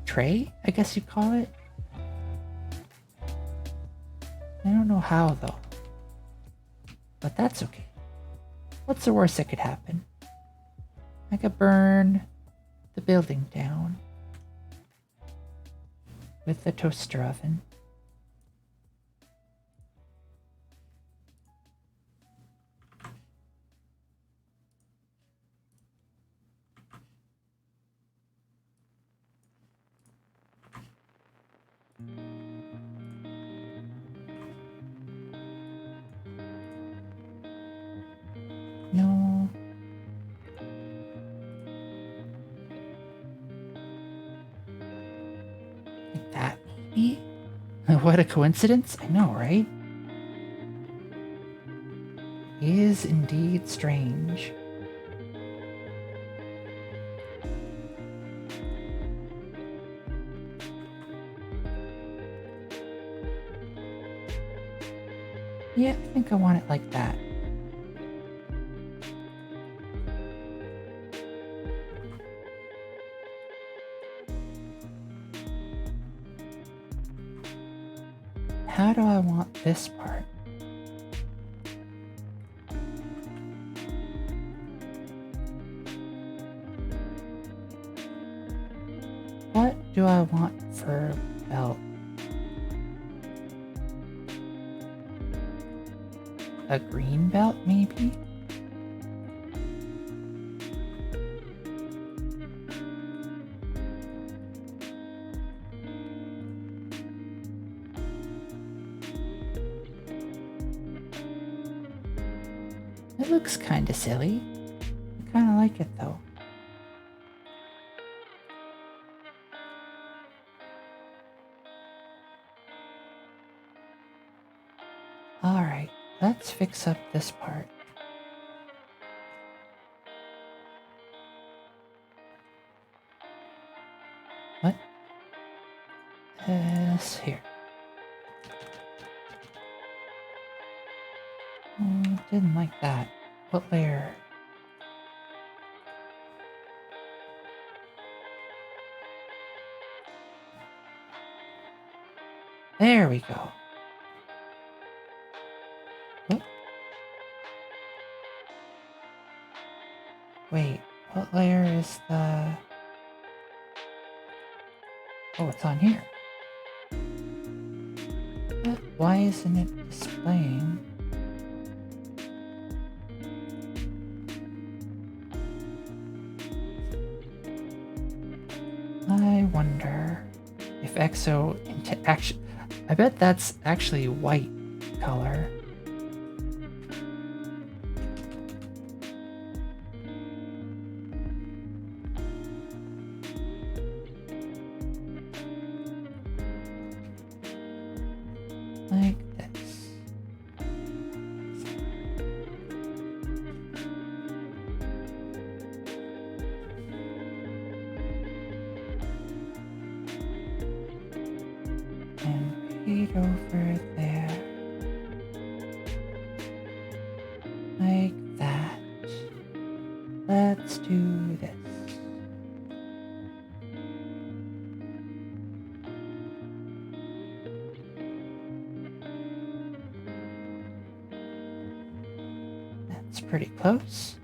tray, I guess you'd call it. I don't know how though, but that's okay. What's the worst that could happen? I could burn the building down with the toaster oven. No. Like that, maybe? What a coincidence. I know, right? Is indeed strange. Yeah, I think I want it like that. How do I want this part? What do I want for belt? A green belt, maybe? It looks kinda silly. I kinda like it though. Alright, let's fix up this part. What? This here. Oh, didn't like that. What layer? There we go. Whoop. Wait, what layer is the... Oh, it's on here. But why isn't it displaying? I wonder if EXO actually... I bet that's actually white color. Like this. And right over there. Like that. Let's do this. That's pretty close.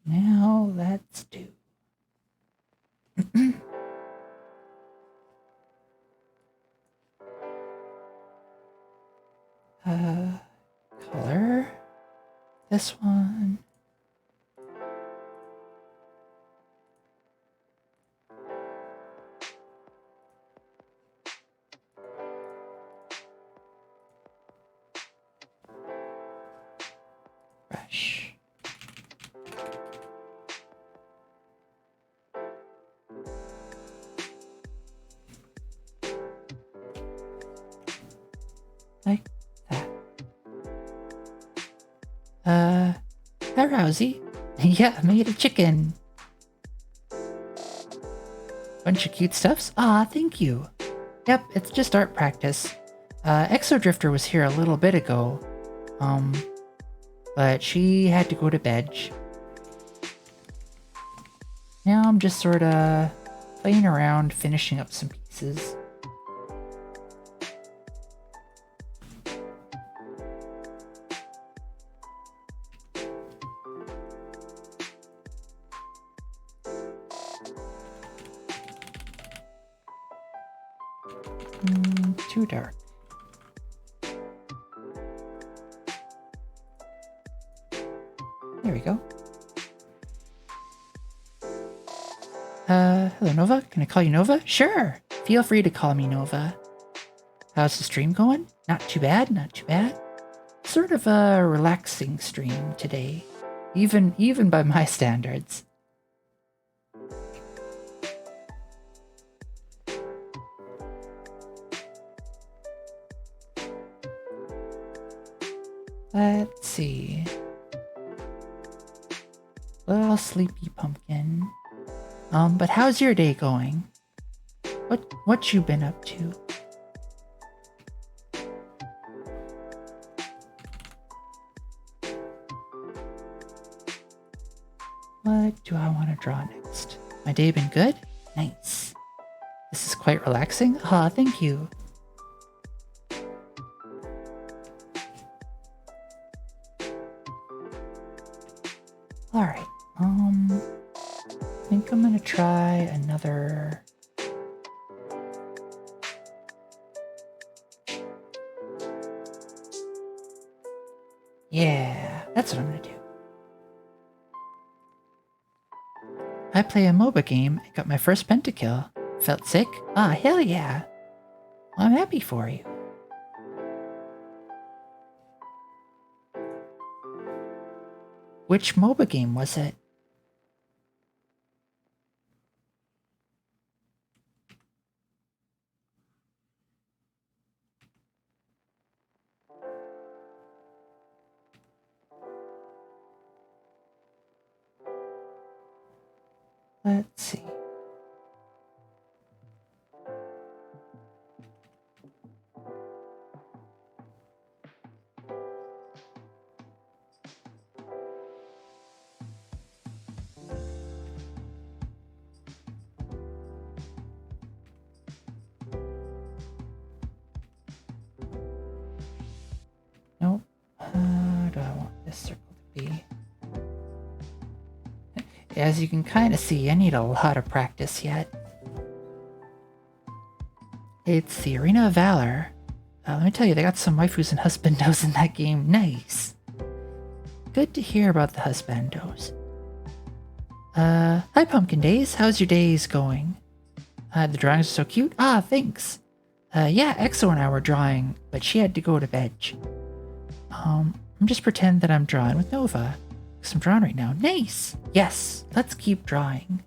Now let's do. Color. This one. Brush. Like that. Hi, Rousey. Yeah, I made a chicken. Bunch of cute stuffs? Ah, thank you. Yep, it's just art practice. Exodrifter was here a little bit ago. But she had to go to bed. Now I'm just sorta playing around, finishing up some pieces. Too dark. There we go. Hello Nova, can I call you Nova? Sure, feel free to call me Nova. How's the stream going? Not too bad, not too bad. Sort of a relaxing stream today, even by my standards. Let's see. Little sleepy pumpkin. But how's your day going? What you been up to? What do I want to draw next? My day been good? Nice. This is quite relaxing. Ah, thank you. Alright, I think I'm gonna try another... Yeah, that's what I'm gonna do. I play a MOBA game and got my first pentakill. Felt sick? Ah, hell yeah. Well, I'm happy for you. Which MOBA game was it? Let's see. Nope. How do I want this circle to be? As you can kind of see, I need a lot of practice yet. It's the Arena of Valor. Let me tell you, they got some waifus and husbandos in that game. Nice. Good to hear about the husbandos. Hi Pumpkin Days, how's your days going? The drawings are so cute. Ah, thanks. Yeah, Exo and I were drawing, but she had to go to bed. I'm just pretend that I'm drawing with Nova. Because I'm drawing right now. Nice! Yes, let's keep drawing.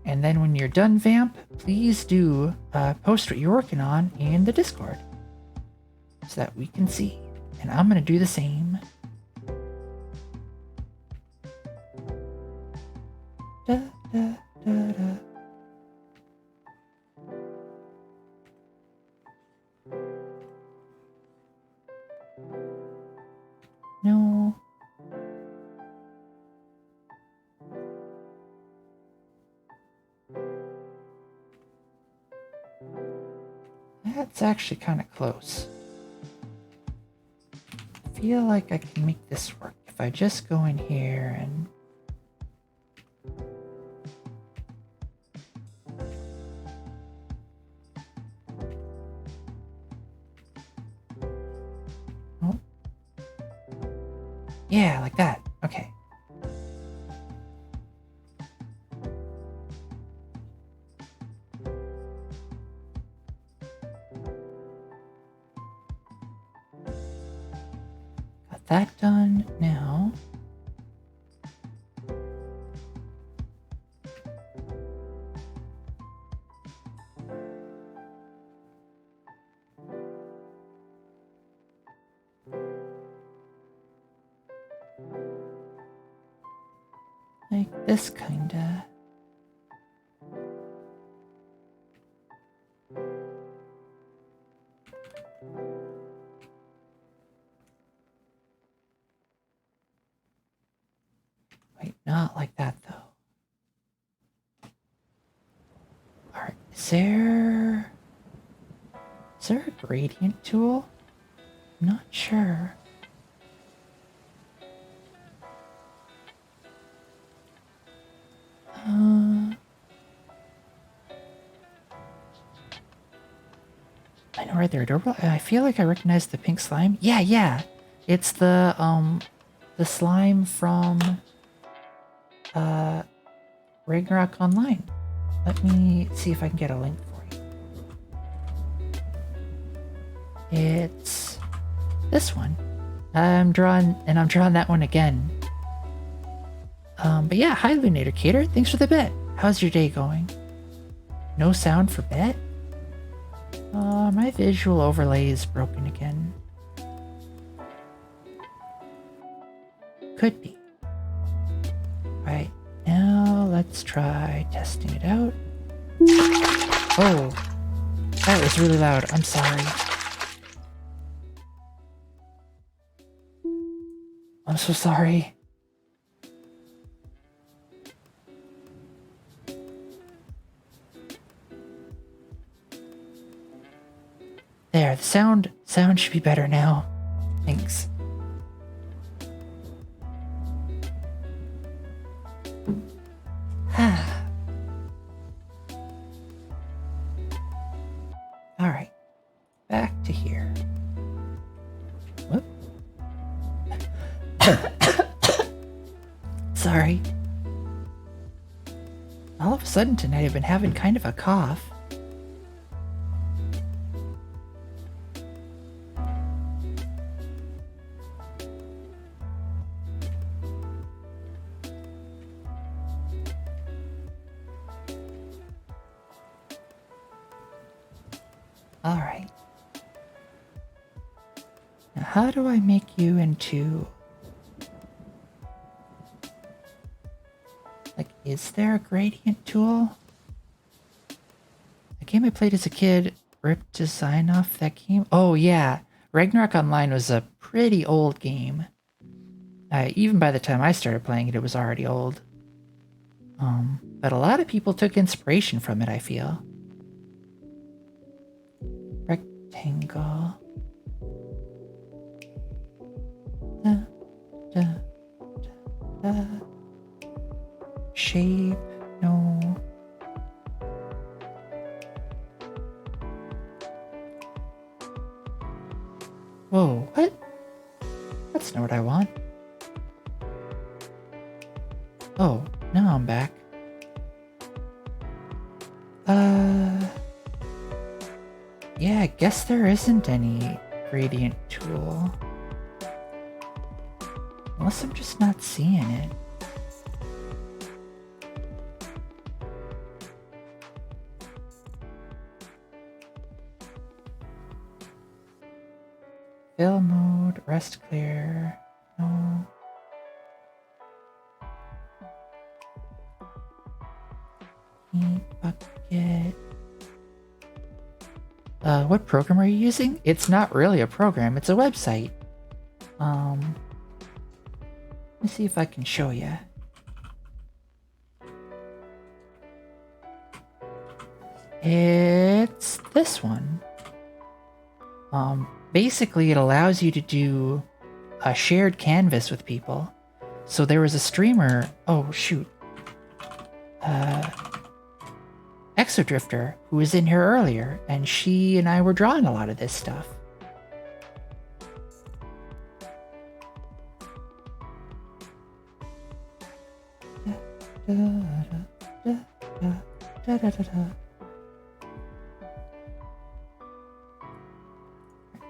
And then when you're done, Vamp, please do post what you're working on in the Discord. So that we can see. And I'm going to do the same. Da, da, da, da. No. That's actually kind of close. I feel like I can make this work if I just go in here and... Oh. Yeah, like that. Okay. Got that done now. Like this kinda. Wait, not like that though. Alright, is there a gradient tool? I'm not sure. I know right there, adorable. I feel like I recognize the pink slime. Yeah. It's the slime from Ragnarok Online. Let me see if I can get a link for you. It's this one. I'm drawing that one again. But yeah, hi Lunator Cater, thanks for the bet. How's your day going? No sound for bet? My visual overlay is broken again. Could be. Right, now let's try testing it out. Oh, that was really loud, I'm sorry. I'm so sorry. There, the sound should be better now. Thanks. Alright. Back to here. Whoop. Sorry. All of a sudden tonight I've been having kind of a cough. Alright. Now, how do I make you into... Like, is there a gradient tool? The game I played as a kid ripped design off that game. Oh, yeah. Ragnarok Online was a pretty old game. Even by the time I started playing it, it was already old. But a lot of people took inspiration from it, I feel. Rectangle. Da, da, da, da. Shape. No. Whoa, what? That's not what I want. Oh, now I'm back. Yeah, I guess there isn't any gradient tool. Unless I'm just not seeing it. Fill mode, rest clear. No. Heat bucket. What program are you using? It's not really a program, it's a website. Let me see if I can show you. It's this one. Basically it allows you to do a shared canvas with people. So there was a streamer, oh shoot. Exodrifter, who was in here earlier, and she and I were drawing a lot of this stuff.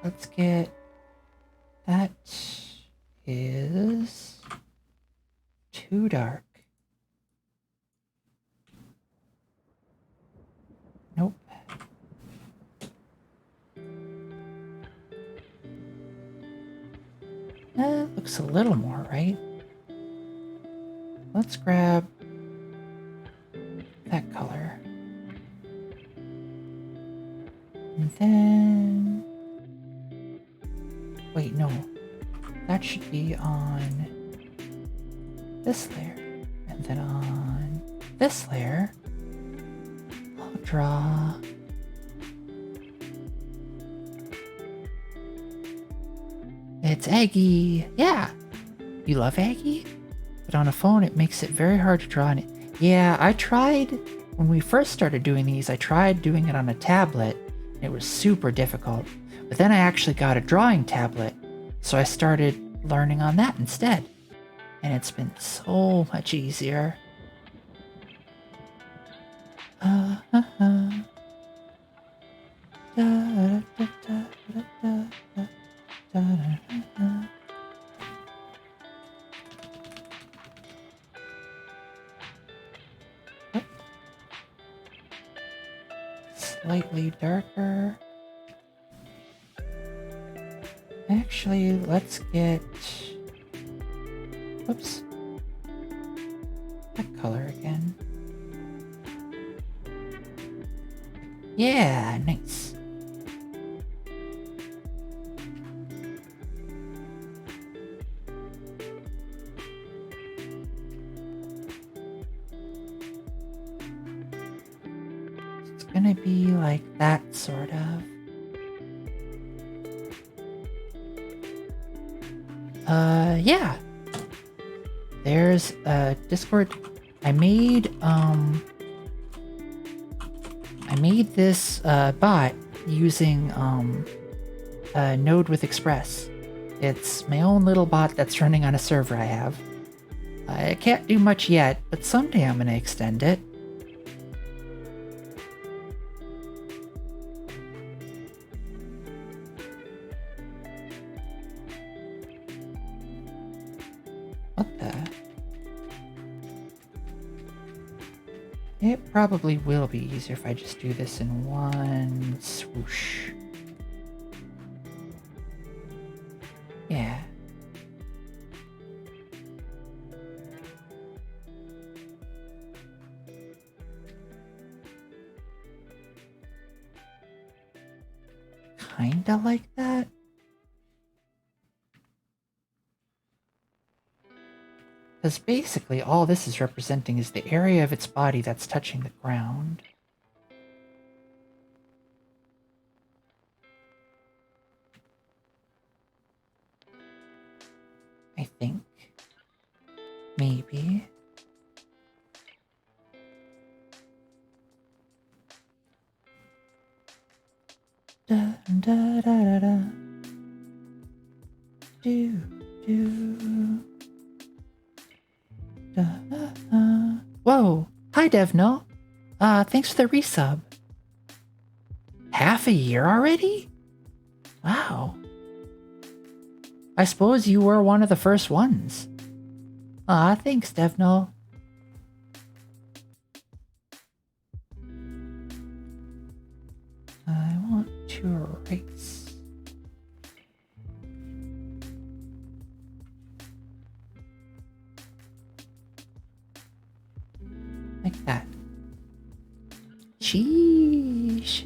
Let's get... That is too dark. Nope. That looks a little more, right? Let's grab that color. And then... Wait, no. That should be on this layer. And then on this layer, I'll draw... It's Aggie! Yeah! You love Aggie? But on a phone, it makes it very hard to draw on it. Yeah, I tried... When we first started doing these, I tried doing it on a tablet. And it was super difficult. But then I actually got a drawing tablet. So I started learning on that instead. And it's been so much easier. Slightly darker. Actually, let's get... Whoops. That color again. Yeah, nice. It's gonna be like that, sort of. Yeah. There's Discord. I made this bot using Node with Express. It's my own little bot that's running on a server I have. I can't do much yet, but someday I'm gonna extend it. What the? It probably will be easier if I just do this in one swoosh. Yeah. Kinda like that. Because basically all this is representing is the area of its body that's touching the ground. I think. Maybe. Da da da da da. Do do. Da, Whoa! Hi, Devno. Thanks for the resub. Half a year already? Wow. I suppose you were one of the first ones. Thanks, Devno. I want to erase. Like that. Sheesh.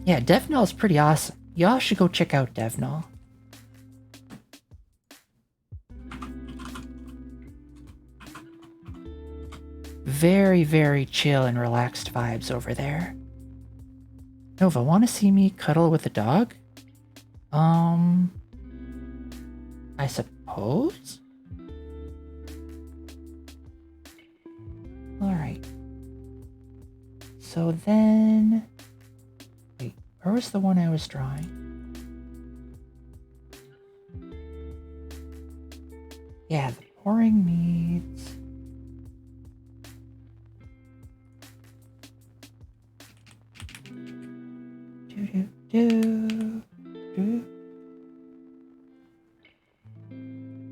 Yeah, Devnol is pretty awesome. Y'all should go check out Devnol. Very, very chill and relaxed vibes over there. Nova, want to see me cuddle with a dog? I suppose? Alright. So then... Wait, where was the one I was drawing? Yeah, the pouring meads. Do.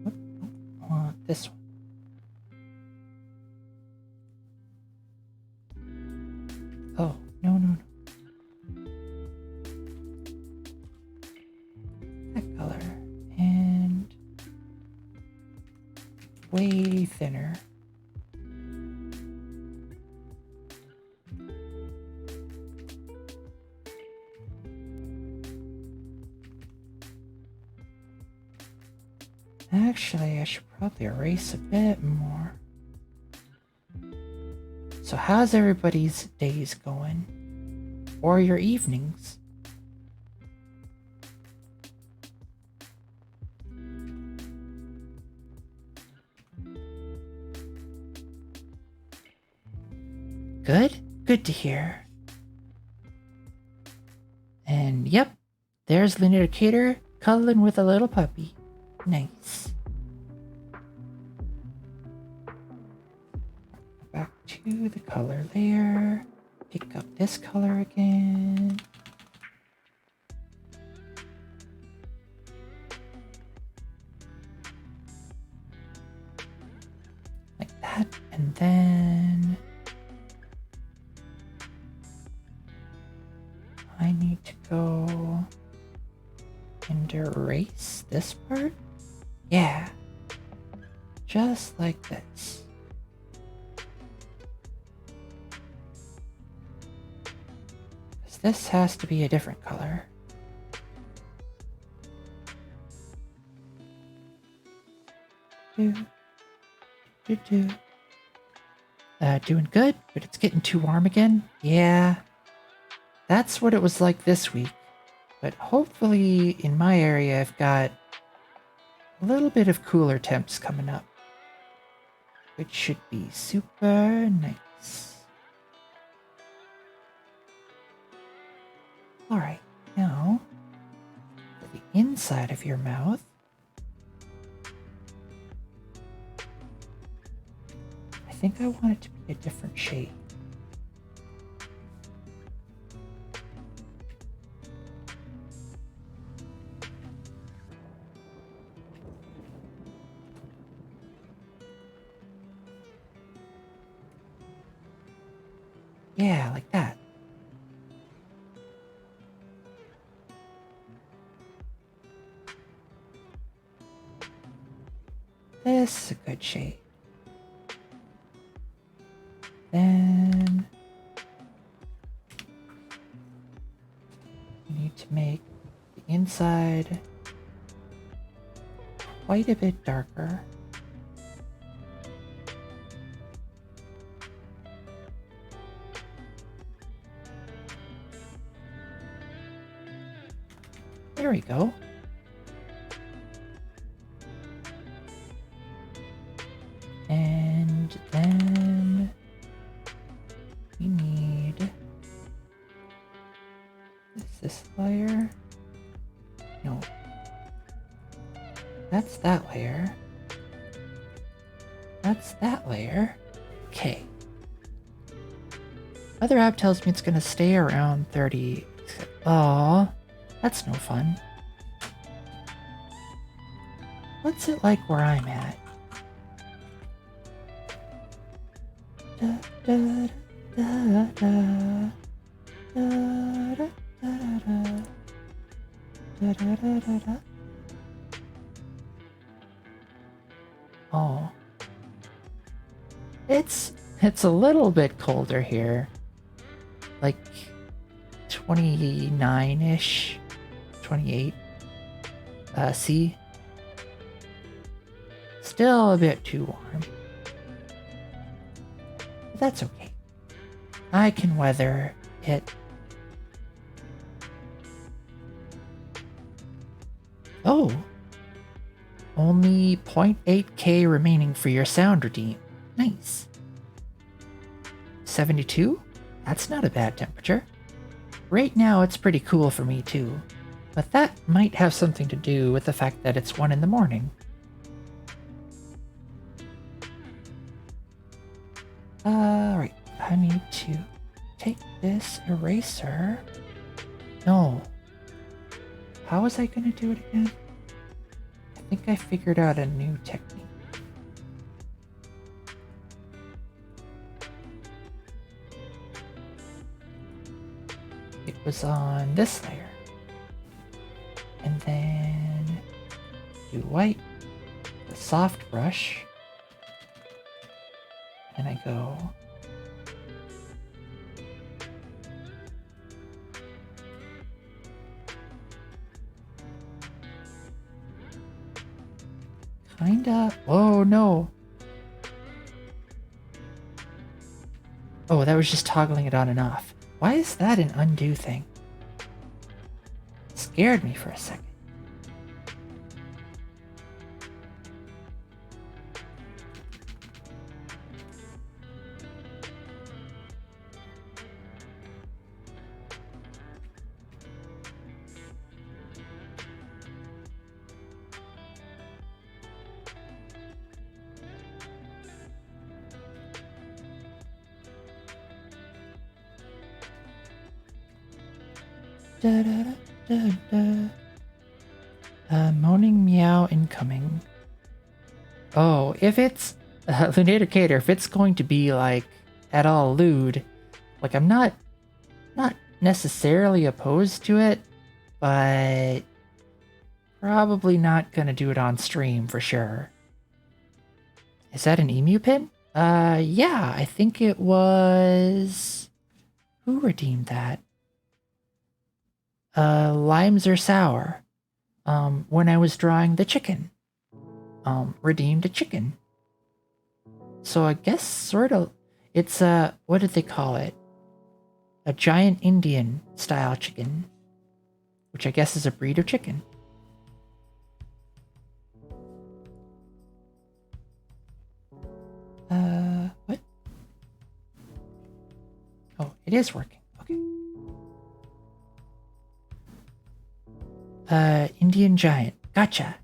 What? I want this one. Oh, no. That color. And way thinner. Actually, I should probably erase a bit more. So how's everybody's days going? Or your evenings? Good? Good to hear. And yep, there's Lindicator cuddling with a little puppy. Nice. Back to the color layer. Pick up this color again. Like that. And then I need to go and erase this part. Yeah, just like this. Because this has to be a different color. Doing good, but it's getting too warm again. Yeah, that's what it was like this week. But hopefully in my area I've got a little bit of cooler temps coming up, which should be super nice. Alright, now for the inside of your mouth, I think I want it to be a different shade. Yeah, like that. This is a good shade. Then we need to make the inside quite a bit darker. There we go. And then we need this layer. No, that's that layer. That's that layer. Okay. Other app tells me it's gonna stay around 30. Aw, that's no fun. What's it like where I'm at? Da, da, da, da, da, da, da, da, da, da, da, da, da. Oh. It's a little bit colder here. Like 29-ish, 28 C. Still a bit too warm. But that's okay. I can weather it. Oh. Only 0.8K remaining for your sound redeem. Nice. 72? That's not a bad temperature. Right now it's pretty cool for me too. But that might have something to do with the fact that it's 1 in the morning. Alright, I need to take this eraser. No. How was I gonna do it again? I think I figured out a new technique. It was on this layer. And then you wipe the soft brush. And I go kinda. Oh no. Oh, that was just toggling it on and off. Why is that an undo thing? Scared me for a second. Da, da, da, da, da. Moaning meow incoming. Oh, if it's Lunator Cater, if it's going to be like at all lewd, like I'm not necessarily opposed to it, but probably not gonna do it on stream for sure. Is that an emu pin? Yeah, I think it was. Who redeemed that? Limes are sour. When I was drawing the chicken. Redeemed a chicken. So I guess sort of, it's what did they call it? A giant Indian style chicken. Which I guess is a breed of chicken. What? Oh, it is working. Okay. Indian giant. Gotcha.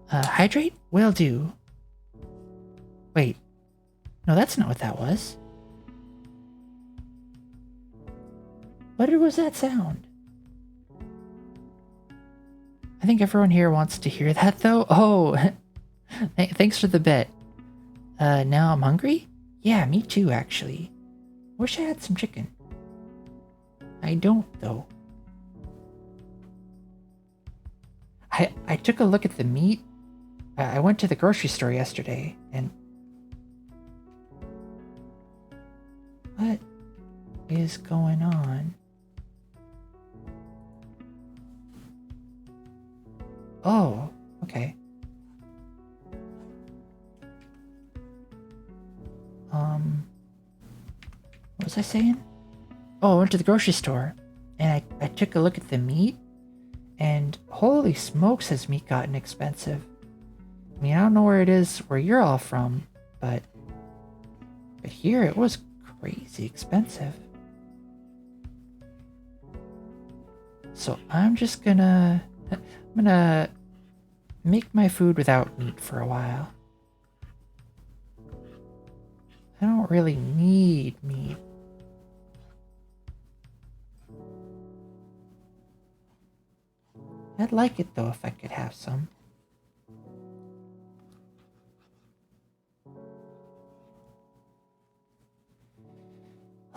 Hydrate? Will do. Wait. No, that's not what that was. What was that sound? I think everyone here wants to hear that though. Oh, thanks for the bet. Now I'm hungry? Yeah, me too, actually. Wish I had some chicken. I don't, though. I took a look at the meat. I went to the grocery store yesterday, and... What is going on? Oh, okay. What was I saying? Oh, I went to the grocery store, and I took a look at the meat, and holy smokes has meat gotten expensive. I mean, I don't know where it is where you're all from, but here it was crazy expensive. So I'm gonna make my food without meat for a while. I don't really need meat. I'd like it though if I could have some.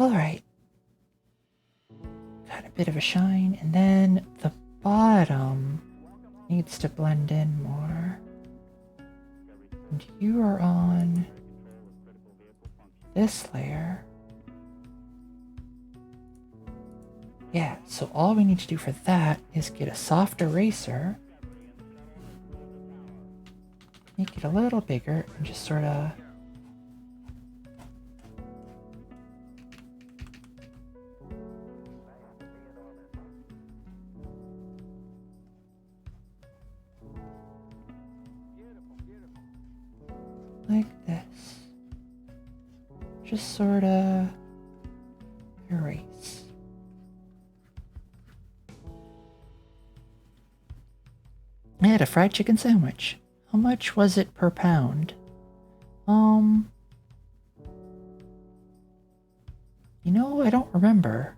Alright. Got a bit of a shine, and then the bottom needs to blend in more. And you are on this layer. Yeah, so all we need to do for that is get a soft eraser, make it a little bigger, and just sort of like this. Just sort of erase. I had a fried chicken sandwich. How much was it per pound? You know, I don't remember.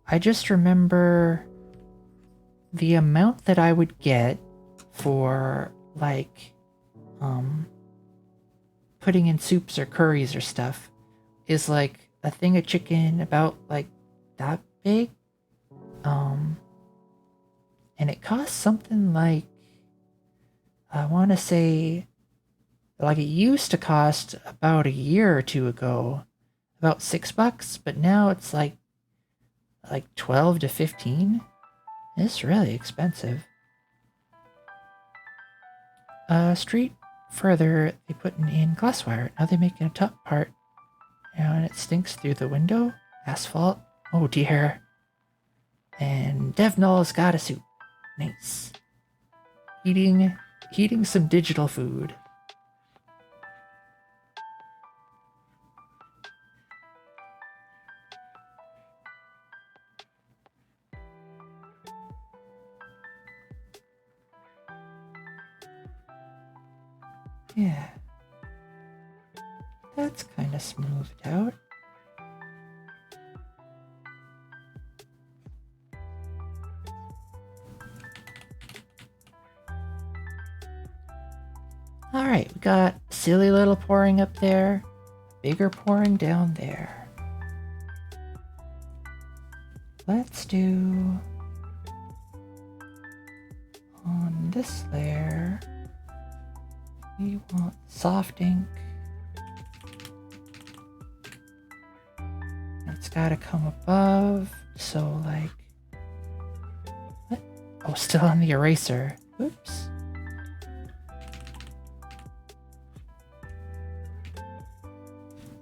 I just remember the amount that I would get for, like, putting in soups or curries or stuff is like a thing of chicken about like that big. And it costs something like, I want to say, like it used to cost about a year or two ago, about $6, but now it's like 12 to 15. It's really expensive. Street further, they put in glass wire. Now they're making a top part, and it stinks through the window. Asphalt. Oh dear. And Devnall's got a suit. Nice. Eating some digital food. Yeah. That's kind of smoothed out. Alright, we got silly little pouring up there, bigger pouring down there. Let's do on this layer, we want soft ink. It's gotta come above, so like, what? Oh, still on the eraser. Oops.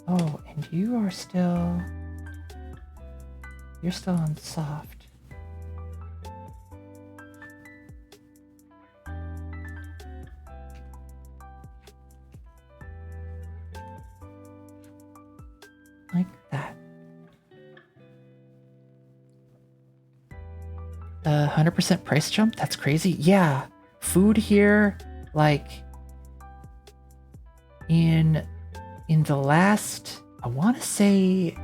Oh, and you're still on soft. Like that. 100% price jump? That's crazy. Yeah. Food here, like, in the last, I want to say,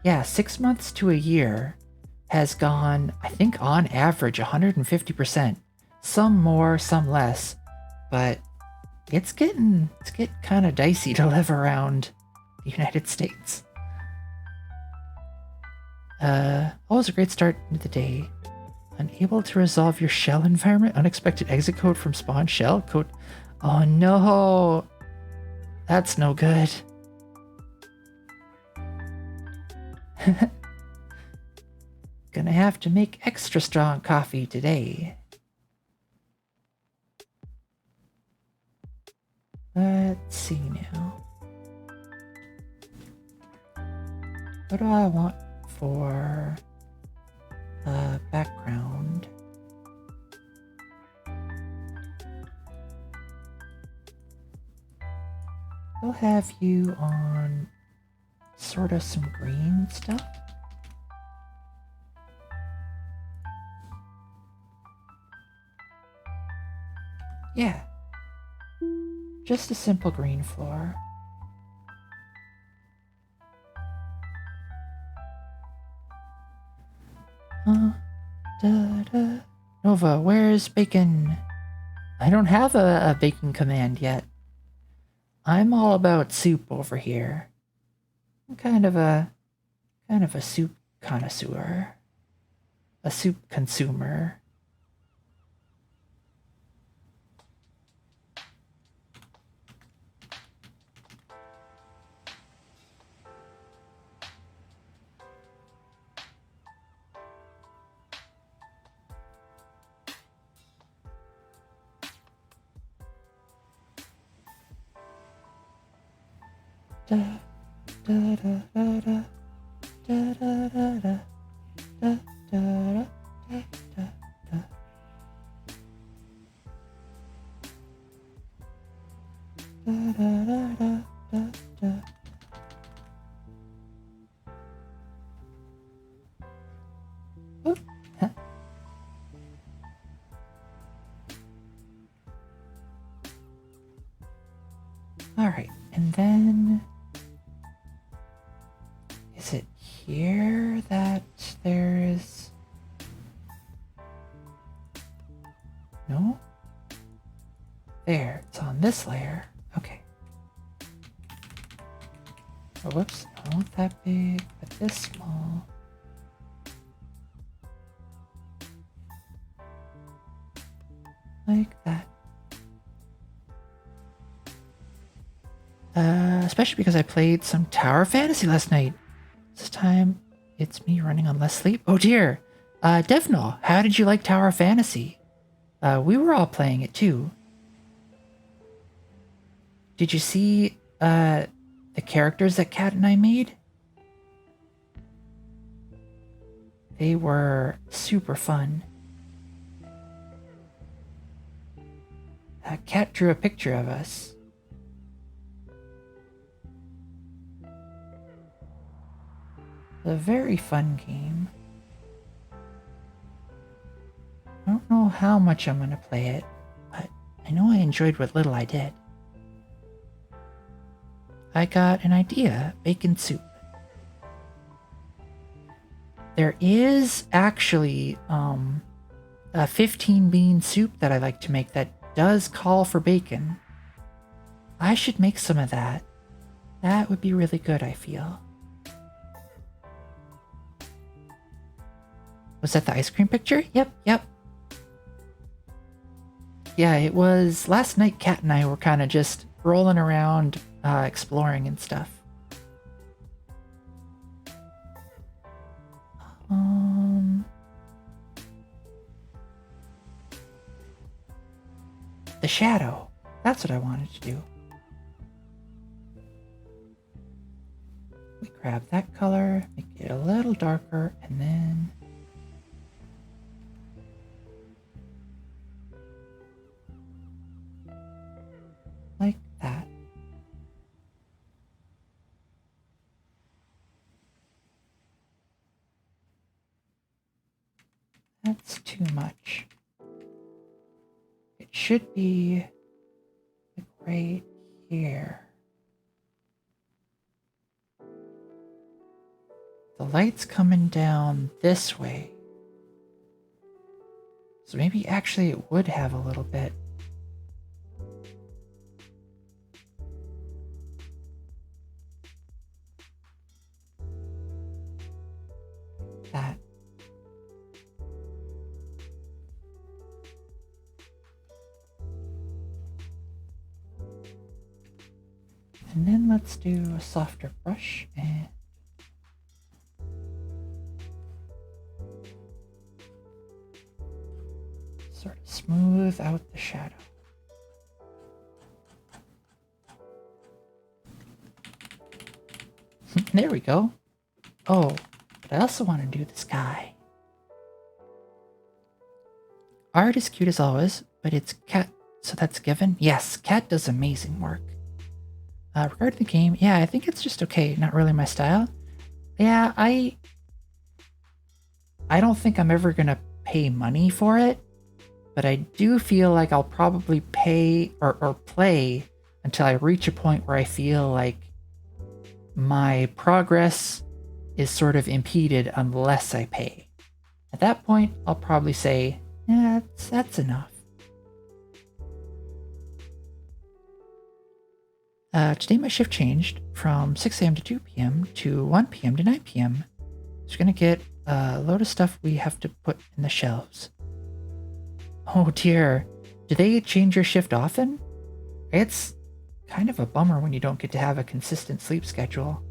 yeah, 6 months to a year has gone, I think on average, 150%. Some more, some less, but it's getting kind of dicey to live around the United States. Always a great start to the day. Unable to resolve your shell environment? Unexpected exit code from spawn shell code. Oh no! That's no good. Gonna have to make extra strong coffee today. Let's see now. What do I want for background? We'll have you on sort of some green stuff. Yeah. Just a simple green floor. Nova, where's Bacon? I don't have a Bacon command yet. I'm all about soup over here. I'm kind of a soup connoisseur. A soup consumer. Da da da da da da da da da da da da da da. Da da da da da da. Oop. Huh. All right, and then is it here that there's no? There, it's on this layer. Okay. Oh, whoops, I don't want that big, but this small. Like that. Especially because I played some Tower Fantasy last night. This time, it's me running on less sleep. Oh dear. Devnal, how did you like Tower Fantasy? We were all playing it too. Did you see, the characters that Kat and I made? They were super fun. Kat drew a picture of us. A very fun game. I don't know how much I'm gonna play it, but I know I enjoyed what little I did. I got an idea, bacon soup. There is actually a 15 bean soup that I like to make that does call for bacon. I should make some of that. That would be really good, I feel. Was that the ice cream picture? Yep. Yeah, it was last night. Kat and I were kind of just rolling around, exploring and stuff. The shadow. That's what I wanted to do. We grab that color, make it a little darker, and then like that. That's too much. It should be like right here. The light's coming down this way. So maybe actually it would have a little bit. that. And then let's do a softer brush and sort of smooth out the shadow. There we go. Oh, but I also want to do the sky. Art is cute as always, but it's Cat, so that's given. Yes, Cat does amazing work. Regarding the game, yeah, I think it's just okay. Not really my style. Yeah, I don't think I'm ever gonna pay money for it, but I do feel like I'll probably pay or play until I reach a point where I feel like my progress is sort of impeded unless I pay. At that point, I'll probably say, yeah, that's enough. Today my shift changed from 6 a.m. to 2 p.m. to 1 p.m. to 9 p.m. So we're gonna get a load of stuff we have to put in the shelves. Oh dear, do they change your shift often? It's kind of a bummer when you don't get to have a consistent sleep schedule.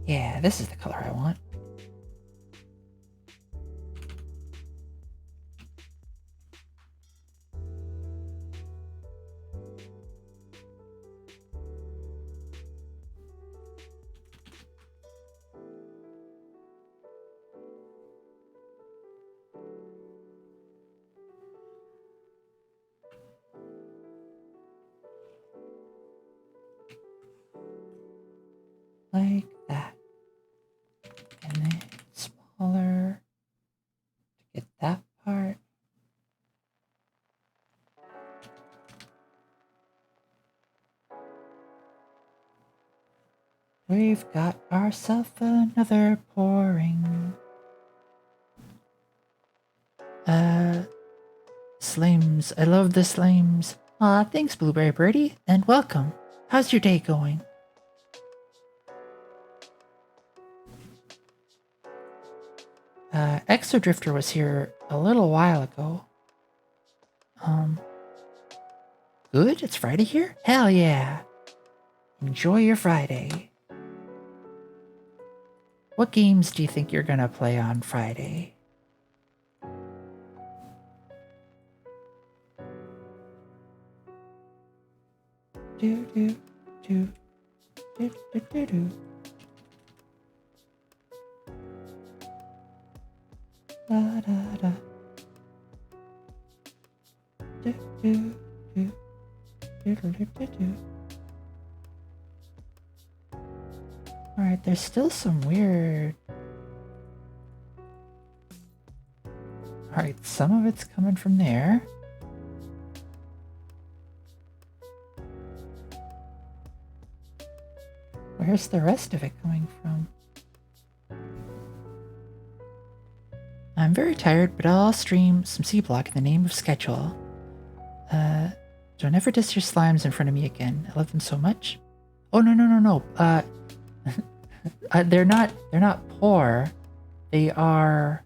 Yeah, this is the color I want. Like that. And then smaller to get that part. We've got ourselves another pouring. Slimes. I love the slimes. Aw, thanks, Blueberry Birdie, and welcome. How's your day going? Exodrifter was here a little while ago. Good? It's Friday here? Hell yeah. Enjoy your Friday. What games do you think you're gonna play on Friday? Do do do do do do do. Da da da. Do do do do do do do. All right, there's still some weird. All right, some of it's coming from there. Where's the rest of it coming from? I'm very tired, but I'll stream some C-Block in the name of schedule. Don't ever diss your slimes in front of me again. I love them so much. Oh no. They're not poor. They are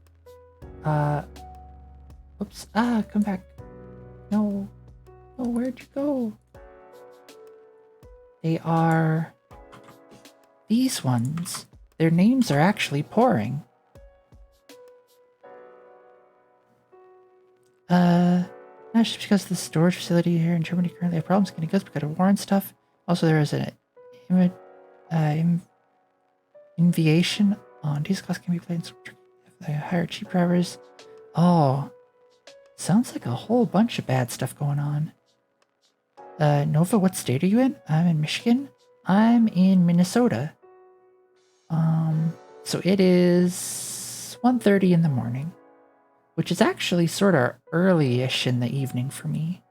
oops, come back. No, where'd you go? They are these ones. Their names are actually pouring. Not just because the storage facility here in Germany currently have problems getting goods because of war and stuff. Also, there is an invitation on diesel costs can be played if they hire cheap drivers. Oh, sounds like a whole bunch of bad stuff going on. Nova, what state are you in? I'm in Michigan. I'm in Minnesota. So it is 1:30 in the morning, which is actually sort of early-ish in the evening for me.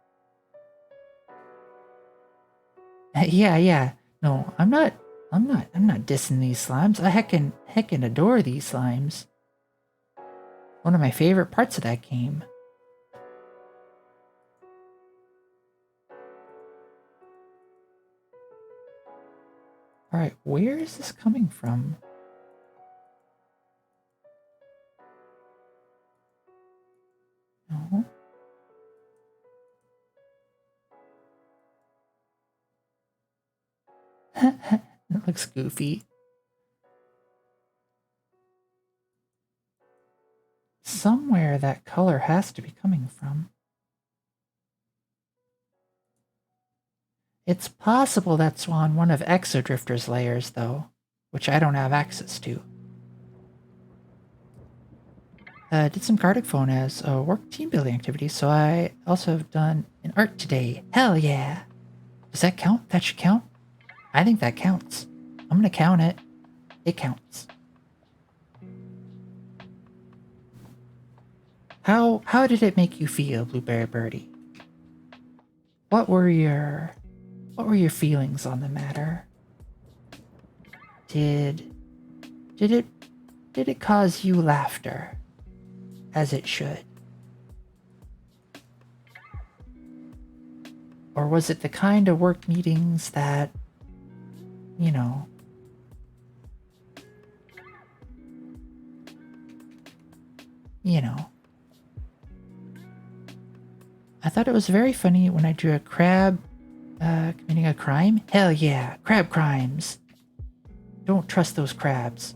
Yeah. No, I'm not dissing these slimes. I heckin' adore these slimes. One of my favorite parts of that game. Alright, where is this coming from? No. It looks goofy. Somewhere that color has to be coming from. It's possible that's on one of Exodrifter's layers, though, which I don't have access to. Did some Gartic Phone as a work team building activity, so I also have done an art today. Hell yeah! Does that count? That should count? I think that counts. I'm gonna count it. It counts. How did it make you feel, Blueberry Birdie? What were your feelings on the matter? Did it cause you laughter? As it should? Or was it the kind of work meetings that, you know, I thought it was very funny when I drew a crab committing a crime. Hell yeah, crab crimes. Don't trust those crabs.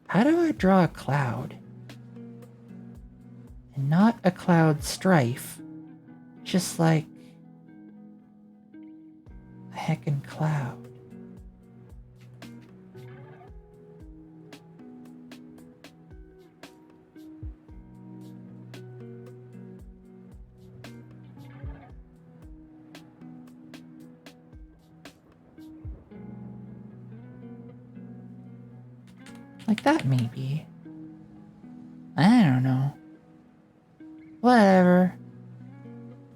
How do I draw a cloud? And not a cloud strife, just like a heckin' cloud. Like that, maybe. I don't know. Whatever.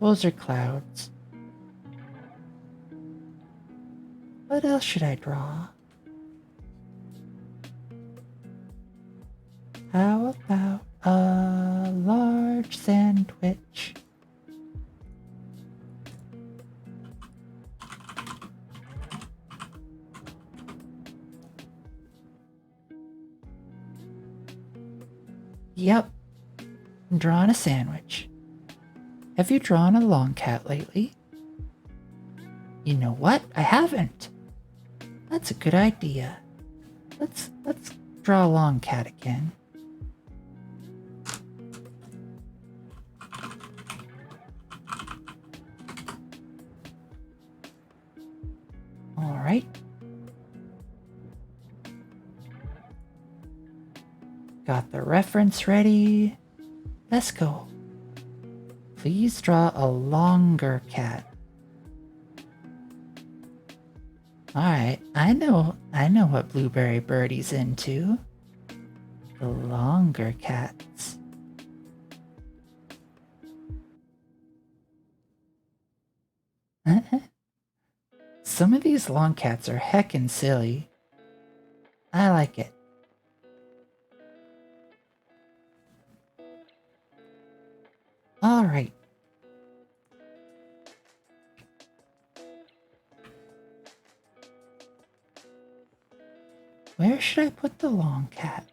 Those are clouds. What else should I draw? How about a large sandwich? Yep, I'm drawing a sandwich. Have you drawn a long cat lately? You know what? I haven't. That's a good idea. Let's draw a long cat again. All right. Got the reference ready. Let's go. Please draw a longer cat. Alright, I know what Blueberry Birdie's into. The longer cats. Some of these long cats are heckin' silly. I like it. All right. Where should I put the long cat?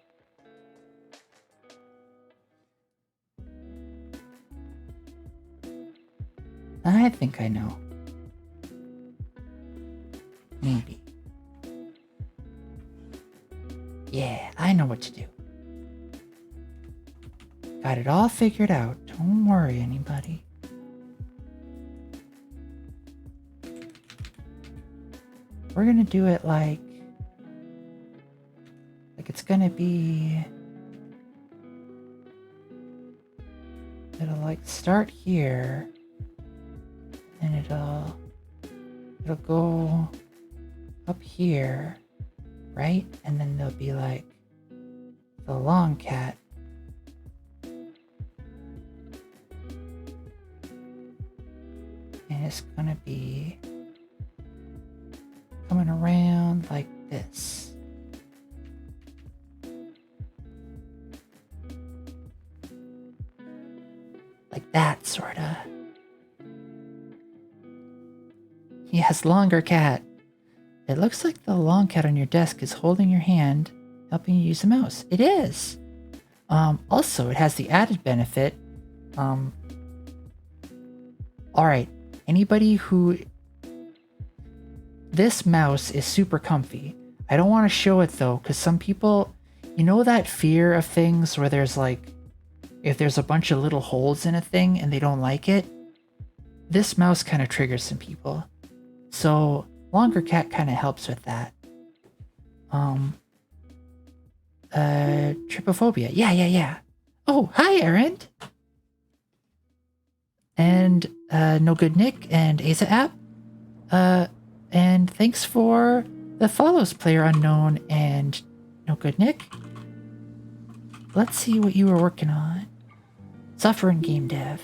I think I know. Maybe. Yeah, I know what to do. Got it all figured out. Don't worry, anybody. We're gonna do it like it's gonna be... It'll like start here, and it'll go up here, right? And then there'll be like the long cat. And it's gonna be coming around like this. Like that, sorta. Yes, longer cat. It looks like the long cat on your desk is holding your hand, helping you use the mouse. It is. Also, it has the added benefit. Alright, anybody who... This mouse is super comfy. I don't want to show it though, because some people... You know that fear of things where there's like... If there's a bunch of little holes in a thing and they don't like it? This mouse kind of triggers some people. So, longer cat kind of helps with that. Trypophobia. Yeah. Oh, hi, Aaron. And, No Good Nick and Asa App. And thanks for the follows, Player Unknown and No Good Nick. Let's see what you were working on. Suffering Game Dev.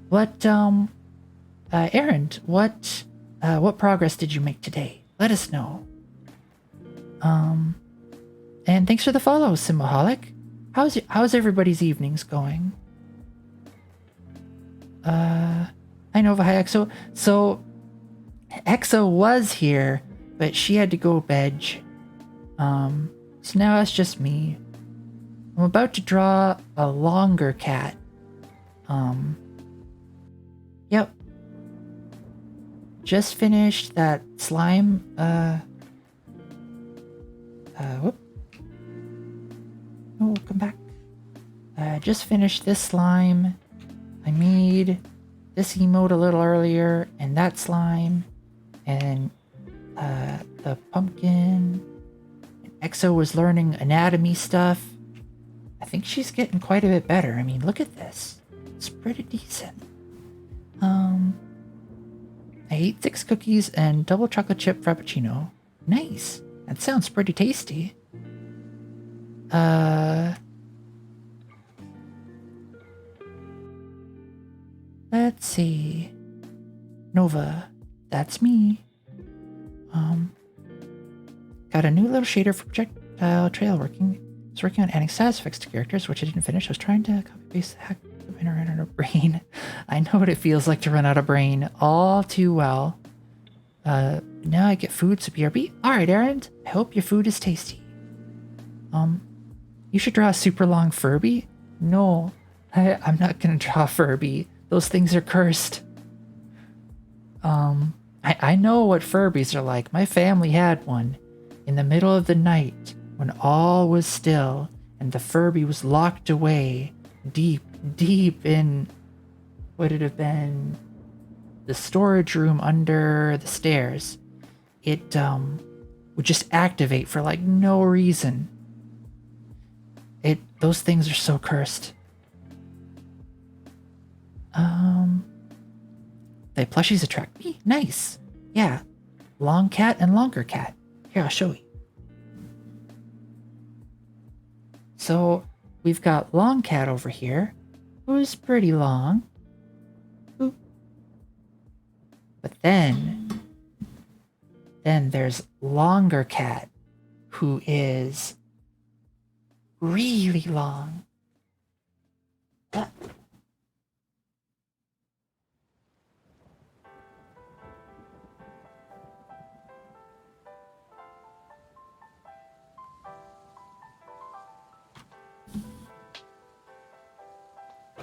What, Aaron, what progress did you make today? Let us know. And thanks for the follow, Simaholic. How's everybody's evenings going? I know Hi Exo. So Exo was here, but she had to go bed. So now it's just me. I'm about to draw a longer cat. Yep. Just finished that slime, whoop. Oh, come back. Just finished this slime. I made this emote a little earlier, and that slime, and, the pumpkin. And Exo was learning anatomy stuff. I think she's getting quite a bit better. I mean, look at this. It's pretty decent. I ate 6 cookies and double chocolate chip frappuccino. Nice. That sounds pretty tasty. Let's see. Nova. That's me. Got a new little shader for projectile trail working. I was working on adding status effects to characters, which I didn't finish. I was trying to copy paste the hack and run out of brain. I know what it feels like to run out of brain all too well. Now I get food, so BRB. Alright, Aaron. I hope your food is tasty. You should draw a super long Furby? No, I'm not gonna draw a Furby. Those things are cursed. I know what Furbies are like. My family had one in the middle of the night when all was still and the Furby was locked away deep in what would have been the storage room under the stairs. It would just activate for like no reason. Those things are so cursed. The plushies attract me. Nice. Yeah. Long cat and longer cat. Here, I'll show you. So we've got long cat over here, who's pretty long. Ooh. But then there's longer cat, who is really long.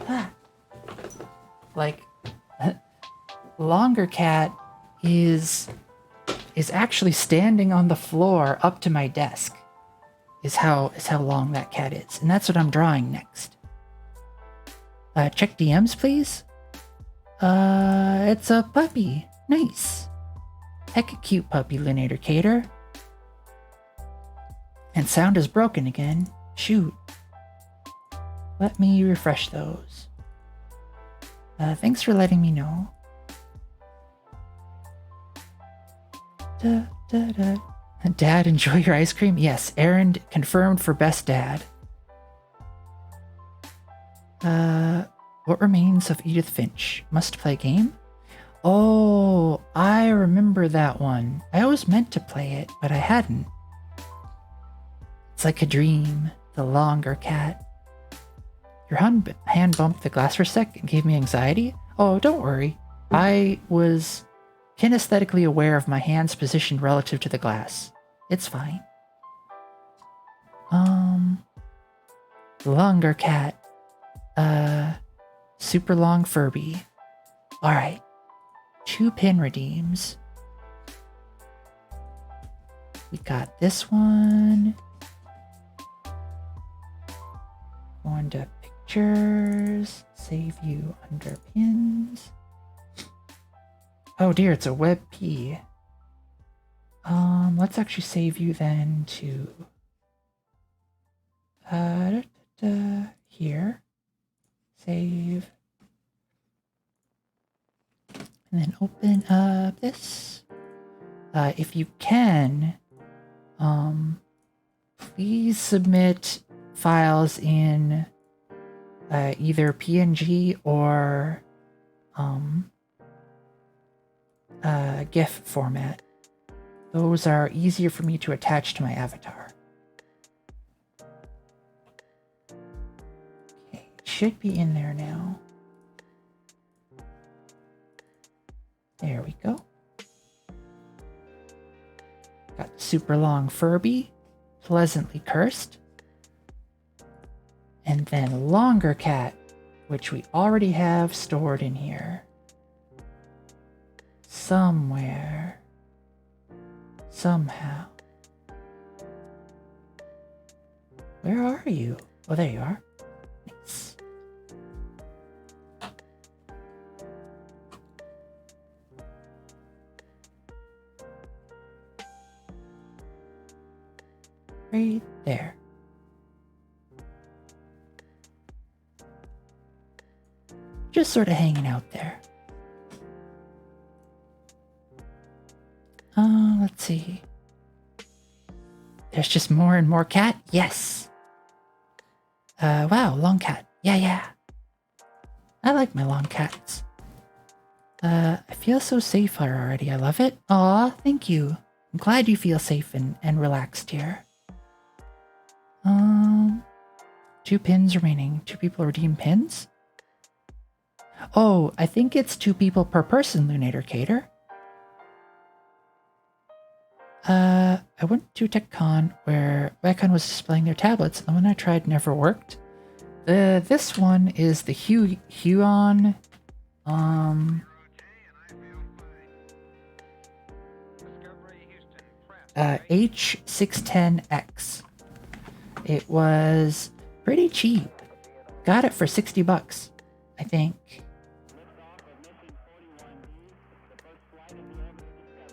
Ah. Like, longer cat is actually standing on the floor up to my desk. Is how long that cat is, and that's what I'm drawing next. Check DMs, please. It's a puppy. Nice. Heck a cute puppy, Linator Cater. And sound is broken again. Shoot. Let me refresh those. Thanks for letting me know. Dad, enjoy your ice cream? Yes, Aaron confirmed for best dad. What remains of Edith Finch? Must play game? Oh, I remember that one. I always meant to play it, but I hadn't. It's like a dream. The longer cat. Your hand bumped the glass for a sec and gave me anxiety? Oh, don't worry. I was kinesthetically aware of my hand's position relative to the glass. It's fine. The longer cat. Super long Furby. Alright. 2 pin redeems. We got this one. Going to pictures. Save you under pins. Oh dear, it's a web P. Let's actually save you then to here. Save. And then open up this. If you can, please submit files in either PNG or GIF format. Those are easier for me to attach to my avatar. Okay, it should be in there now. There we go. Got the super long Furby, pleasantly cursed. And then longer cat, which we already have stored in here. Somewhere. Somehow. Where are you? Oh, there you are. Nice. Right there. Just sort of hanging out there. Let's see. There's just more and more cat? Yes. Wow, long cat. Yeah. I like my long cats. I feel so safe here already. I love it. Aw, thank you. I'm glad you feel safe and relaxed here. 2 pins remaining. 2 people redeem pins? Oh, I think it's 2 people per person, Lunator Cater. I went to TechCon where Wacom was displaying their tablets, and the one I tried never worked. This one is the Huion, H610X. It was pretty cheap. Got it for $60, I think.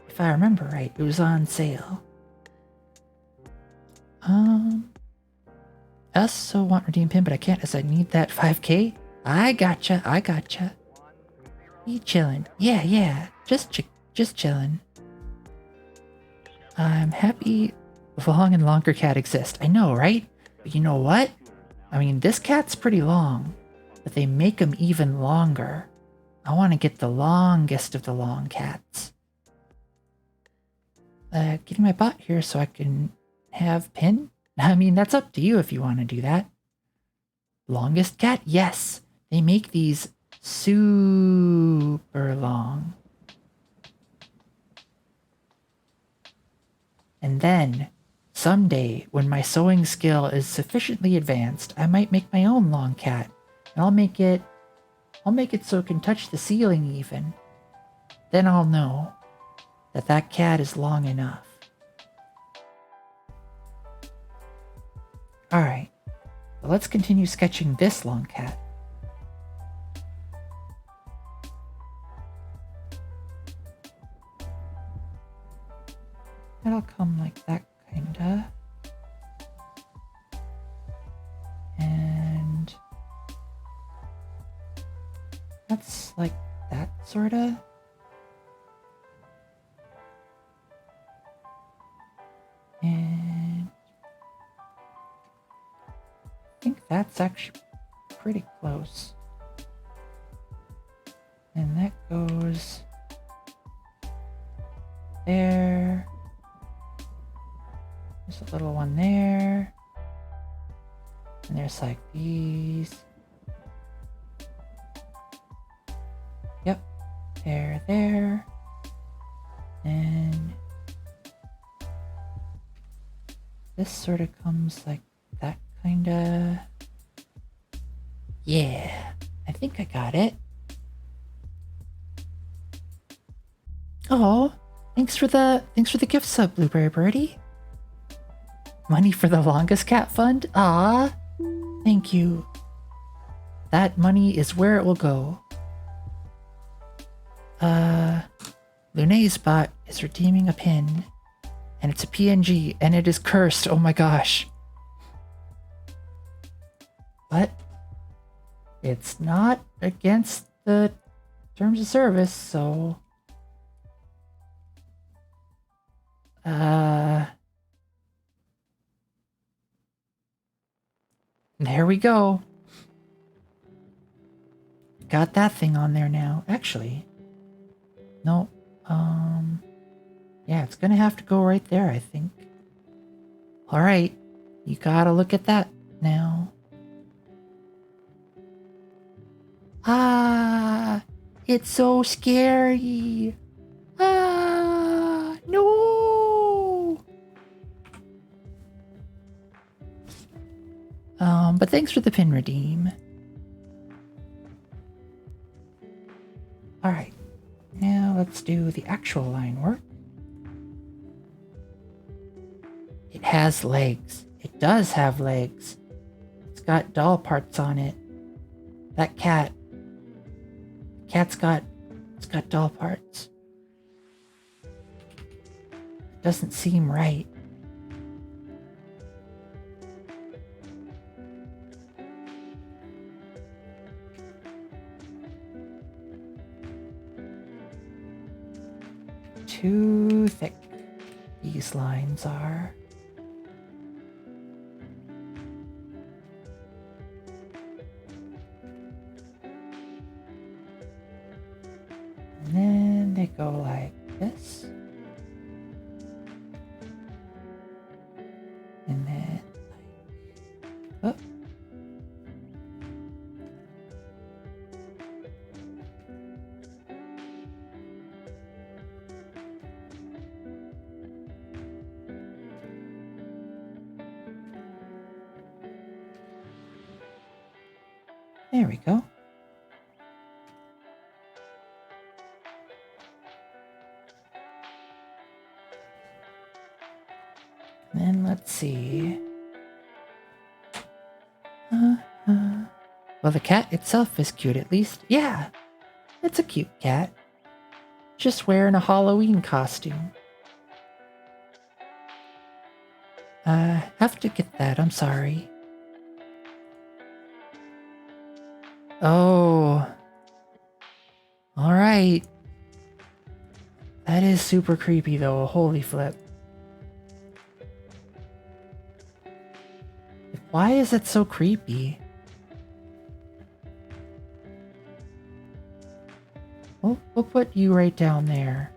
If I remember right, it was on sale. I also want redeem pin, but I can't as I need that 5K. I gotcha. You chillin'? Yeah. Just chillin'. I'm happy long and longer cat exist. I know, right? But you know what? I mean, this cat's pretty long, but they make them even longer. I want to get the longest of the long cats. Getting my bot here so I can have pin? I mean, that's up to you if you want to do that. Longest cat? Yes. They make these super long. And then, someday, when my sewing skill is sufficiently advanced, I might make my own long cat. And I'll make it so it can touch the ceiling even. Then I'll know that cat is long enough. Alright, well, let's continue sketching this long cat. That'll come like that, kinda. And that's like that, sorta. And I think that's actually pretty close. And that goes there. There's a little one there. just like these. Yep. There. And this sort of comes like that, kinda. Yeah, I think I got it. Oh, thanks for the gift sub, Blueberry Birdie. Money for the longest cat fund? Ah, thank you. That money is where it will go. Lune's bot is redeeming a pin, and it's a PNG, and it is cursed. Oh my gosh. What? It's not against the terms of service, so... There we go. Got that thing on there now. Actually, no. Yeah, it's gonna have to go right there, I think. All right, you gotta look at that now. Ah, it's so scary. Ah, no. But thanks for the pin redeem. All right, now let's do the actual line work. It has legs. It does have legs. It's got doll parts on it. That cat. It's got doll parts. It doesn't seem right. Too thick, these lines are. And then they go like this. And then like, oh. There we go. Then let's see. Well, the cat itself is cute, at least. Yeah, it's a cute cat. Just wearing a Halloween costume. Have to get that, I'm sorry. Oh. Alright. That is super creepy though, holy flip. Why is it so creepy? We'll put you right down there.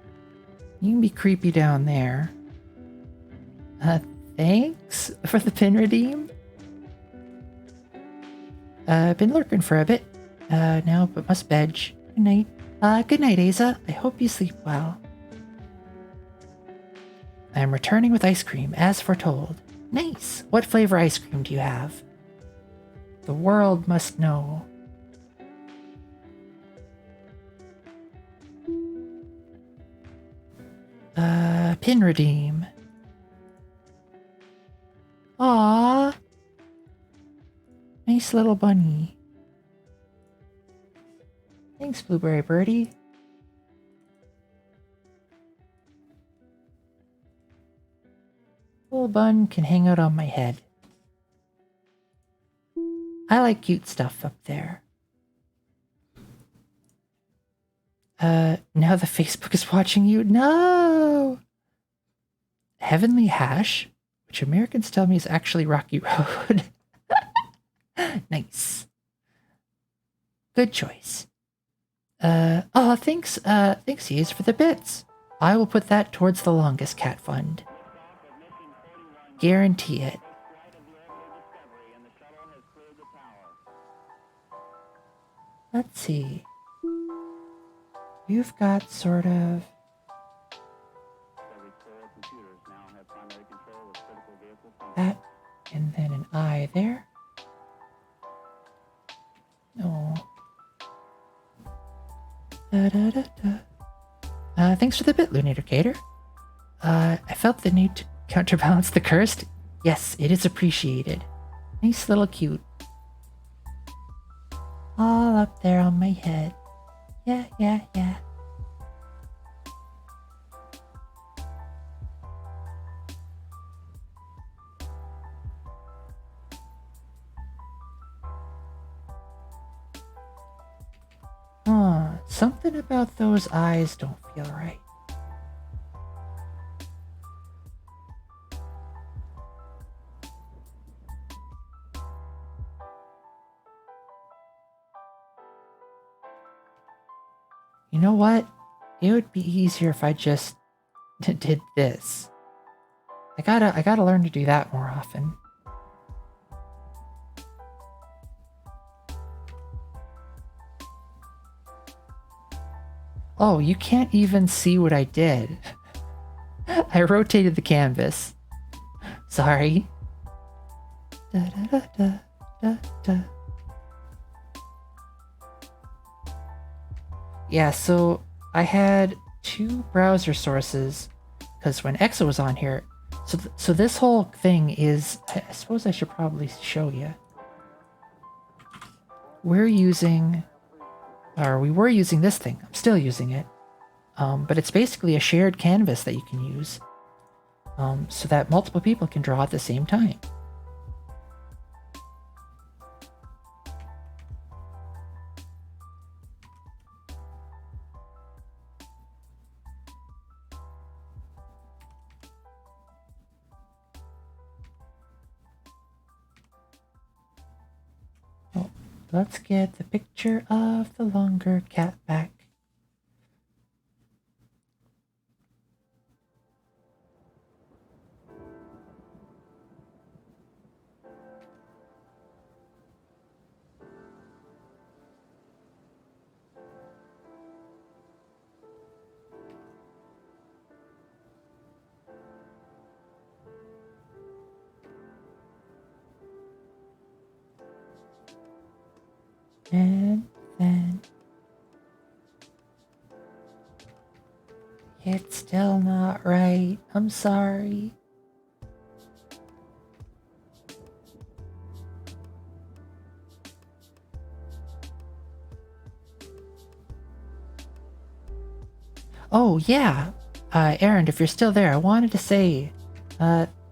You can be creepy down there. Thanks for the pin redeem. Been lurking for a bit. Now but must bed. Good night. Good night, Aza. I hope you sleep well. I am returning with ice cream, as foretold. Nice. What flavor ice cream do you have? The world must know. Pin redeem. Aww. Nice little bunny. Thanks, Blueberry Birdie. Little bun can hang out on my head. I like cute stuff up there. Now the Facebook is watching you. No! Heavenly Hash, which Americans tell me is actually Rocky Road. Nice. Good choice. Oh, thanks, Yeez, for the bits. I will put that towards the longest cat fund. Guarantee it. let's see. You've got sort of Discovery Solar computers now have primary control of critical vehicle functions. that, and then an eye there. Oh. Da, da, da, da. Thanks for the bit, Lunator Gator. I felt the need to counterbalance the cursed. Yes, it is appreciated. Nice little cute. All up there on my head. Yeah, yeah, yeah. Something about those eyes don't feel right. You know what? It would be easier if I just did this. I gotta learn to do that more often. Oh, you can't even see what I did. I rotated the canvas. Sorry. Da, da, da, da, da, da. Yeah, so I had two browser sources because when Exa was on here, so this whole thing is, I suppose I should probably show you. We were using this thing. I'm still using it. But it's basically a shared canvas that you can use so that multiple people can draw at the same time. Oh, let's get the picture of the longer cat back. And then it's still not right. I'm sorry. Oh yeah, Aaron, if you're still there, I wanted to say,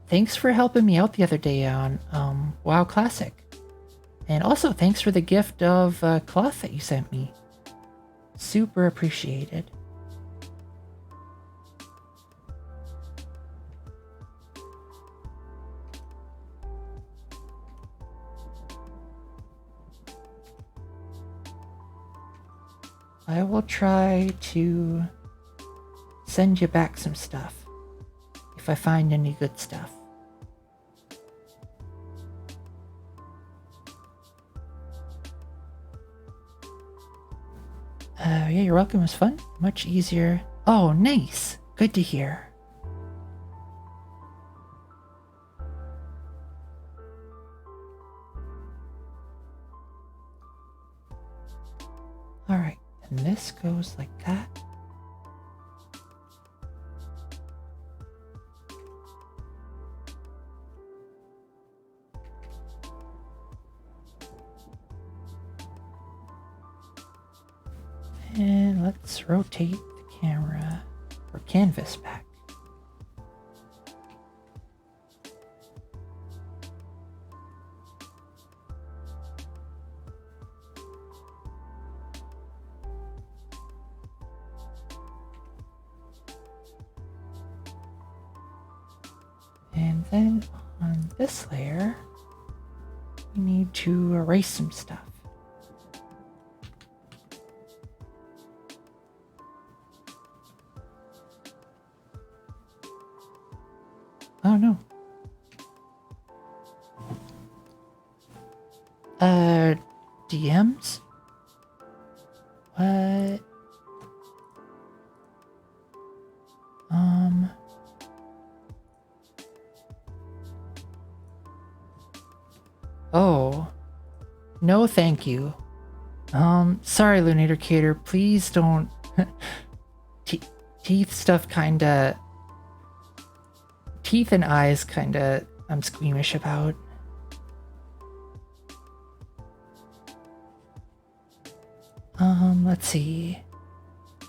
thanks for helping me out the other day on WoW Classic. And also, thanks for the gift of cloth that you sent me. Super appreciated. I will try to send you back some stuff if I find any good stuff. Yeah, you're welcome. It was fun. Much easier. Oh, nice. Good to hear. Alright, and this goes like that. And let's rotate the camera or canvas back. And then on this layer, we need to erase some stuff. Oh no. DMs? no thank you. Sorry, Lunator Cater, please don't. Teeth stuff kinda. Teeth and eyes kinda, I'm squeamish about. Let's see.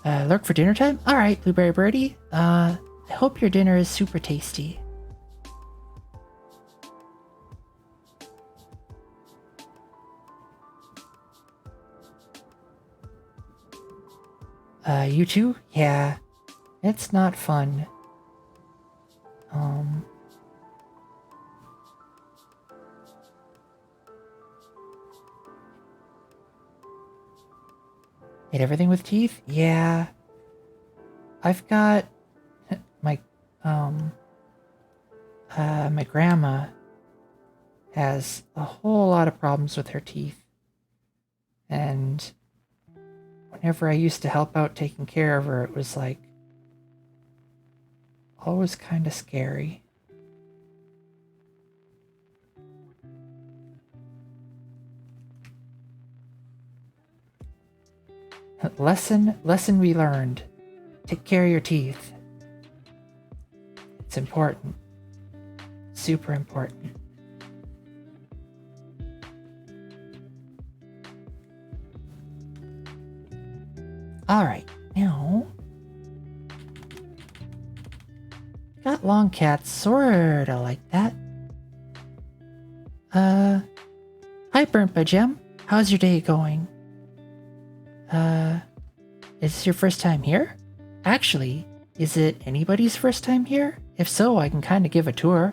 Lurk for dinner time? Alright, Blueberry Birdie. I hope your dinner is super tasty. You too? Yeah. It's not fun. Ate everything with teeth? Yeah. I've got my my grandma has a whole lot of problems with her teeth. And whenever I used to help out taking care of her, it was like always kind of scary. Lesson we learned. Take care of your teeth. It's important. Super important. Alright, now got long cats sorta like that. Hi Burnt by Gem. How's your day going? Is this your first time here? Actually, is it anybody's first time here? If so, I can kind of give a tour.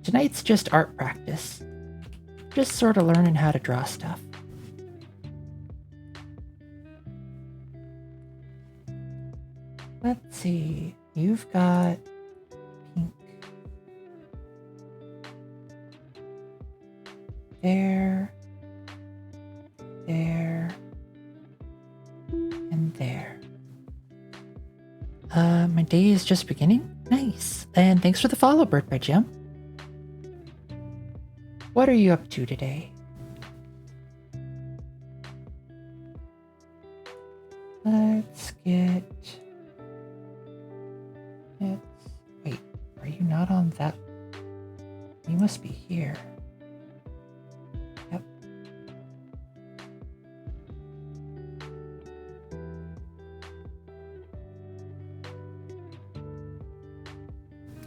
Tonight's just art practice. Just sort of learning how to draw stuff. Let's see. You've got pink. There. There. And there. My day is just beginning? Nice. And thanks for the follow, Burnt by Gem. What are you up to today? Let's get... Wait, are you not on that? You must be here. Yep.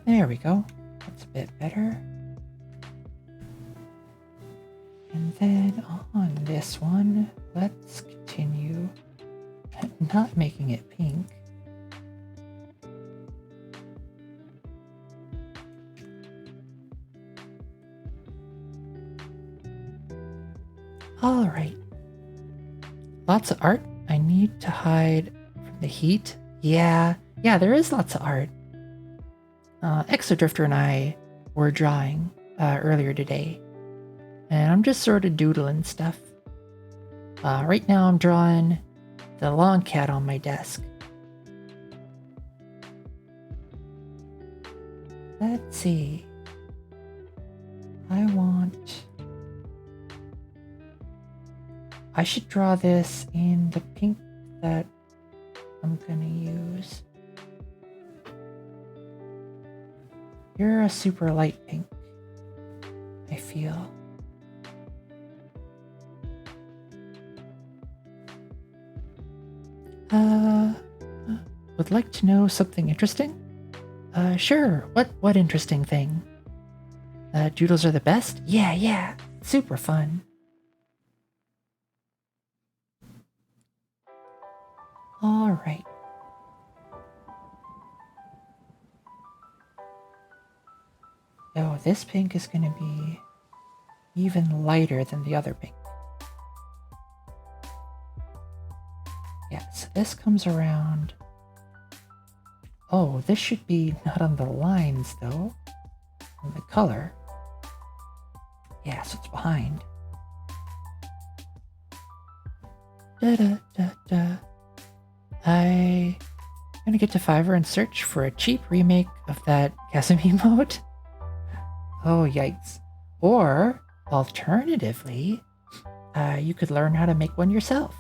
There we go. That's a bit better. And then on this one, let's continue not making it pink. All right. Lots of art. I need to hide from the heat. Yeah, there is lots of art. Exodrifter and I were drawing earlier today. And I'm just sort of doodling stuff. Right now I'm drawing the long cat on my desk. Let's see. I should draw this in the pink that I'm gonna use. You're a super light pink, I feel. Would like to know something interesting? Sure. What interesting thing? Doodles are the best? Yeah. Super fun. All right. Oh, this pink is going to be even lighter than the other pink. Yeah, so this comes around. Oh, this should be not on the lines, though. On the color. Yeah, so it's behind. I'm gonna get to Fiverr and search for a cheap remake of that Casimir mode. Oh, yikes. Or Alternatively, you could learn how to make one yourself.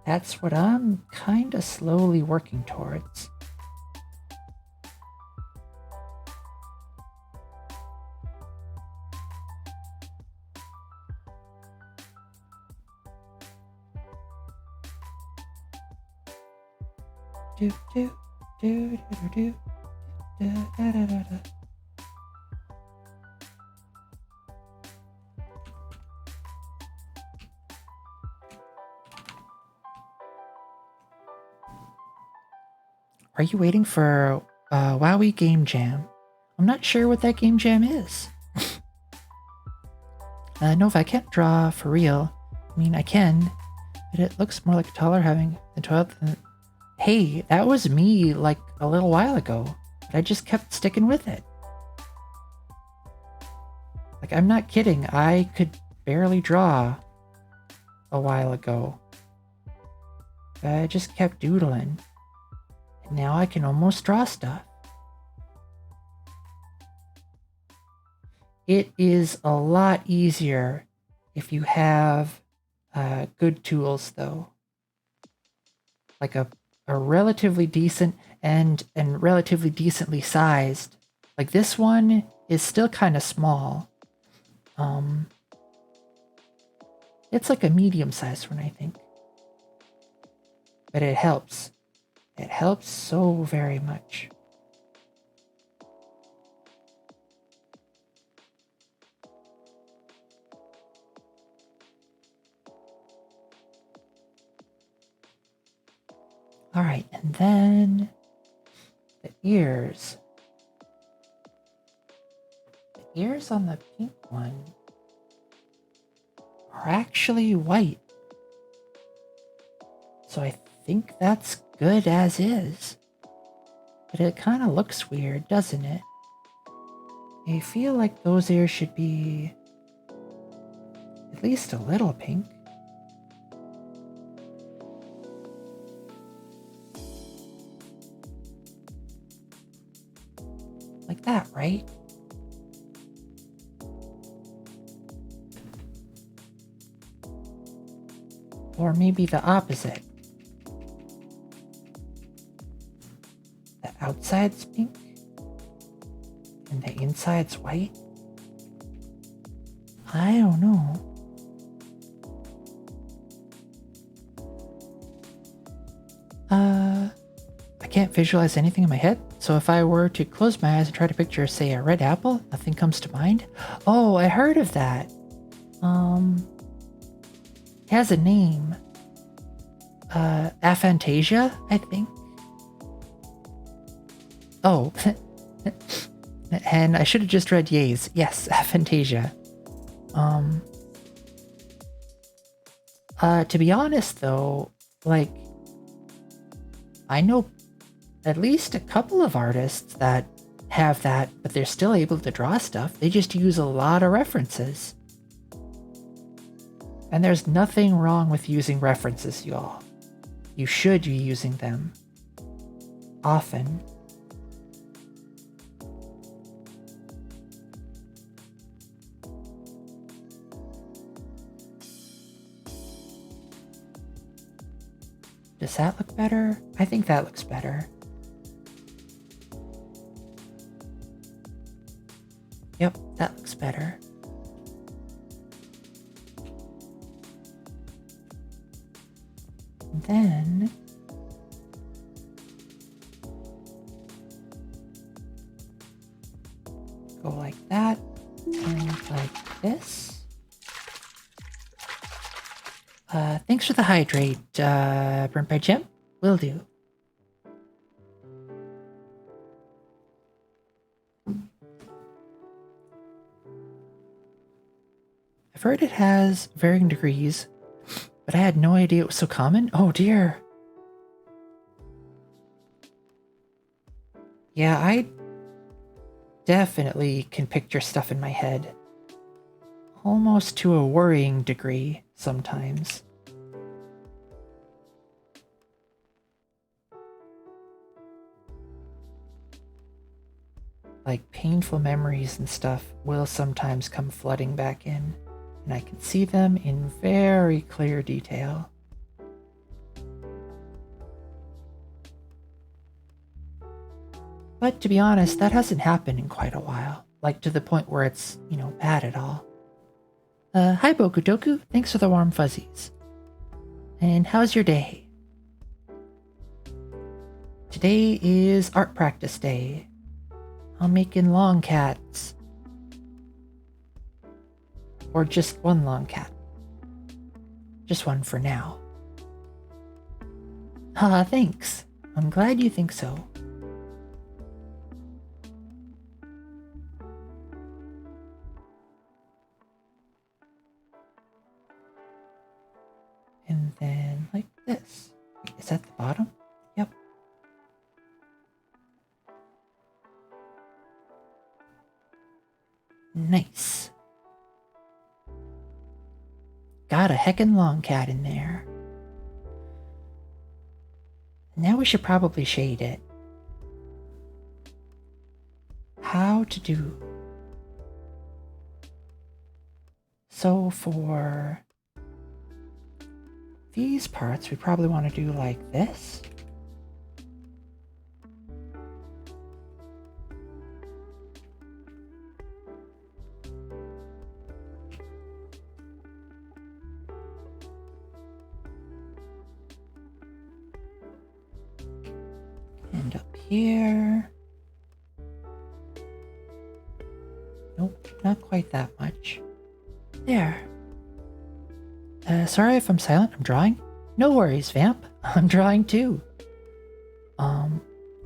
That's what I'm kinda slowly working towards. Do do do do do do da da da da. Are you waiting for Wowie Game Jam? I'm not sure what that game jam is. No, if I can't draw for real, I mean I can, but it looks more like a toddler having a toilet than. Hey, that was me like a little while ago, but I just kept sticking with it. Like, I'm not kidding, I could barely draw a while ago. I just kept doodling. And now I can almost draw stuff. It is a lot easier if you have good tools, though. Like a relatively decent and relatively decently sized. Like this one is still kind of small. It's like a medium-sized one, I think. But it helps. It helps so very much. All right, and then the ears. The ears on the pink one are actually white. So I think that's good as is. But it kind of looks weird, doesn't it? I feel like those ears should be at least a little pink. Like that, right? Or maybe the opposite. The outside's pink and the inside's white. I don't know. I can't visualize anything in my head, so if I were to close my eyes and try to picture, say, a red apple, nothing comes to mind. Oh, I heard of that. It has a name. Aphantasia, I think. Oh, and I should have just read yays. Yes, aphantasia. To be honest though, like, I know at least a couple of artists that have that, but they're still able to draw stuff. They just use a lot of references. And there's nothing wrong with using references, y'all. You should be using them often. Does that look better? I think that looks better. Yep, that looks better. And then go like that and like this. Thanks for the hydrate, Burnt by Gem. Will do. I've heard it has varying degrees, but I had no idea it was so common. Oh dear. Yeah, I definitely can picture stuff in my head. Almost to a worrying degree sometimes. like painful memories and stuff will sometimes come flooding back in, and I can see them in very clear detail. But to be honest, that hasn't happened in quite a while, like to the point where it's, bad at all. Hi Bokudoku, thanks for the warm fuzzies. And how's your day? Today is art practice day. I'm making long cats. Or just one long cat. Just one for now. Ah, thanks. I'm glad you think so. And then like this. Wait, is that the bottom? Yep. Nice. Got a heckin' long cat in there. Now we should probably shade it. How to do. So for these parts, we probably want to do like this. And up here. Nope, not quite that much. There. Sorry if I'm silent, I'm drawing. No worries, Vamp. I'm drawing too.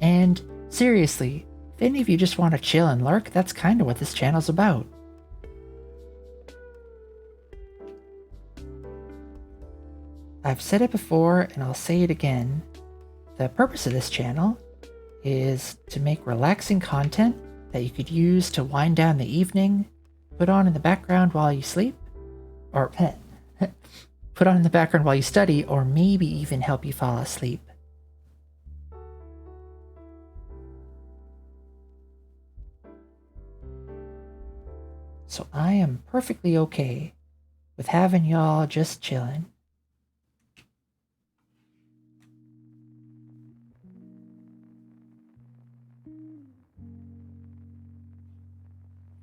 And seriously, if any of you just want to chill and lurk, that's kind of what this channel's about. I've said it before and I'll say it again. The purpose of this channel is to make relaxing content that you could use to wind down the evening, put on in the background while you sleep, or put on in the background while you study, or maybe even help you fall asleep. So I am perfectly okay with having y'all just chilling.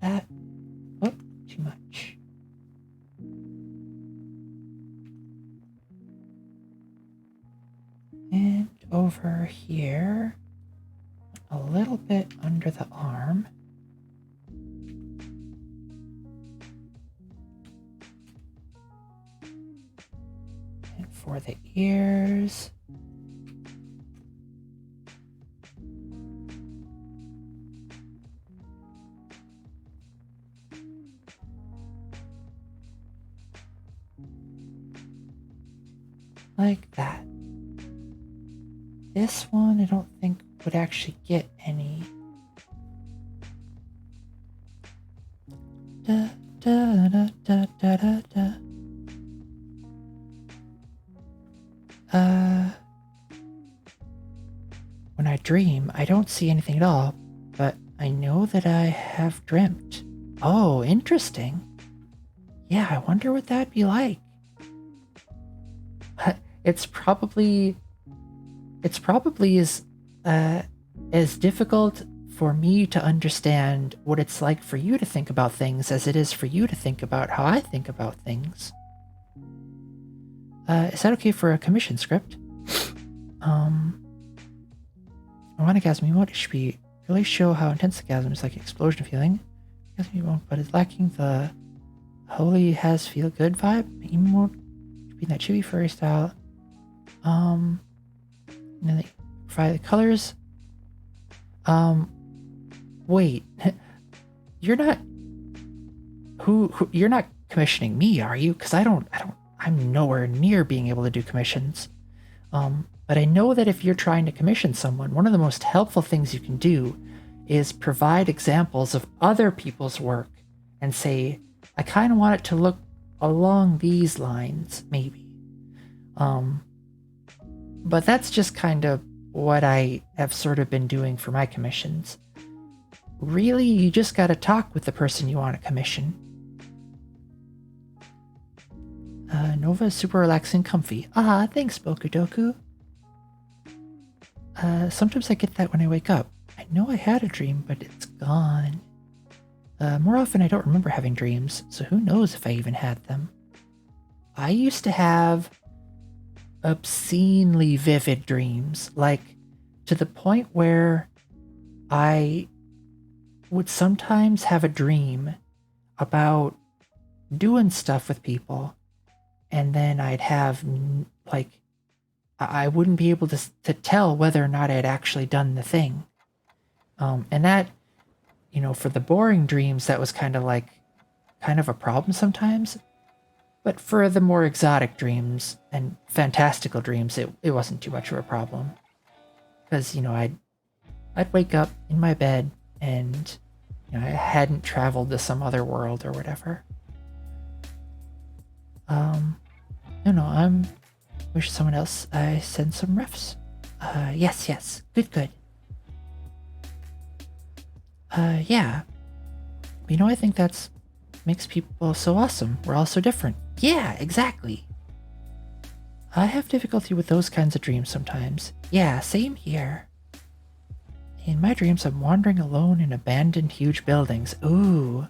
That, too much. And over here, a little bit under the arm. And for the ears. Like that. This one I don't think would actually get any. Da da da da da da da. When I dream, I don't see anything at all, but I know that I have dreamt. Oh, interesting. Yeah, I wonder what that'd be like. It's probably as difficult for me to understand what it's like for you to think about things as it is for you to think about how I think about things. Is that okay for a commission script? Erotigasm emote should be really show how intense the gasm is, like an explosion of feeling. Gasm emote, but it's lacking the holy has feel good vibe. Emote should be that chibi furry style. And then they provide the colors. Wait, you're not who you're not commissioning me, are you? Because I'm nowhere near being able to do commissions. But I know that if you're trying to commission someone, one of the most helpful things you can do is provide examples of other people's work and say, I kind of want it to look along these lines, maybe. But that's just kind of what I have sort of been doing for my commissions. really, you just gotta talk with the person you want to commission. Nova is super relaxing and comfy. Ah, thanks, Bokudoku. Sometimes I get that when I wake up. I know I had a dream, but it's gone. More often I don't remember having dreams, so who knows if I even had them. I used to have obscenely vivid dreams, like to the point where I would sometimes have a dream about doing stuff with people, and then I'd have, like, I wouldn't be able to tell whether or not I'd actually done the thing. And that, for the boring dreams, that was kind of a problem sometimes. But for the more exotic dreams and fantastical dreams, it wasn't too much of a problem. Because, I'd wake up in my bed and, I hadn't traveled to some other world or whatever. I'm wish someone else I send some refs. Yes. Good. Yeah. I think that's makes people so awesome. We're all so different. Yeah, exactly. I have difficulty with those kinds of dreams sometimes. Yeah, same here. In my dreams, I'm wandering alone in abandoned huge buildings. Ooh,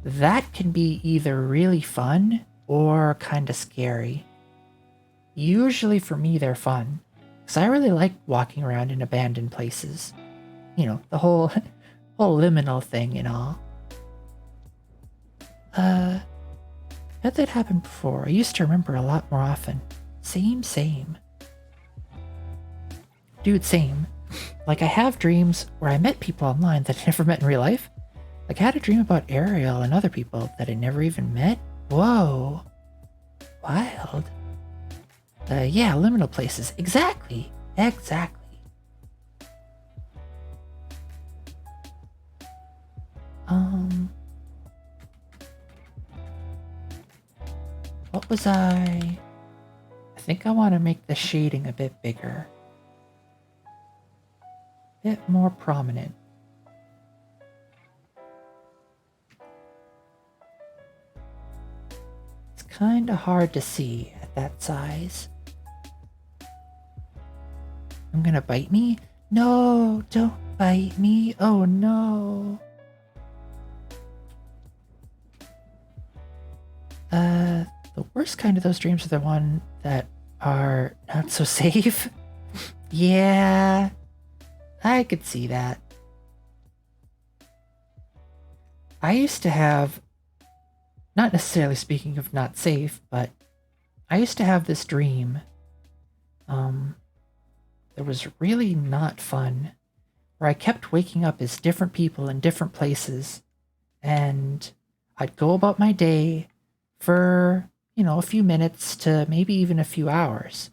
that can be either really fun or kind of scary. Usually for me, they're fun, because I really like walking around in abandoned places. The whole liminal thing and all. Had that happened before. I used to remember a lot more often. Same. Dude, same. Like, I have dreams where I met people online that I never met in real life. Like, I had a dream about Ariel and other people that I never even met. Whoa. Wild. Yeah, liminal places. Exactly. What was I think I want to make the shading a bit bigger. A bit more prominent. It's kind of hard to see at that size. I'm gonna bite me? No, don't bite me. Oh no. The worst kind of those dreams are the one that are not so safe. Yeah, I could see that. I used to have, not necessarily speaking of not safe, but I used to have this dream. That was really not fun, where I kept waking up as different people in different places, and I'd go about my day for, a few minutes to maybe even a few hours.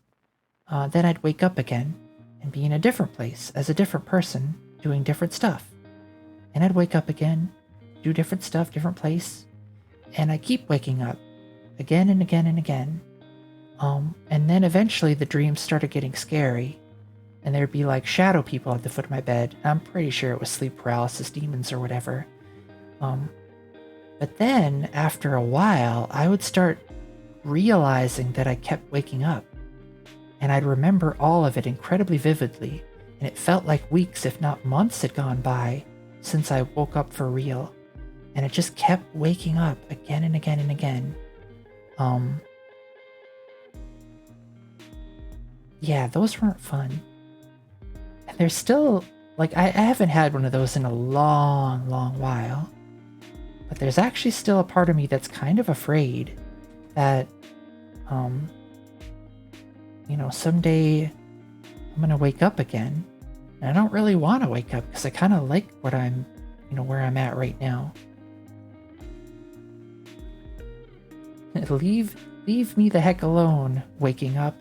Then I'd wake up again and be in a different place as a different person doing different stuff. And I'd wake up again, do different stuff, different place, and I keep waking up again and again and again. And then eventually the dreams started getting scary, and there'd be like shadow people at the foot of my bed. I'm pretty sure it was sleep paralysis demons or whatever. But then after a while, I would start realizing that I kept waking up, and I'd remember all of it incredibly vividly, and it felt like weeks, if not months, had gone by since I woke up for real, and it just kept waking up again and again and again. Yeah, those weren't fun. And there's still, like, I haven't had one of those in a long while, but there's actually still a part of me that's kind of afraid that, someday I'm gonna wake up again. And I don't really want to wake up because I kind of like what I'm, where I'm at right now. Leave me the heck alone, waking up.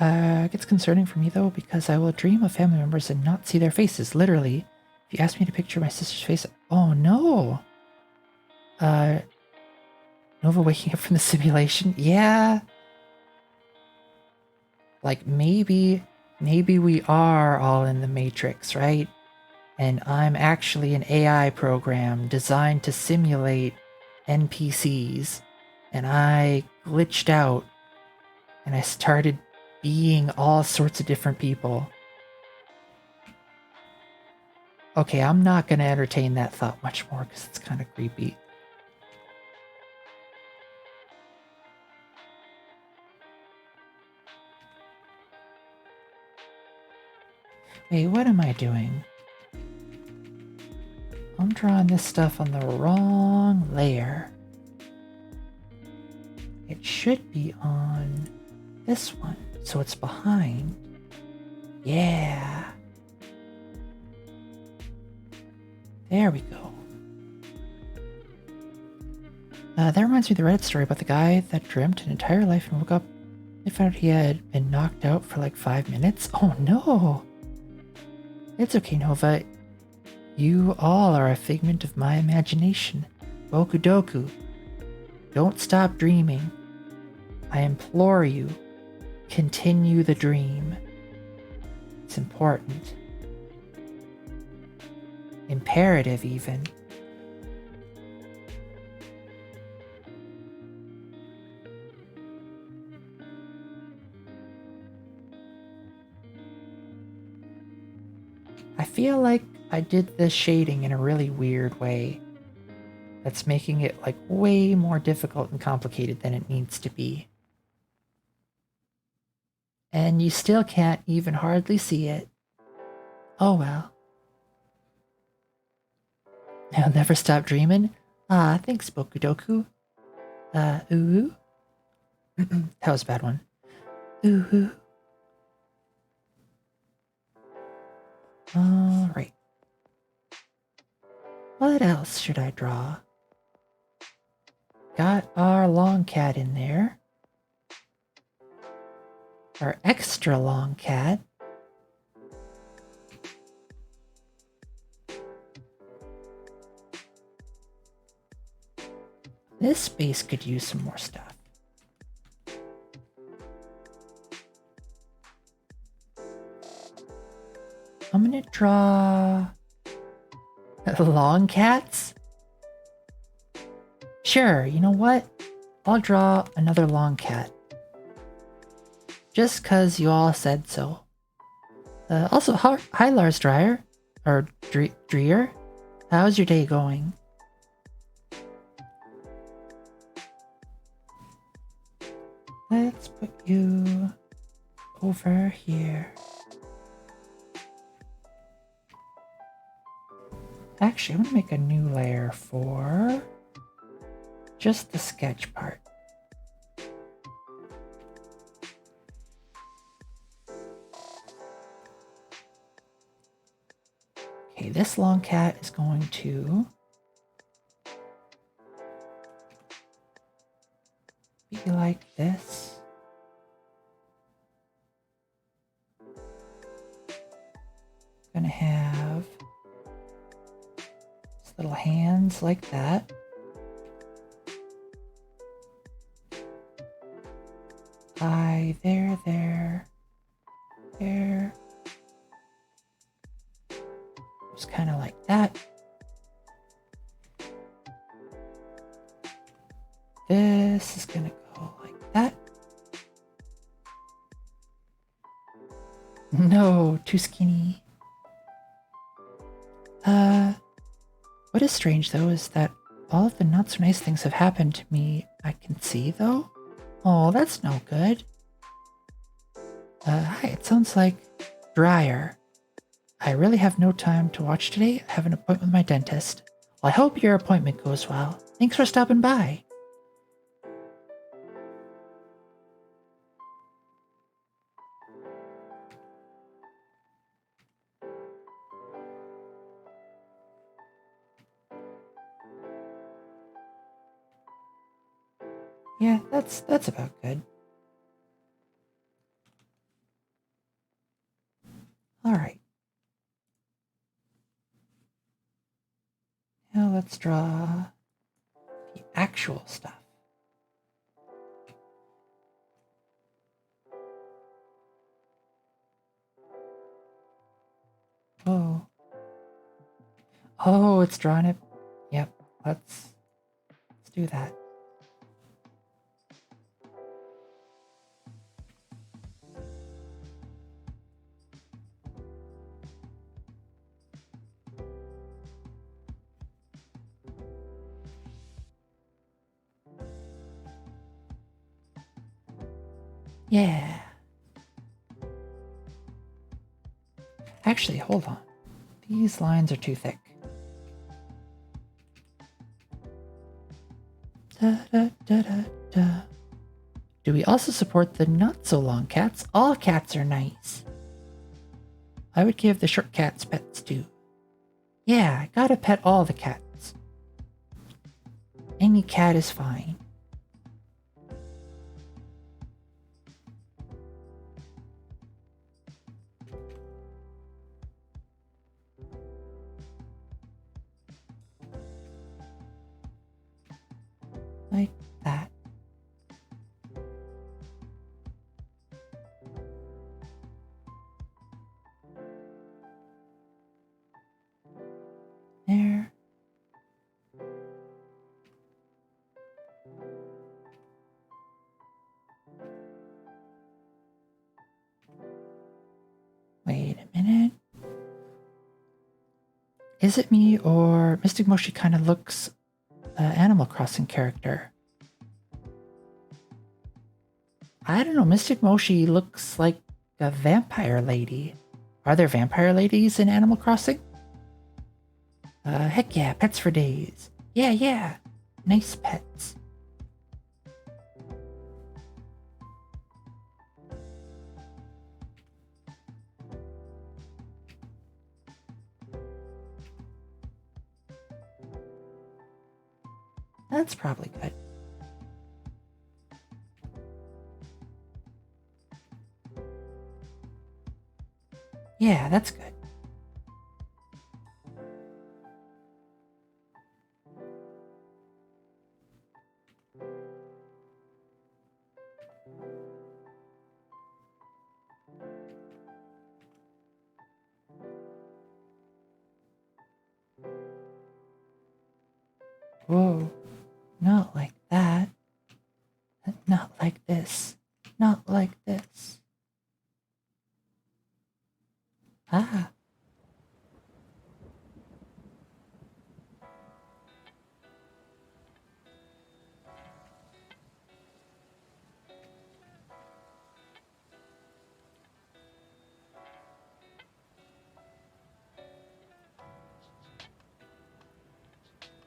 It gets concerning for me though, because I will dream of family members and not see their faces, literally. If you ask me to picture my sister's face, oh no! Nova waking up from the simulation? Yeah. Like maybe we are all in the Matrix, right? And I'm actually an AI program designed to simulate NPCs. And I glitched out and I started being all sorts of different people. Okay, I'm not going to entertain that thought much more because it's kind of creepy. Wait, what am I doing? I'm drawing this stuff on the wrong layer. It should be on this one, so it's behind. Yeah. There we go. That reminds me of the Reddit story about the guy that dreamt an entire life and woke up. They found out he had been knocked out for like 5 minutes. Oh no! It's okay, Nova. You all are a figment of my imagination. Boku Doku. Don't stop dreaming. I implore you, continue the dream. It's important. Imperative, even. I feel like I did this shading in a really weird way. That's making it like way more difficult and complicated than it needs to be. And you still can't even hardly see it. Oh well. I'll never stop dreaming. Ah, thanks, Boku Doku. Ooh. That was a bad one. Ooh. Alright. What else should I draw? Got our long cat in there. Our extra long cat. This space could use some more stuff. I'm gonna draw long cats. Sure, you know what? I'll draw another long cat. Just cause you all said so. Also, hi Lars Dreyer. Or Dreyer. How's your day going? Let's put you over here. Actually, I'm gonna make a new layer for just the sketch part. Okay, this long cat is going to be like this. Gonna have little hands like that. Eye there. Just kind of like that. This is gonna go like that. No, too skinny. What is strange though is that all of the not so nice things have happened to me I can see though. Oh, that's no good. Hi, it sounds like Dreyer. I really have no time to watch today. I have an appointment with my dentist. Well, I hope your appointment goes well. Thanks for stopping by. Yeah, that's about good. All right. Now let's draw the actual stuff. Oh, it's drawing it. Yep, let's do that. Yeah. Actually, hold on. These lines are too thick. Da, da, da, da, da. Do we also support the not so long cats? All cats are nice. I would give the short cats pets too. Yeah, I gotta pet all the cats. Any cat is fine. Like that. There. Wait a minute. Is it me or Mystic Moshi kind of looks Animal Crossing character? I don't know. Mystic Moshi looks like a vampire lady. Are there vampire ladies in Animal Crossing? Heck yeah, pets for days. Yeah, yeah. Nice pets. That's probably good. Yeah, that's good. Whoa, not like that. Not like this. Not like this. Ah.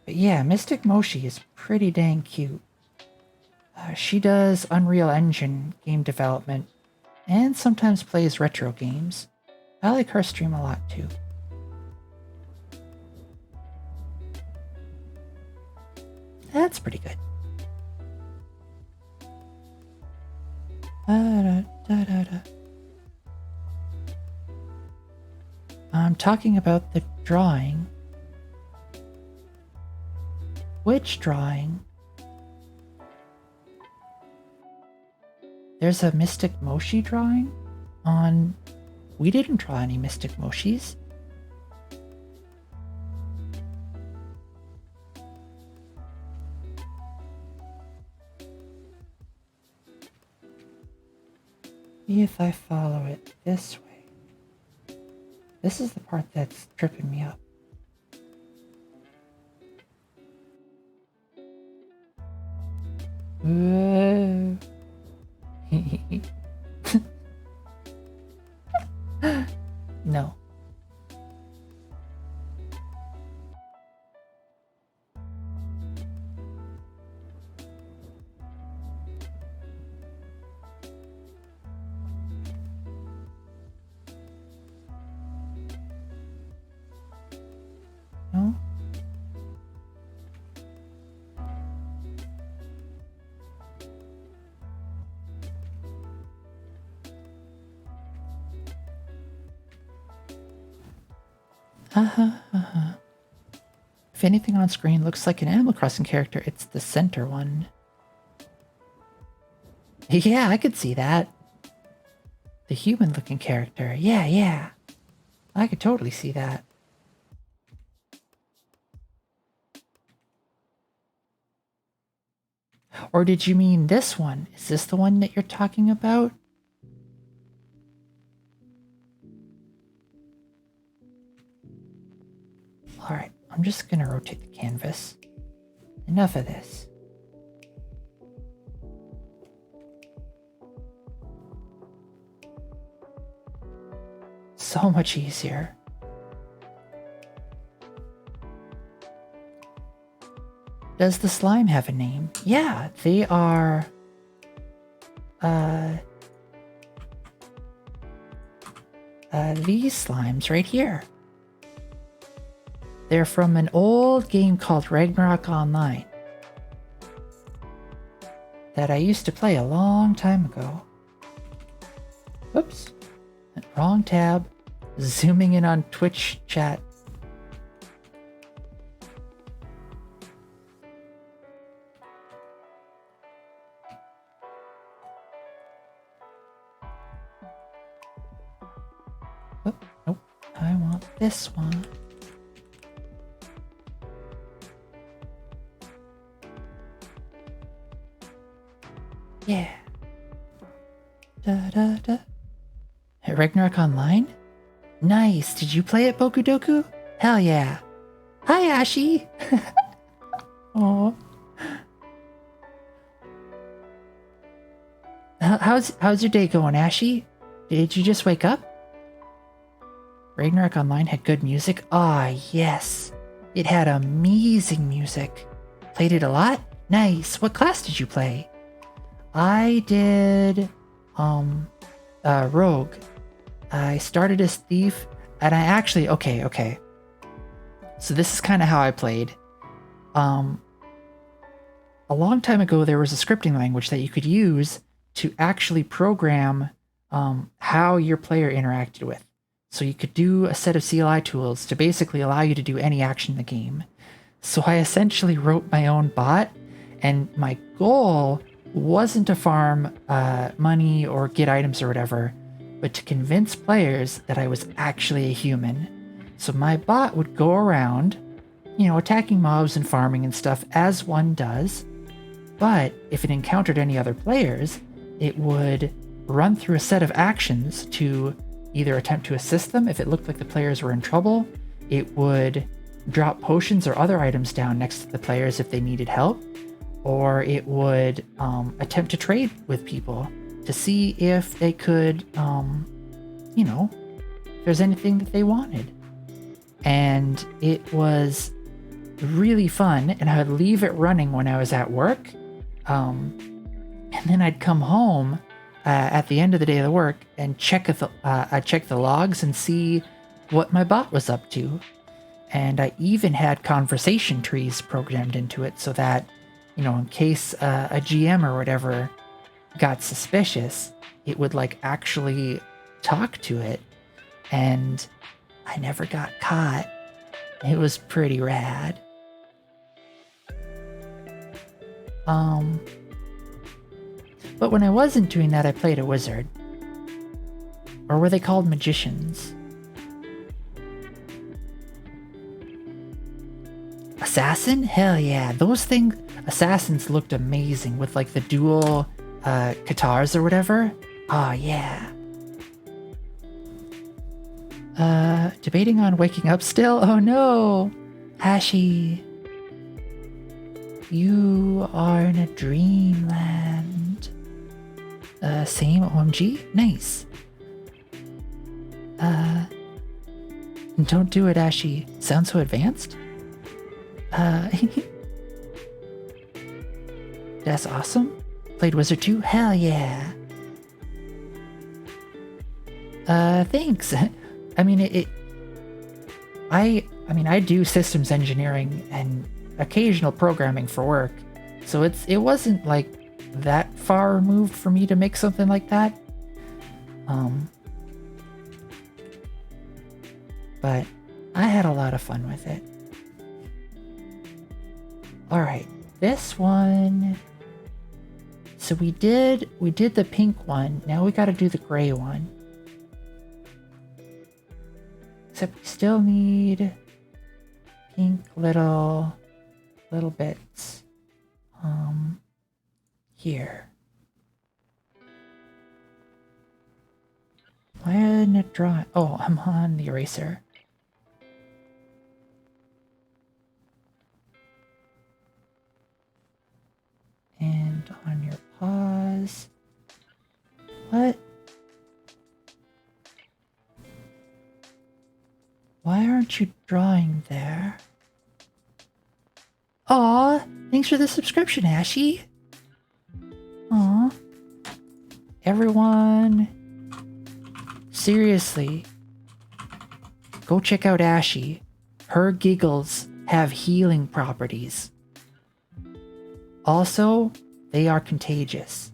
But yeah, Mystic Moshi is pretty dang cute. She does Unreal Engine game development and sometimes plays retro games. I like her stream a lot too. That's pretty good. I'm talking about the drawing. Which drawing? There's a Mystic Moshi drawing on... We didn't draw any Mystic Moshis. See if I follow it this way. This is the part that's tripping me up. Whoa. No. No? If anything on screen looks like an Animal Crossing character, it's the center one. Yeah, I could see that. The human-looking character. Yeah, yeah. I could totally see that. Or did you mean this one? Is this the one that you're talking about? Alright, I'm just gonna rotate the canvas. Enough of this. So much easier. Does the slime have a name? Yeah, they are... these slimes right here. They're from an old game called Ragnarok Online that I used to play a long time ago. Whoops. Wrong tab. Zooming in on Twitch chat. Oh, nope. I want this one. Yeah. Da da da. Hey, Ragnarok Online? Nice. Did you play it, Boku Doku? Hell yeah. Hi, Ashi. Oh. How's your day going, Ashi? Did you just wake up? Ragnarok Online had good music. Ah, yes. It had amazing music. Played it a lot? Nice. What class did you play? I did rogue. I started as thief, and I actually okay. So this is kind of how I played. A long time ago, there was a scripting language that you could use to actually program how your player interacted with. So you could do a set of CLI tools to basically allow you to do any action in the game. So I essentially wrote my own bot, and my goal wasn't to farm money or get items or whatever, but to convince players that I was actually a human. So my bot would go around, attacking mobs and farming and stuff as one does, but if it encountered any other players, it would run through a set of actions to either attempt to assist them if it looked like the players were in trouble. It would drop potions or other items down next to the players if they needed help, or it would attempt to trade with people to see if they could, if there's anything that they wanted. And it was really fun, and I would leave it running when I was at work. And then I'd come home at the end of the day of the work and check the logs and see what my bot was up to. And I even had conversation trees programmed into it so that, in case a GM or whatever got suspicious, it would actually talk to it. And I never got caught. It was pretty rad. But when I wasn't doing that, I played a wizard. Or were they called magicians? Assassin? Hell yeah. Those things, assassins looked amazing with the dual katars or whatever. Oh yeah. Debating on waking up still? Oh no. Ashi. You are in a dreamland. Same OMG? Nice. Don't do it, Ashi. Sounds so advanced. That's awesome. Played Wizard 2? Hell yeah. Thanks. I do systems engineering and occasional programming for work, so it wasn't that far removed for me to make something like that. But I had a lot of fun with it. Alright, this one. So we did the pink one. Now we gotta do the gray one. Except we still need pink little bits. here. Why didn't it draw? Oh, I'm on the eraser. And on your pause. What? Why aren't you drawing there? Aw, thanks for the subscription, Ashy. Aw. Everyone, seriously, go check out Ashy. Her giggles have healing properties. Also, they are contagious.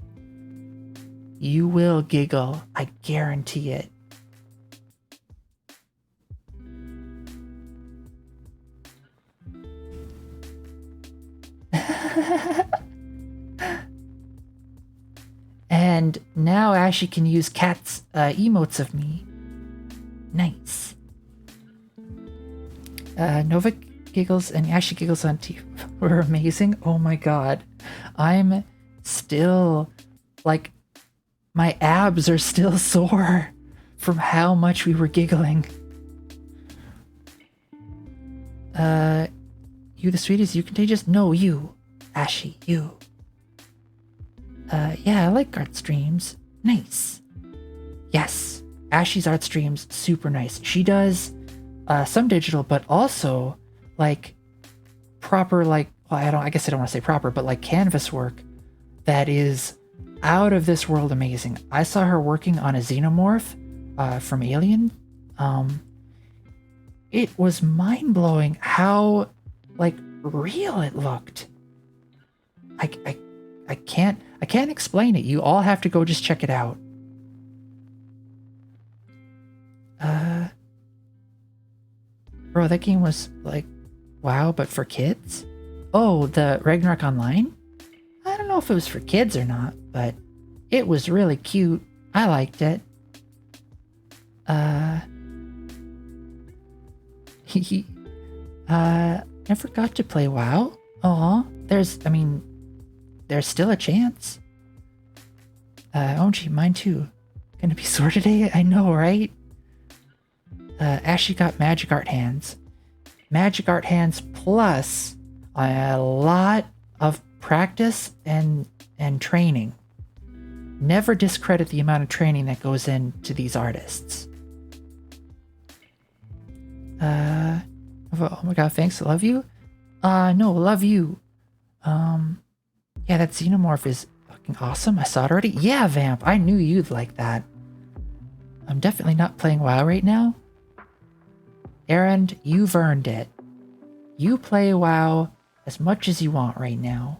You will giggle, I guarantee it. And now Ashy can use Cat's emotes of me. Nice. Nova giggles and Ashy giggles on TV were amazing. Oh my god. I'm still, like, my abs are still sore from how much we were giggling. You the sweetest, you contagious? No, you. Ashy, you. Yeah, I like art streams. Nice. Yes, Ashy's art streams, super nice. She does some digital, but also like proper, like, well, I guess I don't want to say proper, but like canvas work that is out of this world amazing. I saw her working on a xenomorph from Alien. It was mind-blowing how like real it looked. I can't explain it. You all have to go just check it out. Bro, that game was like, wow, but for kids? Oh, the Ragnarok Online? I don't know if it was for kids or not, but it was really cute. I liked it. Never got to play WoW. Aw, there's still a chance. Oh gee, mine too. Gonna be sore today? I know, right? Ashley got magic art hands. Magic art hands plus a lot of practice and training. Never discredit the amount of training that goes into these artists. Oh my god, thanks, love you? No, love you. Yeah, that xenomorph is fucking awesome. I saw it already. Yeah, Vamp, I knew you'd like that. I'm definitely not playing WoW right now. Aaron, you've earned it. You play WoW as much as you want right now.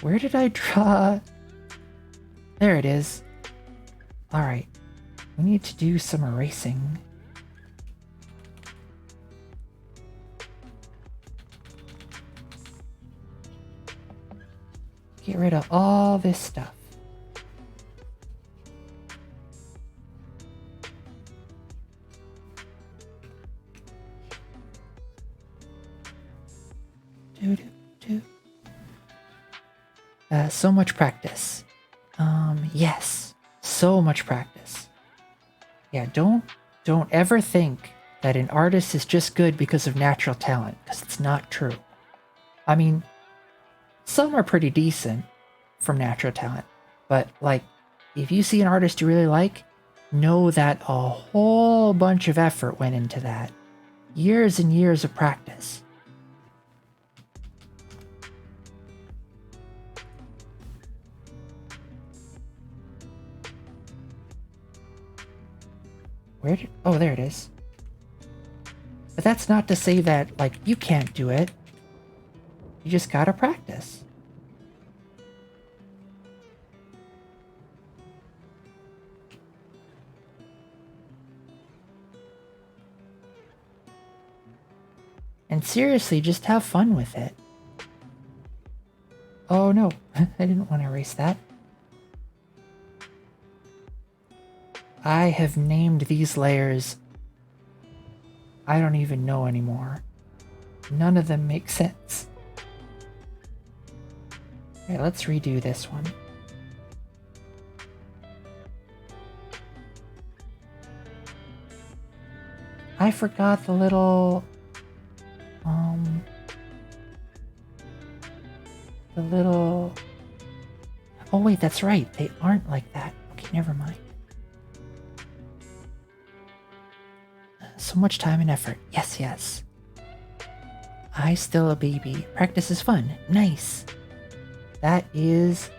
Where did I draw? There it is. Alright. We need to do some erasing. Get rid of all this stuff. So much practice. Yes, so much practice. Yeah, don't ever think that an artist is just good because of natural talent, because it's not true. I mean, some are pretty decent from natural talent, but like, if you see an artist you really like, know that a whole bunch of effort went into that. Years and years of practice. Oh, there it is. But that's not to say that, like, you can't do it. You just gotta practice. And seriously, just have fun with it. Oh no, I didn't want to erase that. I have named these layers. I don't even know anymore. None of them make sense. Okay, let's redo this one. I forgot the little... The little... Oh wait, that's right. They aren't like that. Okay, never mind. So much time and effort. Yes, yes. I still a baby. Practice is fun. Nice. That is...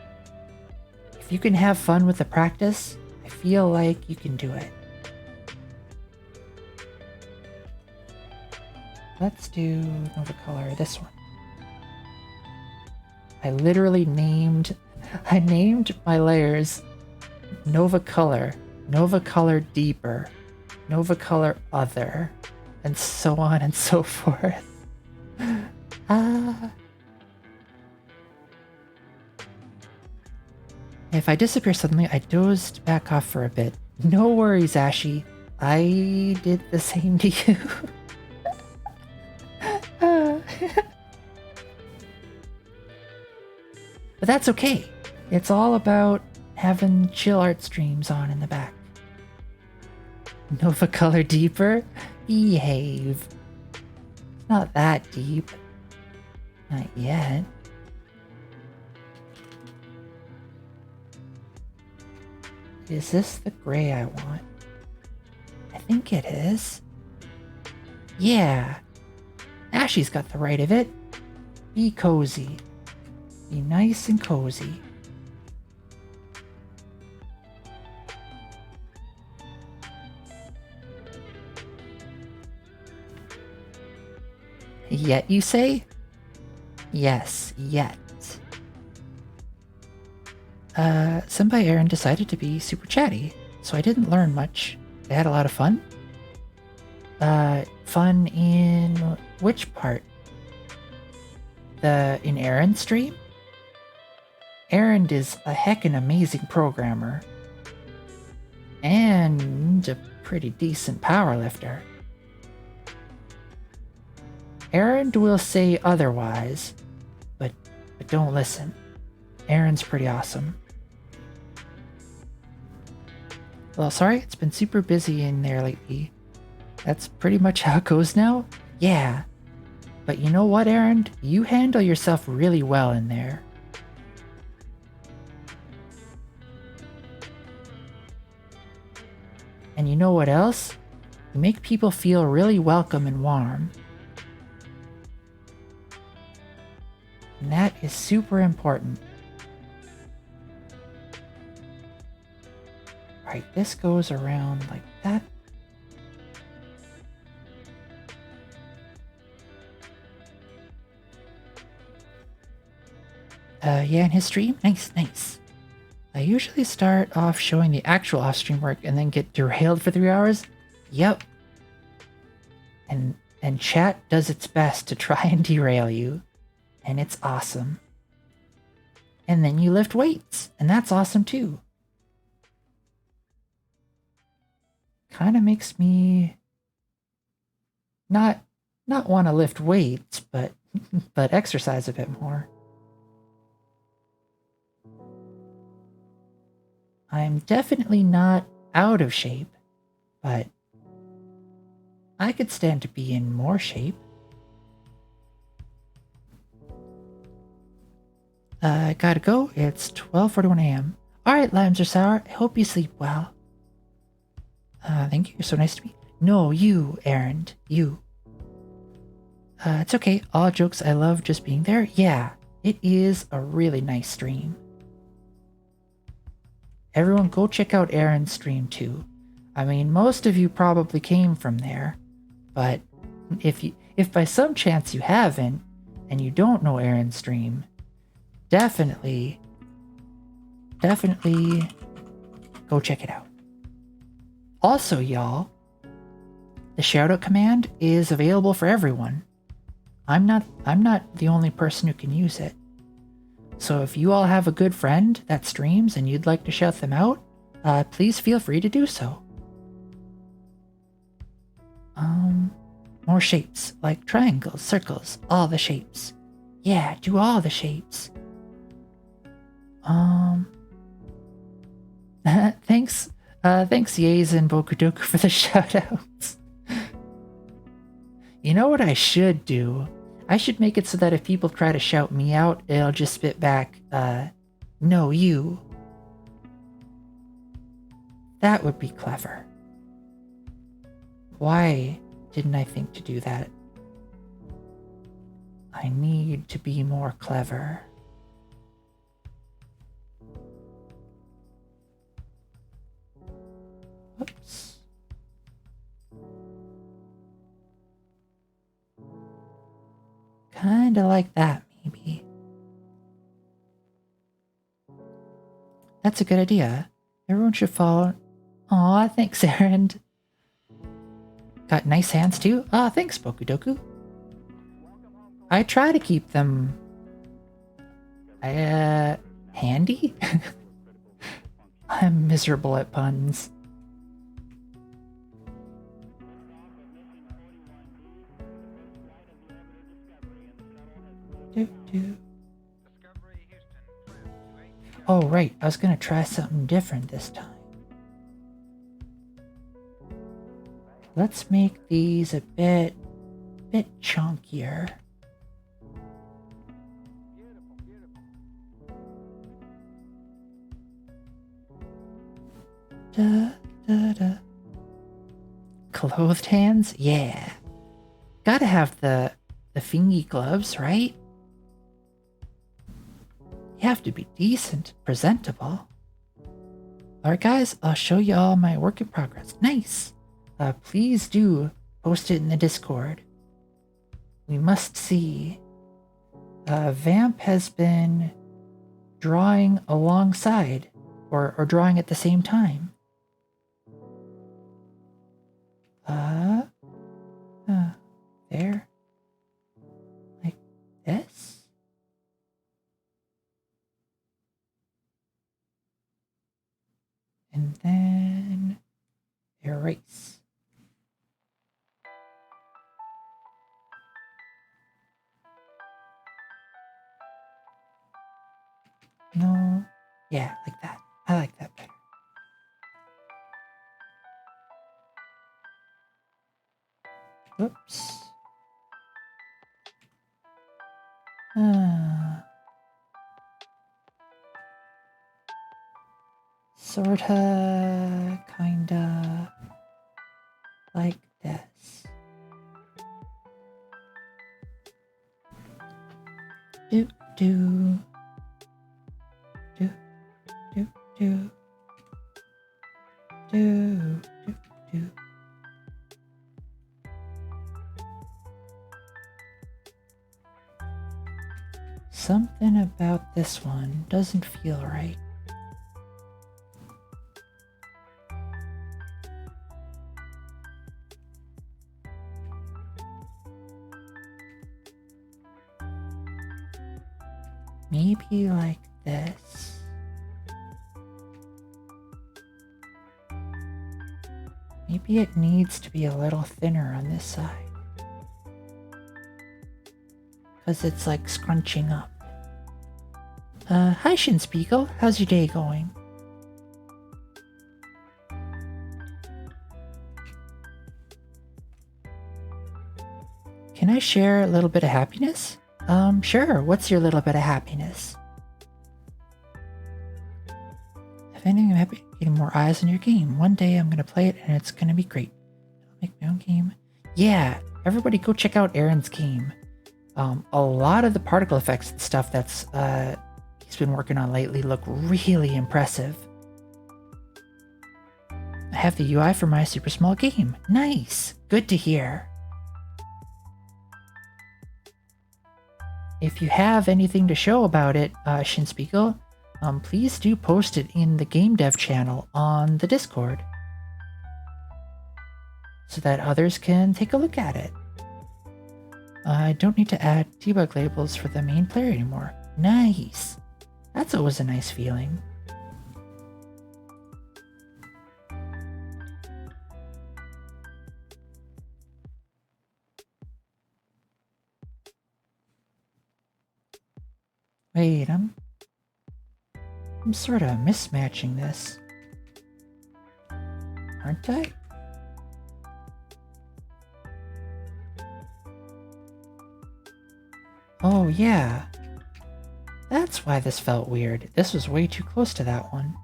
If you can have fun with the practice, I feel like you can do it. Let's do Nova Color, this one. I literally named my layers Nova Color Deeper, Nova Color Other, and so on and so forth. If I disappear suddenly, I dozed back off for a bit. No worries, Ashy. I did the same to you. But that's okay. It's all about having chill art streams on in the back. Nova Color Deeper? Behave. It's not that deep. Not yet. Is this the gray I want? I think it is. Yeah. Ashy's got the right of it. Be cozy. Be nice and cozy. Yet, you say? Yes, yet. Senpai Aaron decided to be super chatty, so I didn't learn much. I had a lot of fun. Fun in which part? In Aaron's stream? Aaron is a heckin' amazing programmer. And a pretty decent powerlifter. Aaron will say otherwise, but don't listen. Aaron's pretty awesome. Well, sorry, it's been super busy in there lately. That's pretty much how it goes now? Yeah. But you know what, Aaron? You handle yourself really well in there. And you know what else? You make people feel really welcome and warm. And that is super important. Right, this goes around like that. Yeah, in his stream? Nice, nice. I usually start off showing the actual off-stream work and then get derailed for 3 hours. Yep. And chat does its best to try and derail you. And it's awesome. And then you lift weights, and that's awesome too. Kind of makes me not want to lift weights, but exercise a bit more. I'm definitely not out of shape, but I could stand to be in more shape. I gotta go. It's 12:41 a.m. Alright, Limes are Sour. I hope you sleep well. Thank you. You're so nice to me. No, you, Aaron. You. It's okay. All jokes. I love just being there. Yeah, it is a really nice stream. Everyone go check out Aaron's stream too. I mean, most of you probably came from there, but if by some chance you haven't, and you don't know Aaron's stream, definitely go check it out. Also, y'all, the shoutout command is available for everyone. I'm not the only person who can use it. So if you all have a good friend that streams and you'd like to shout them out, please feel free to do so. More shapes, like triangles, circles, all the shapes. Yeah, do all the shapes. Thanks, Yaze and Bokudoku for the shoutouts. You know what I should do? I should make it so that if people try to shout me out, it'll just spit back, no, you. That would be clever. Why didn't I think to do that? I need to be more clever. Oops. Kinda like that, maybe. That's a good idea. Everyone should follow. Aw, thanks, Aaron. Got nice hands too? Ah, thanks, Bokudoku. I try to keep them handy? I'm miserable at puns. Do. Discovery Houston, press to ATO. Oh, right. I was gonna try something different this time. Let's make these a bit chunkier. Da. Clothed hands? Yeah. Gotta have the fingy gloves, right? You have to be decent, presentable. Alright guys, I'll show you all my work in progress. Nice! Please do post it in the Discord. We must see. Vamp has been drawing alongside, or drawing at the same time. There. Like this? And then erase. No. Yeah, like that. I like that better. Whoops. Sorta, kinda, like this. Do. Something about this one doesn't feel right. Maybe like this. Maybe it needs to be a little thinner on this side. Because it's like scrunching up. Hi Shinspiegel, how's your day going? Can I share a little bit of happiness? Sure, what's your little bit of happiness? If anything, I'm happy getting more eyes on your game. One day I'm gonna play it and it's gonna be great. I'll make my own game. Yeah, everybody go check out Aaron's game. A lot of the particle effects and stuff that's he's been working on lately look really impressive. I have the UI for my super small game. Nice, good to hear. If you have anything to show about it, Shinspiegel, please do post it in the game dev channel on the Discord so that others can take a look at it. I don't need to add debug labels for the main player anymore. Nice. That's always a nice feeling. Wait, I'm sort of mismatching this. Aren't I? Oh, yeah. That's why this felt weird. This was way too close to that one.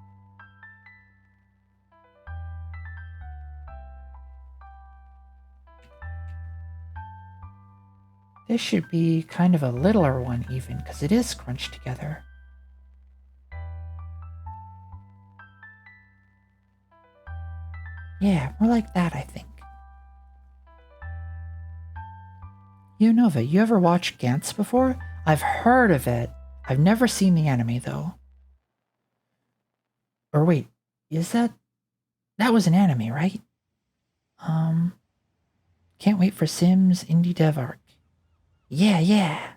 This should be kind of a littler one even, because it is scrunched together. Yeah, more like that, I think. Nova, you ever watched Gantz before? I've heard of it. I've never seen the anime, though. Or wait, is that... That was an anime, right? Can't wait for Sims Indie Dev Arc. Yeah.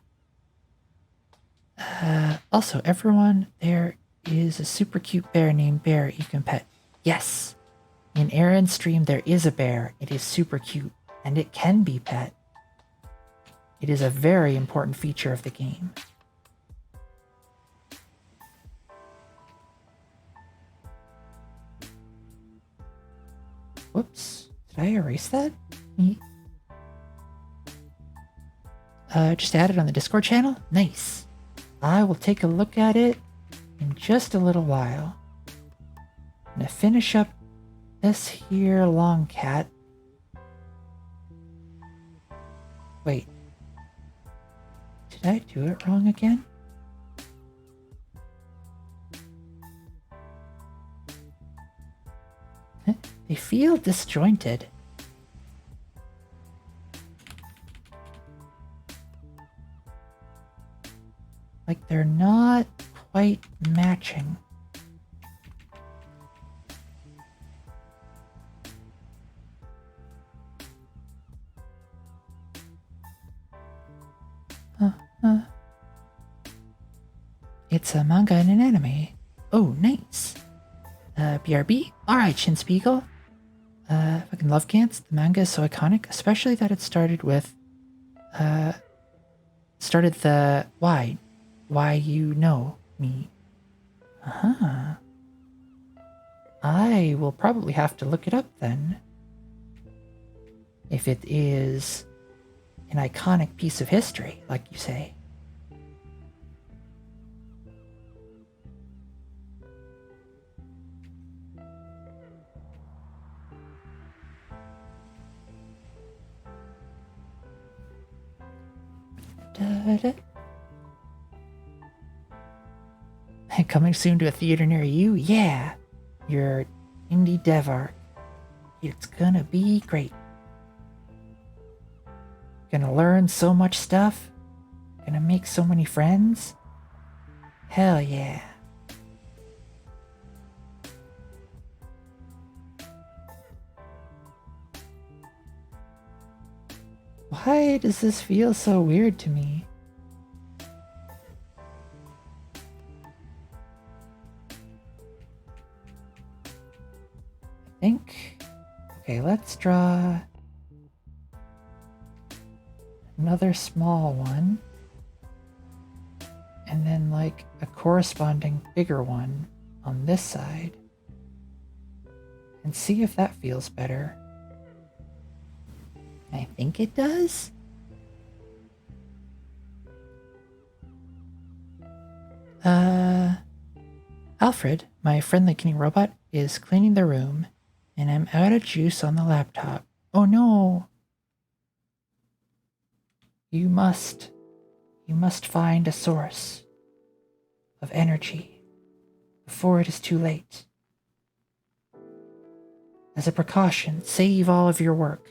Also, everyone, there is a super cute bear named Bear you can pet. Yes! In Aaron's stream, there is a bear. It is super cute, and it can be pet. It is a very important feature of the game. Whoops. Did I erase that? Just added on the Discord channel? Nice. I will take a look at it in just a little while. I'm gonna finish up this here long cat. Wait. Did I do it wrong again? They feel disjointed. Like they're not quite matching. It's a manga and an anime. Oh, nice. BRB? Alright, Shinspiegel. Fucking love Gantz. The manga is so iconic, especially that it started with, started the why you know me. Uh-huh. I will probably have to look it up then. If it is an iconic piece of history, like you say. Coming soon to a theater near you? Yeah! Your Indie Dev Arc. It's gonna be great. Gonna learn so much stuff. Gonna make so many friends. Hell yeah. Why does this feel so weird to me? I think... Okay, let's draw... another small one. And then like a corresponding bigger one on this side. And see if that feels better. I think it does. Alfred, my friendly cleaning robot, is cleaning the room, and I'm out of juice on the laptop. Oh no! You must find a source of energy before it is too late. As a precaution, save all of your work.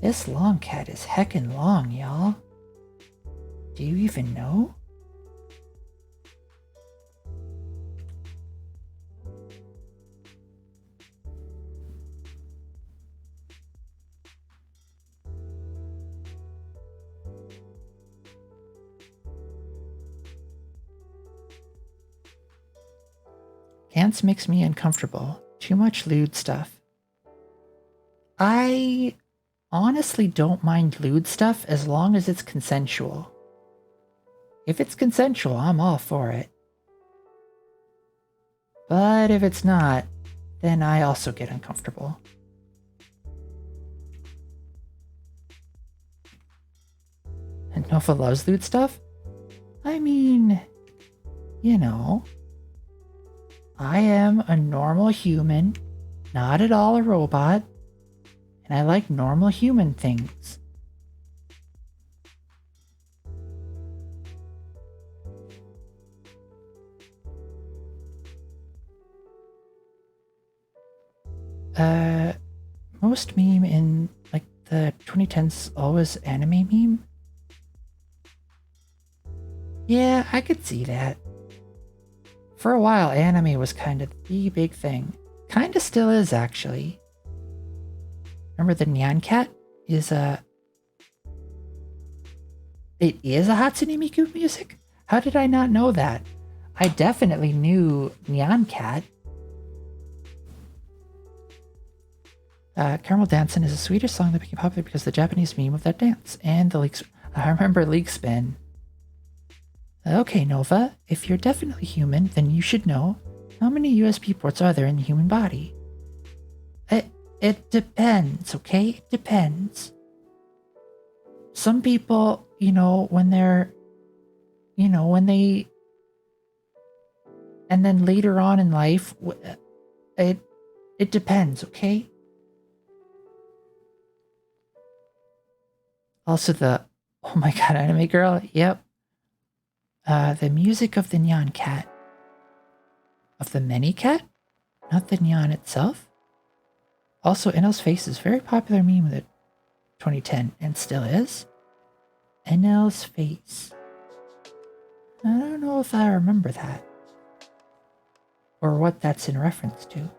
This long cat is heckin' long, y'all. Do you even know? Dance makes me uncomfortable. Too much lewd stuff. I honestly don't mind lewd stuff as long as it's consensual. If it's consensual, I'm all for it. But if it's not, then I also get uncomfortable. And Nova loves lewd stuff? I mean, you know, I am a normal human, not at all a robot, and I like normal human things. Most meme in like the 2010s always anime meme. Yeah, I could see that. For a while, anime was kind of the big thing. Kinda still is, actually. Remember the Nyan Cat is it is a Hatsune Miku music? How did I not know that? I definitely knew Nyan Cat. Caramel Dancin' is a Swedish song that became popular because of the Japanese meme of that dance. And the leaks. I remember Leak Spin. Okay, Nova, if you're definitely human, then you should know how many USB ports are there in the human body. It depends, okay? It depends. Some people, when they, and then later on in life, it depends, okay? Also oh my god, anime girl, yep. The music of the Nyan Cat. Of the Many Cat? Not the Nyan itself? Also, Enel's Face is a very popular meme of the 2010, and still is. Enel's Face. I don't know if I remember that. Or what that's in reference to.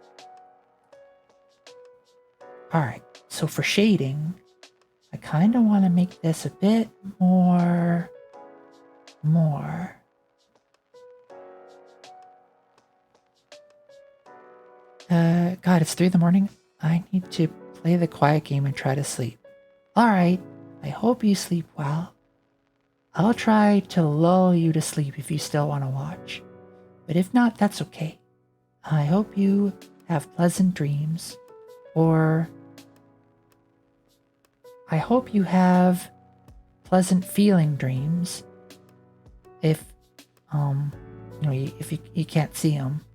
Alright, so for shading, I kind of want to make this a bit more. God, it's 3 in the morning. I need to play the quiet game and try to sleep. Alright, I hope you sleep well. I'll try to lull you to sleep if you still want to watch. But if not, that's okay. I hope you have pleasant dreams. Or I hope you have pleasant feeling dreams. If, if you can't see them.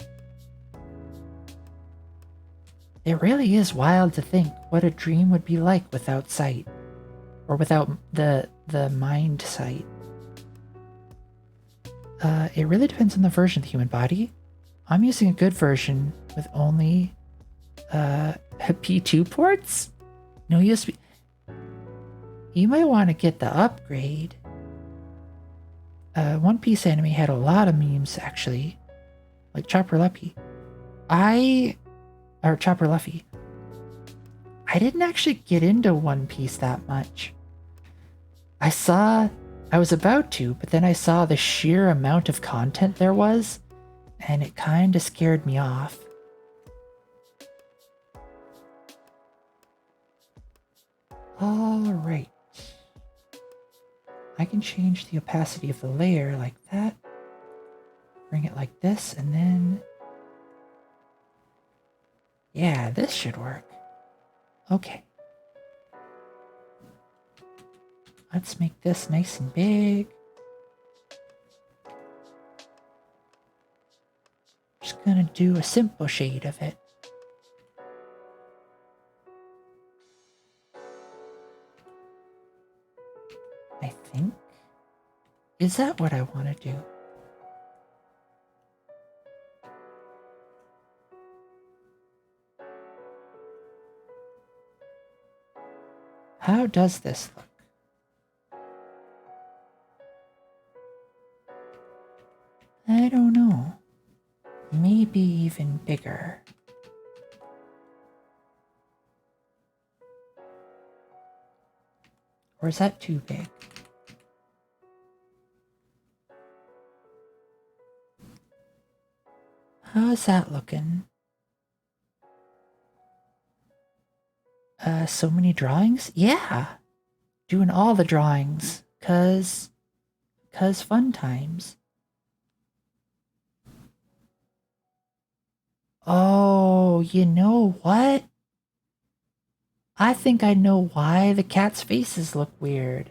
It really is wild to think what a dream would be like without sight. Or without the mind sight. It really depends on the version of the human body. I'm using a good version with only P2 ports? No USB. You might want to get the upgrade. One Piece anime had a lot of memes, actually. Like Chopper Luffy. Chopper Luffy. I didn't actually get into One Piece that much. I was about to, but then I saw the sheer amount of content there was, and it kind of scared me off. Alright. I can change the opacity of the layer like that. Bring it like this, and then... Yeah, this should work. Okay. Let's make this nice and big. Just gonna do a simple shade of it. I think. Is that what I want to do? How does this look? I don't know. Maybe even bigger. Or is that too big? How's that looking? So many drawings? Yeah. Doing all the drawings. Cause fun times. Oh, you know what? I think I know why the cat's faces look weird.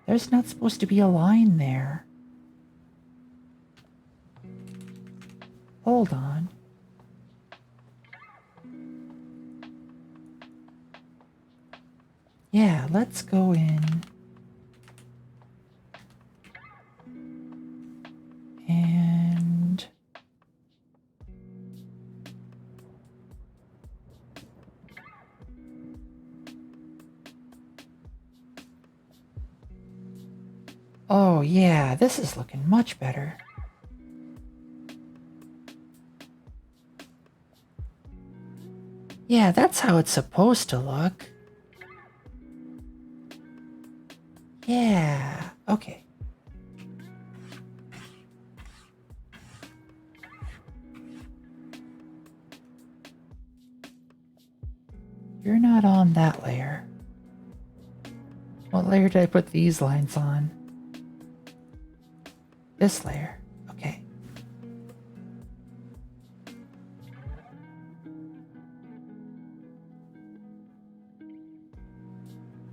There's not supposed to be a line there. Hold on. Yeah, let's go in. And... oh yeah, this is looking much better. Yeah, that's how it's supposed to look. Yeah, okay. You're not on that layer. What layer did I put these lines on? This layer. Okay.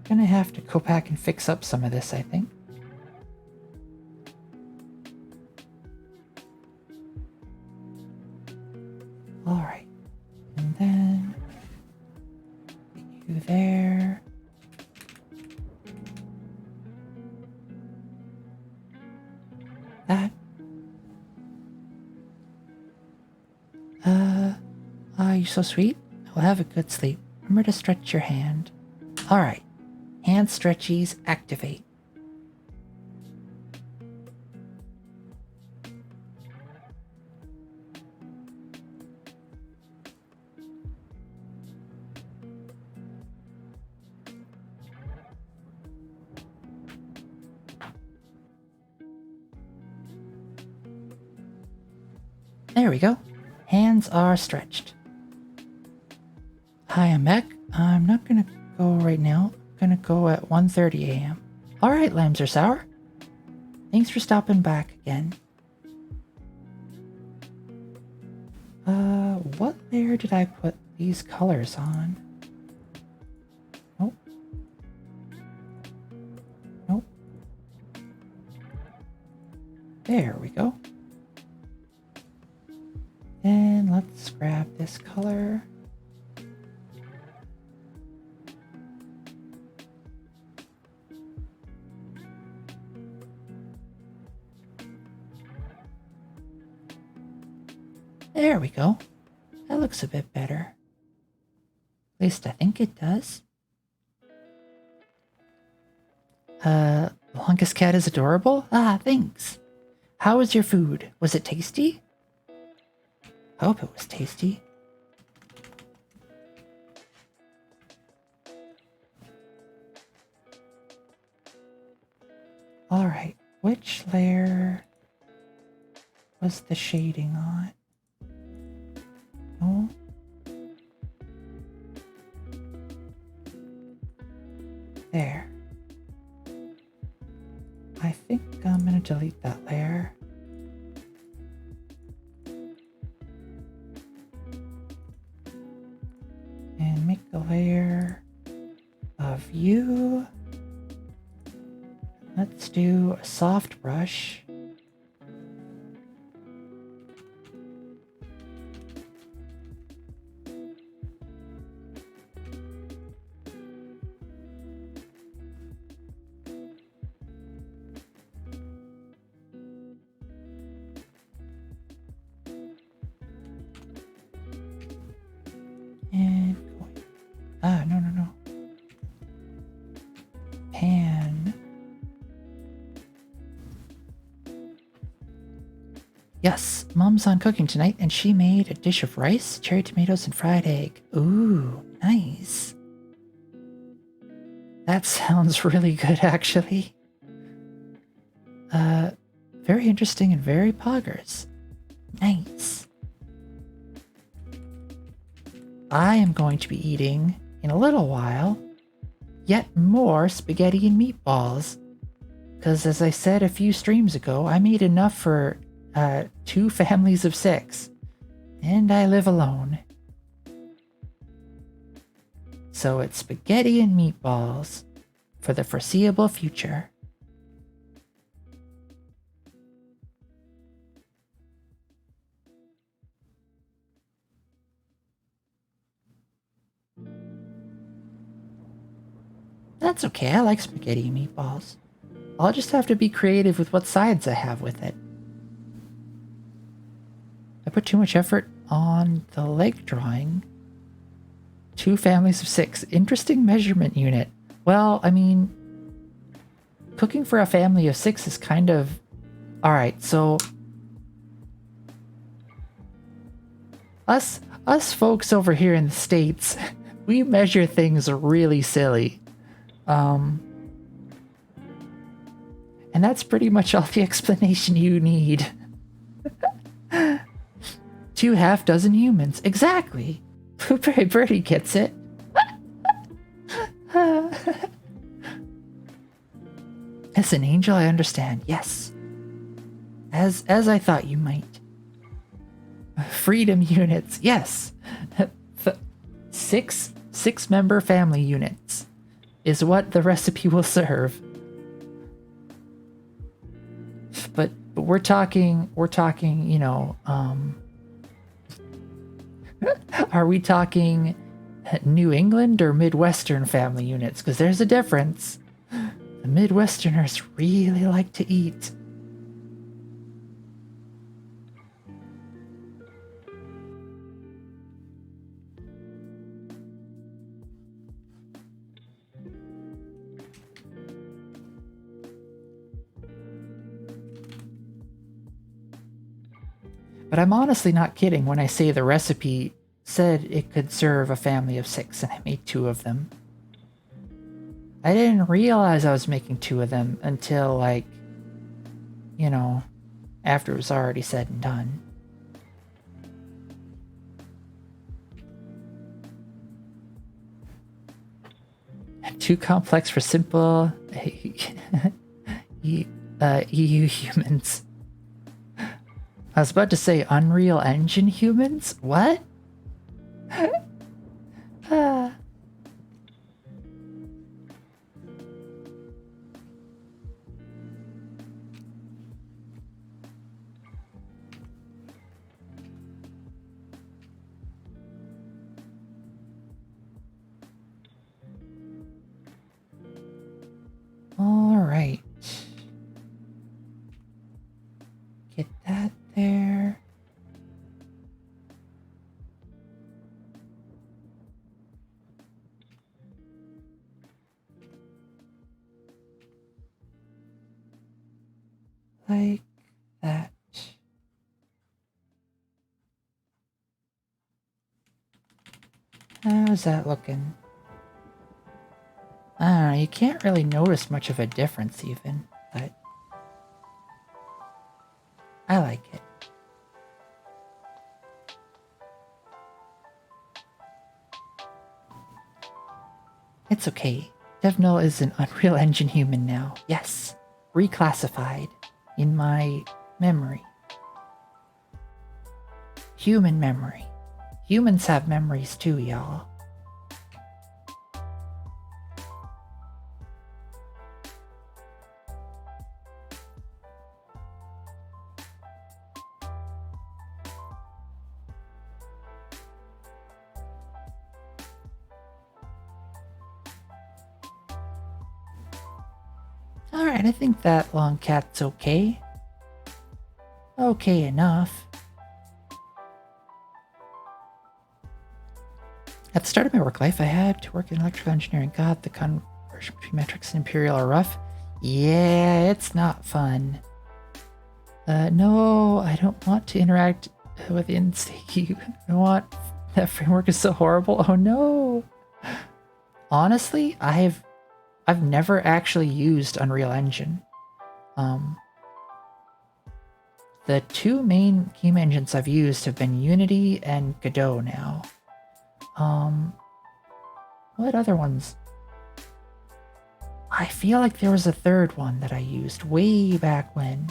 Gonna have to go back and fix up some of this, I think. Alright. And then... get you there. That. You're so sweet. Well, have a good sleep. Remember to stretch your hand. Alright. Hand stretchies activate. There we go. Hands are stretched. Hi, I'm back. I'm not gonna go right now. I'm gonna go at 1:30 a.m. Alright, Lambs are sour. Thanks for stopping back again. What layer did I put these colors on? Nope. Nope. There we go. Then let's grab this color. There we go. That looks a bit better. At least I think it does. Longest cat is adorable? Ah, thanks. How was your food? Was it tasty? I hope it was tasty. Alright, which layer was the shading on? No? There. I think I'm gonna delete that layer. And make a layer of you. Let's do a soft brush. And go. No. Pan. Yes, Mom's on cooking tonight, and she made a dish of rice, cherry tomatoes, and fried egg. Ooh, nice. That sounds really good, actually. Very interesting and very poggers. Nice. I am going to be eating, in a little while, yet more spaghetti and meatballs. Because as I said a few streams ago, I made enough for 2 families of 6. And I live alone. So it's spaghetti and meatballs for the foreseeable future. That's okay, I like spaghetti and meatballs. I'll just have to be creative with what sides I have with it. I put too much effort on the leg drawing. 2 families of 6. Interesting measurement unit. Well, I mean, cooking for a family of 6 is kind of... Alright, so... Us folks over here in the States, we measure things really silly. And that's pretty much all the explanation you need. 2 half-dozen humans. Exactly. Blueberry Birdie gets it. As an angel, I understand. Yes. As I thought you might. Freedom units. Yes. 6-member family units is what the recipe will serve. But we're talking, you know, are we talking New England or Midwestern family units? Because there's a difference. The Midwesterners really like to eat. But I'm honestly not kidding when I say the recipe said it could serve a family of 6 and I made 2 of them. I didn't realize I was making 2 of them until, like, you know, after it was already said and done. Too complex for simple EU humans. I was about to say Unreal Engine humans? What? All right. Get that there. Like that. How's that looking? I don't know, you can't really notice much of a difference even, but I like it. It's okay. DevNull is an Unreal Engine human now. Yes, reclassified in my memory. Human memory. Humans have memories too, y'all. Alright, I think that long cat's okay. Okay enough. At the start of my work life, I had to work in electrical engineering. God, the conversion between metrics and imperial are rough. Yeah, it's not fun. No, I don't want to interact with InstaQ. I want... That framework is so horrible. Oh no! Honestly, I've never actually used Unreal Engine. The 2 main game engines I've used have been Unity and Godot now. What other ones? I feel like there was a third one that I used way back when.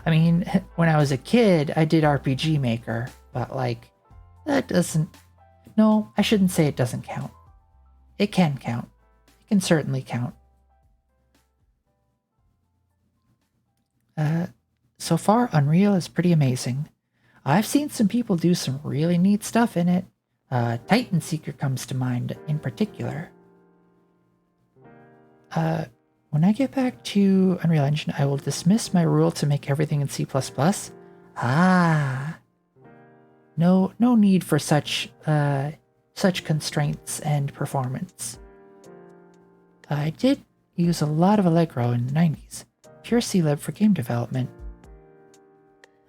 I mean, when I was a kid, I did RPG Maker, but like, that doesn't... No, I shouldn't say it doesn't count. It can count. It can certainly count. So far, Unreal is pretty amazing. I've seen some people do some really neat stuff in it. Titan Seeker comes to mind in particular. When I get back to Unreal Engine, I will dismiss my rule to make everything in C++. Ah. No need for such constraints and performance. I did use a lot of Allegro in the 90s. Pure C-Lib for game development.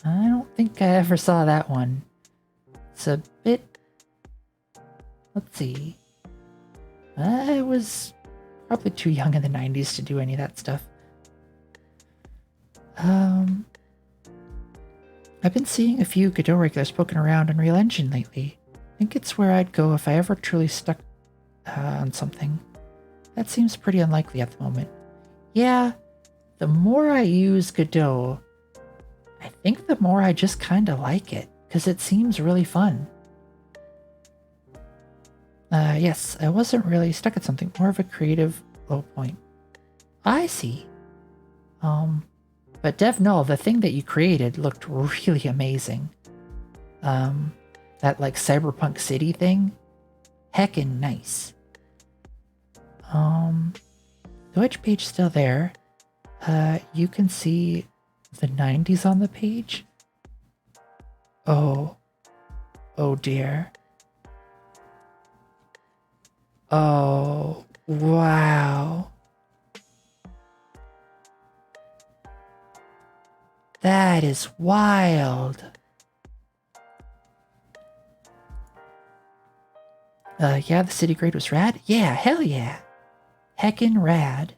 I don't think I ever saw that one. It's a bit... Let's see. I was probably too young in the 90s to do any of that stuff. I've been seeing a few Godot regulars poking around Unreal Engine lately. I think it's where I'd go if I ever truly stuck on something. That seems pretty unlikely at the moment. Yeah, the more I use Godot, I think the more I just kinda like it, because it seems really fun. Yes, I wasn't really stuck at something, more of a creative low point. I see. But Dev Null, the thing that you created looked really amazing. That like cyberpunk city thing, heckin' nice. The witch page still there. You can see the 90s on the page. Oh dear. Oh, wow. That is wild. Yeah, the city grade was rad? Yeah, hell yeah. Heckin' rad.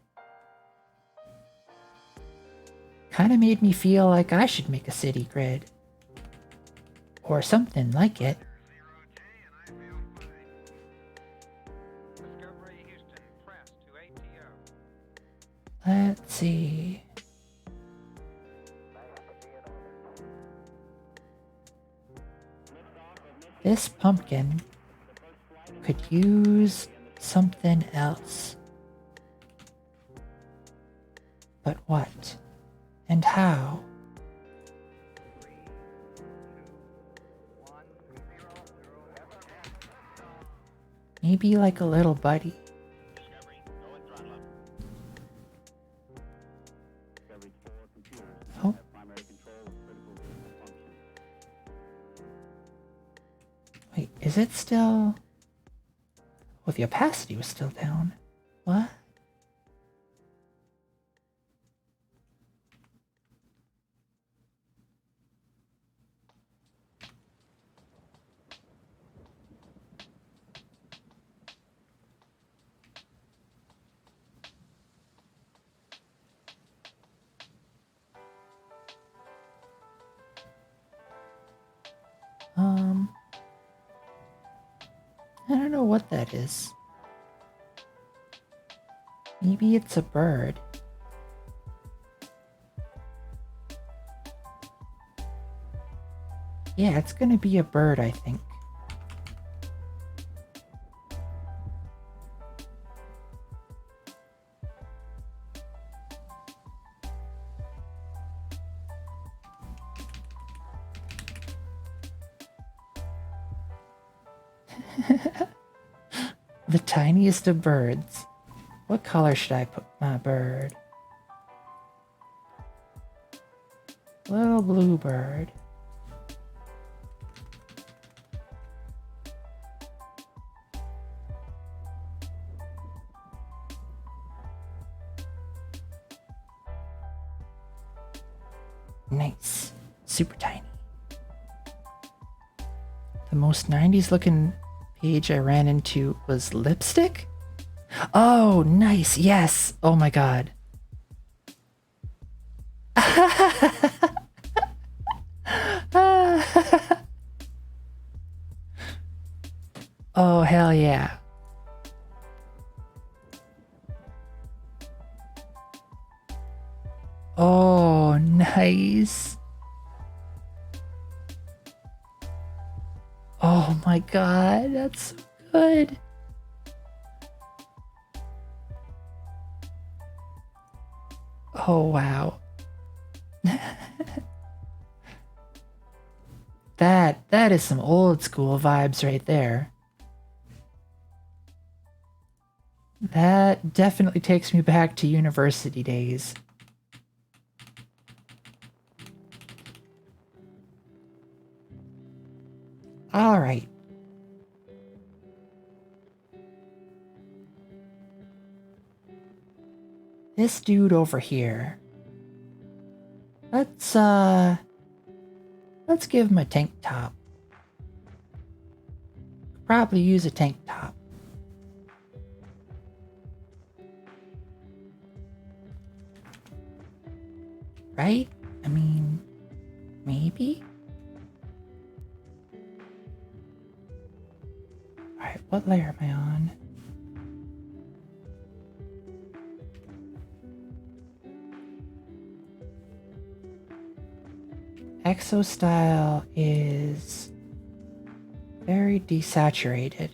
Kinda made me feel like I should make a city grid. Or something like it. Discovery Houston, press to ATO. Let's see. This pumpkin could use something else. But what? And how? Maybe like a little buddy. Oh. Wait, is it still... Well, the opacity was still down. What? I don't know what that is. Maybe it's a bird. Yeah, it's gonna be a bird, I think. The tiniest of birds. What color should I put my bird? Little blue bird. Nice. Super tiny. The most 90s looking page I ran into was lipstick? Oh, nice. Yes. Oh my god. hell yeah. Oh, nice. Oh my god, that's so good. Oh wow. That is some old school vibes right there. That definitely takes me back to university days. All right. This dude over here. Let's give him a tank top. Probably use a tank top. Right? I mean, maybe? Alright, what layer am I on? Exo style is very desaturated.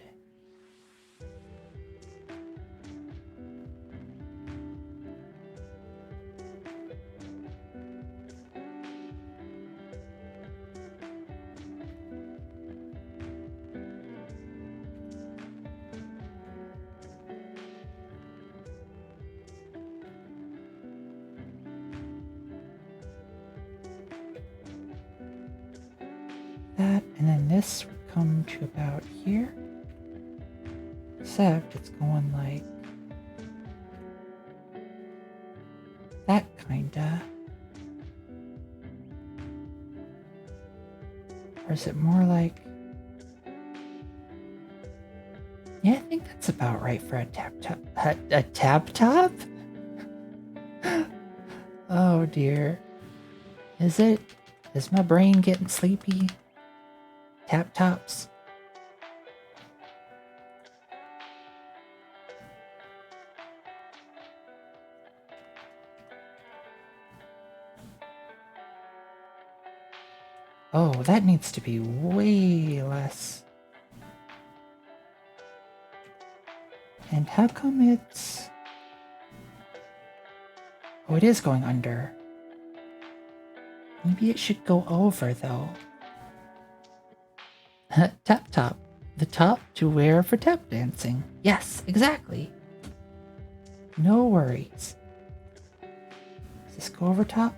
That, and then this would come to about here. Except it's going like that kinda. Or is it more like... Yeah, I think that's about right for a tap top. A tap top? Oh dear. Is it? Is my brain getting sleepy? Tap tops? Oh, that needs to be way less. And how come it's... Oh, it is going under. Maybe it should go over, though. Tap top. The top to wear for tap dancing. Yes, exactly. No worries. Does this go over top?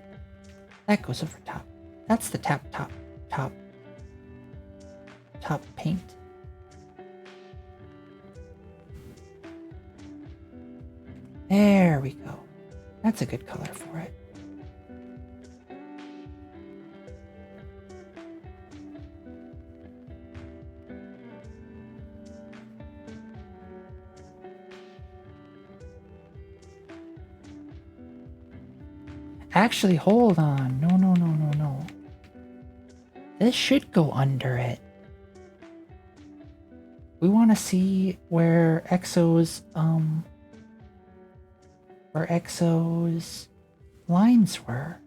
That goes over top. That's the tap top. Top paint. There we go. That's a good color for it. Actually, hold on. No. This should go under it. We want to see where Exo's lines were.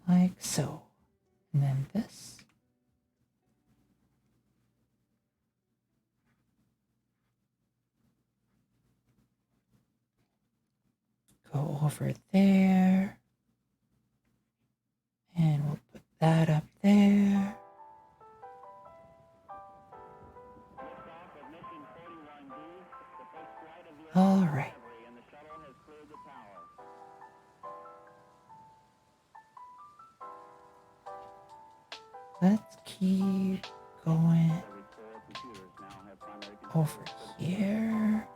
Like so. And then this. Go over there. And we'll put that up there. All right. Let's keep going over here.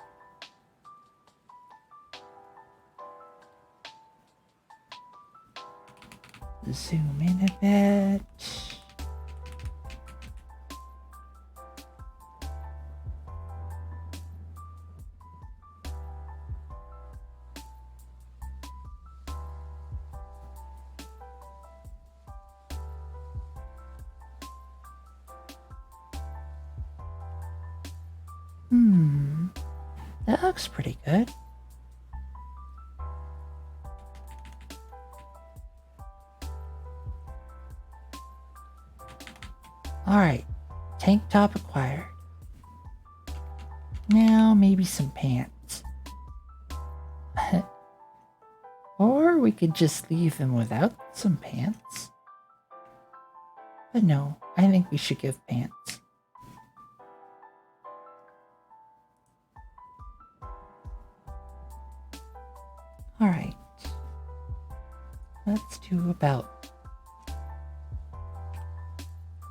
Zoom in a bit. That looks pretty good. Alright, tank top acquired. Now maybe some pants. Or we could just leave them without some pants. But no, I think we should give pants. Alright. Let's do about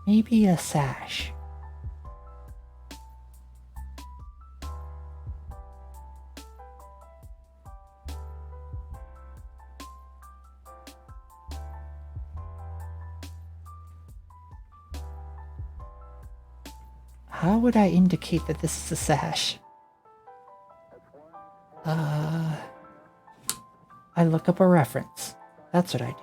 maybe a sash. How would I indicate that this is a sash? I look up a reference. That's what I do.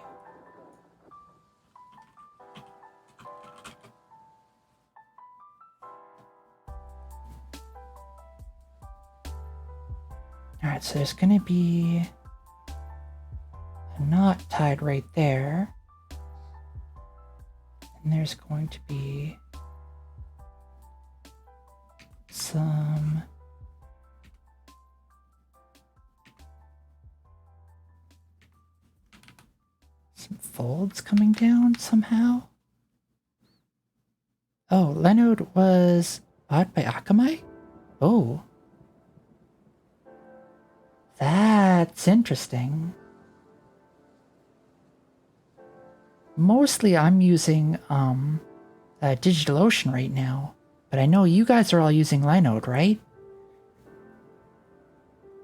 Alright, so there's gonna be a knot tied right there. And there's going to be some folds coming down somehow. Oh, Lenode was bought by Akamai? Oh. That's interesting. Mostly I'm using DigitalOcean right now, but I know you guys are all using Linode, right?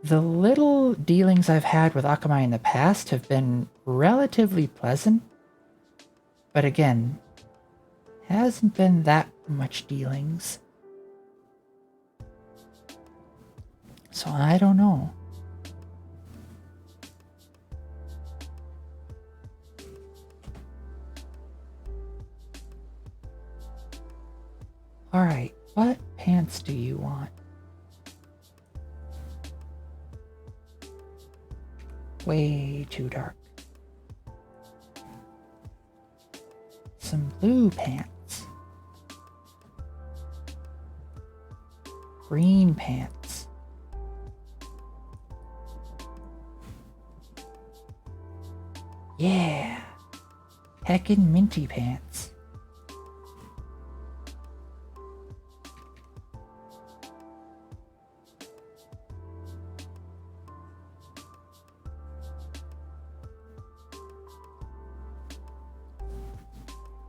The little dealings I've had with Akamai in the past have been relatively pleasant, but again, hasn't been that much dealings. So I don't know. Alright, what pants do you want? Way too dark. Some blue pants. Green pants. Yeah. Heckin' minty pants.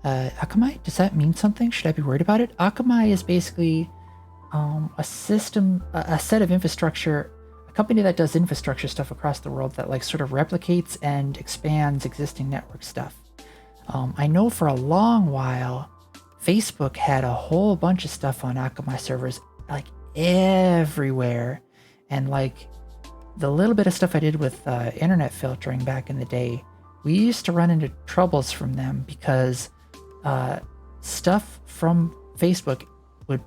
Akamai, does that mean something? Should I be worried about it? Akamai is basically a system, a set of infrastructure, a company that does infrastructure stuff across the world that like sort of replicates and expands existing network stuff. I know for a long while, Facebook had a whole bunch of stuff on Akamai servers, like everywhere. And like the little bit of stuff I did with internet filtering back in the day, we used to run into troubles from them because stuff from Facebook would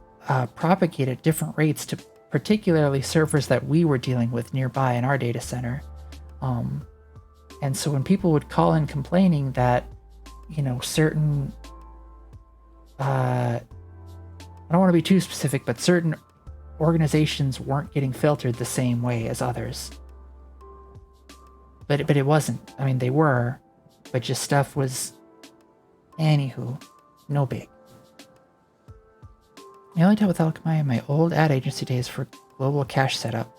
propagate at different rates to particularly servers that we were dealing with nearby in our data center. And so when people would call in complaining that, you know, certain, I don't want to be too specific, but certain organizations weren't getting filtered the same way as others. But it wasn't. I mean, they were, but just stuff was, anywho, no big. I only dealt with Akamai in my old ad agency days for global cache setup.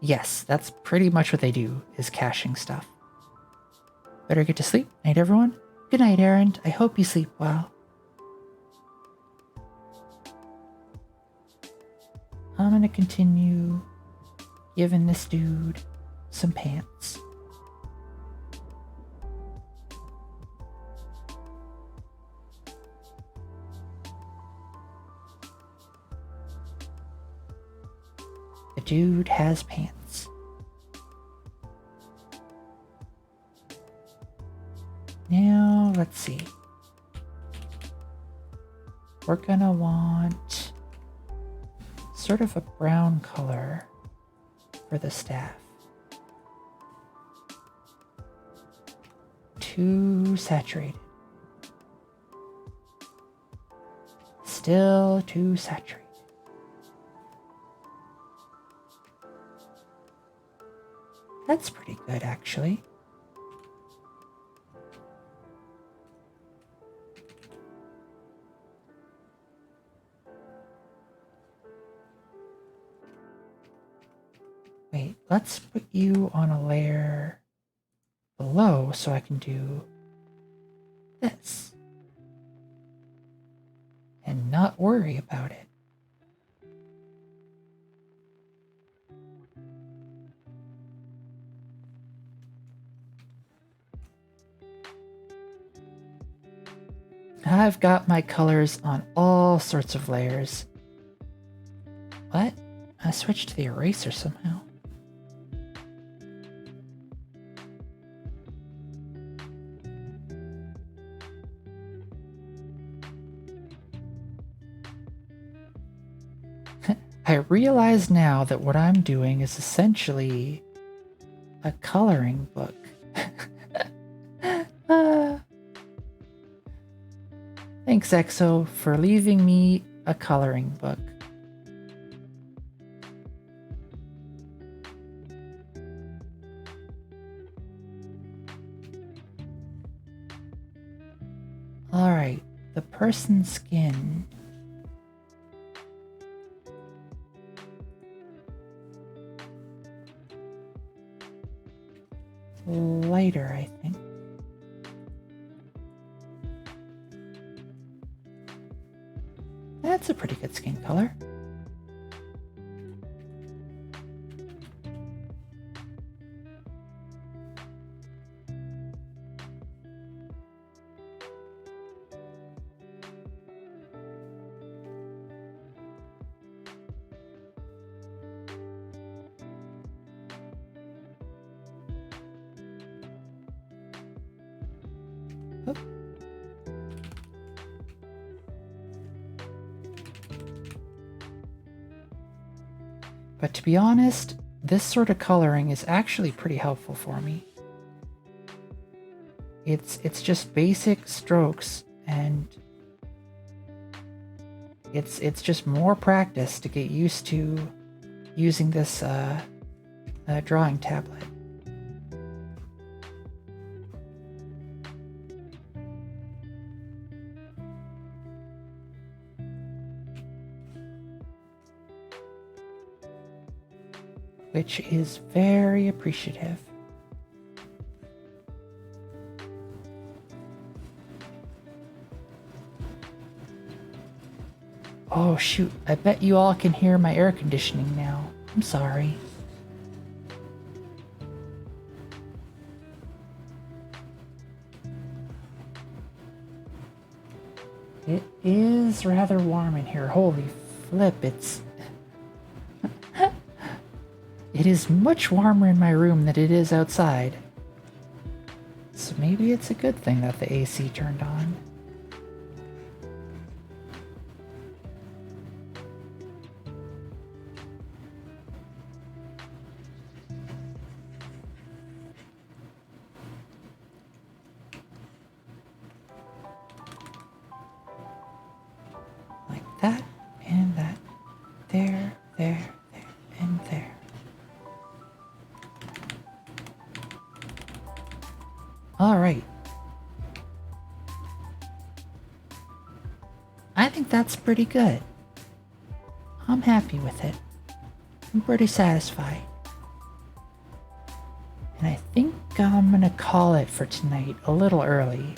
Yes, that's pretty much what they do, is caching stuff. Better get to sleep. Night, everyone. Good night, Aaron. I hope you sleep well. I'm gonna continue giving this dude some pants. The dude has pants. Now, let's see. We're gonna want sort of a brown color for the staff. Too saturated. Still too saturated. That's pretty good, actually. Wait, let's put you on a layer below so I can do this and not worry about it. I've got my colors on all sorts of layers. What? I switched to the eraser somehow. I realize now that what I'm doing is essentially a coloring book. Thanks, EXO, for leaving me a coloring book. Alright, the person's skin. Lighter, I think. That's a pretty good skin color. Oop. But to be honest, this sort of coloring is actually pretty helpful for me. It's just basic strokes, and it's just more practice to get used to using this drawing tablet. Which is very appreciative. Oh shoot, I bet you all can hear my air conditioning now. I'm sorry. It is rather warm in here. Holy flip, It is much warmer in my room than it is outside. So maybe it's a good thing that the AC turned on. Like that, and that. There, there, there, and there. All right. I think that's pretty good. I'm happy with it. I'm pretty satisfied. And I think I'm gonna call it for tonight a little early.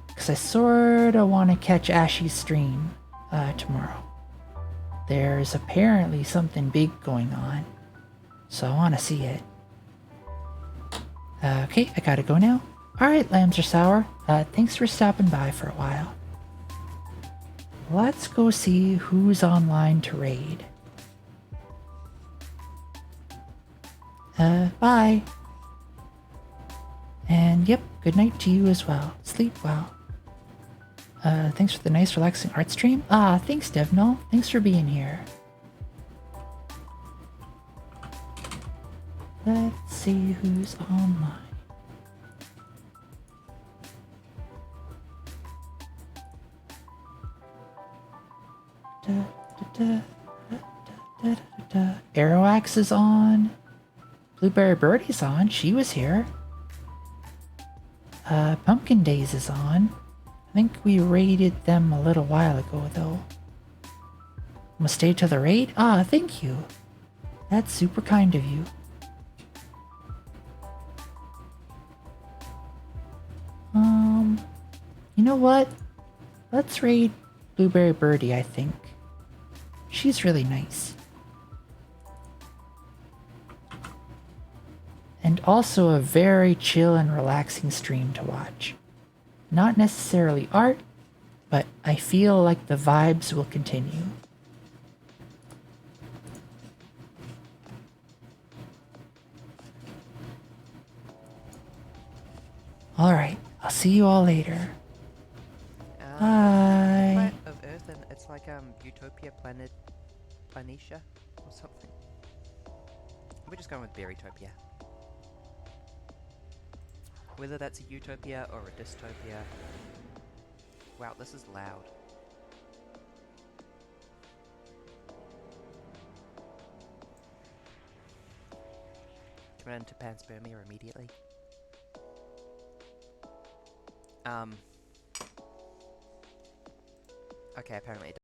Because I sorta want to catch Ashy's stream tomorrow. There's apparently something big going on, so I want to see it. Okay, I gotta go now. Alright, Lambs Are Sour. Thanks for stopping by for a while. Let's go see who's online to raid. Bye. And yep, good night to you as well. Sleep well. Thanks for the nice, relaxing art stream. Ah, thanks, Devnal. Thanks for being here. Let's see who's online. Da, da, da, da, da, da. Aeroax is on. Blueberry Birdie's on. She was here. Pumpkin Days is on. I think we raided them a little while ago, though. I'm gonna stay till the raid? Ah, thank you. That's super kind of you. You know what? Let's raid Blueberry Birdie, I think. She's really nice. And also a very chill and relaxing stream to watch. Not necessarily art, but I feel like the vibes will continue. Alright, I'll see you all later. Bye. Planet of Earth, and it's like Utopia Planet Planitia or something. We're just going with Berrytopia. Whether that's a utopia or a dystopia. Wow, this is loud. Turn into panspermia immediately. Okay, apparently it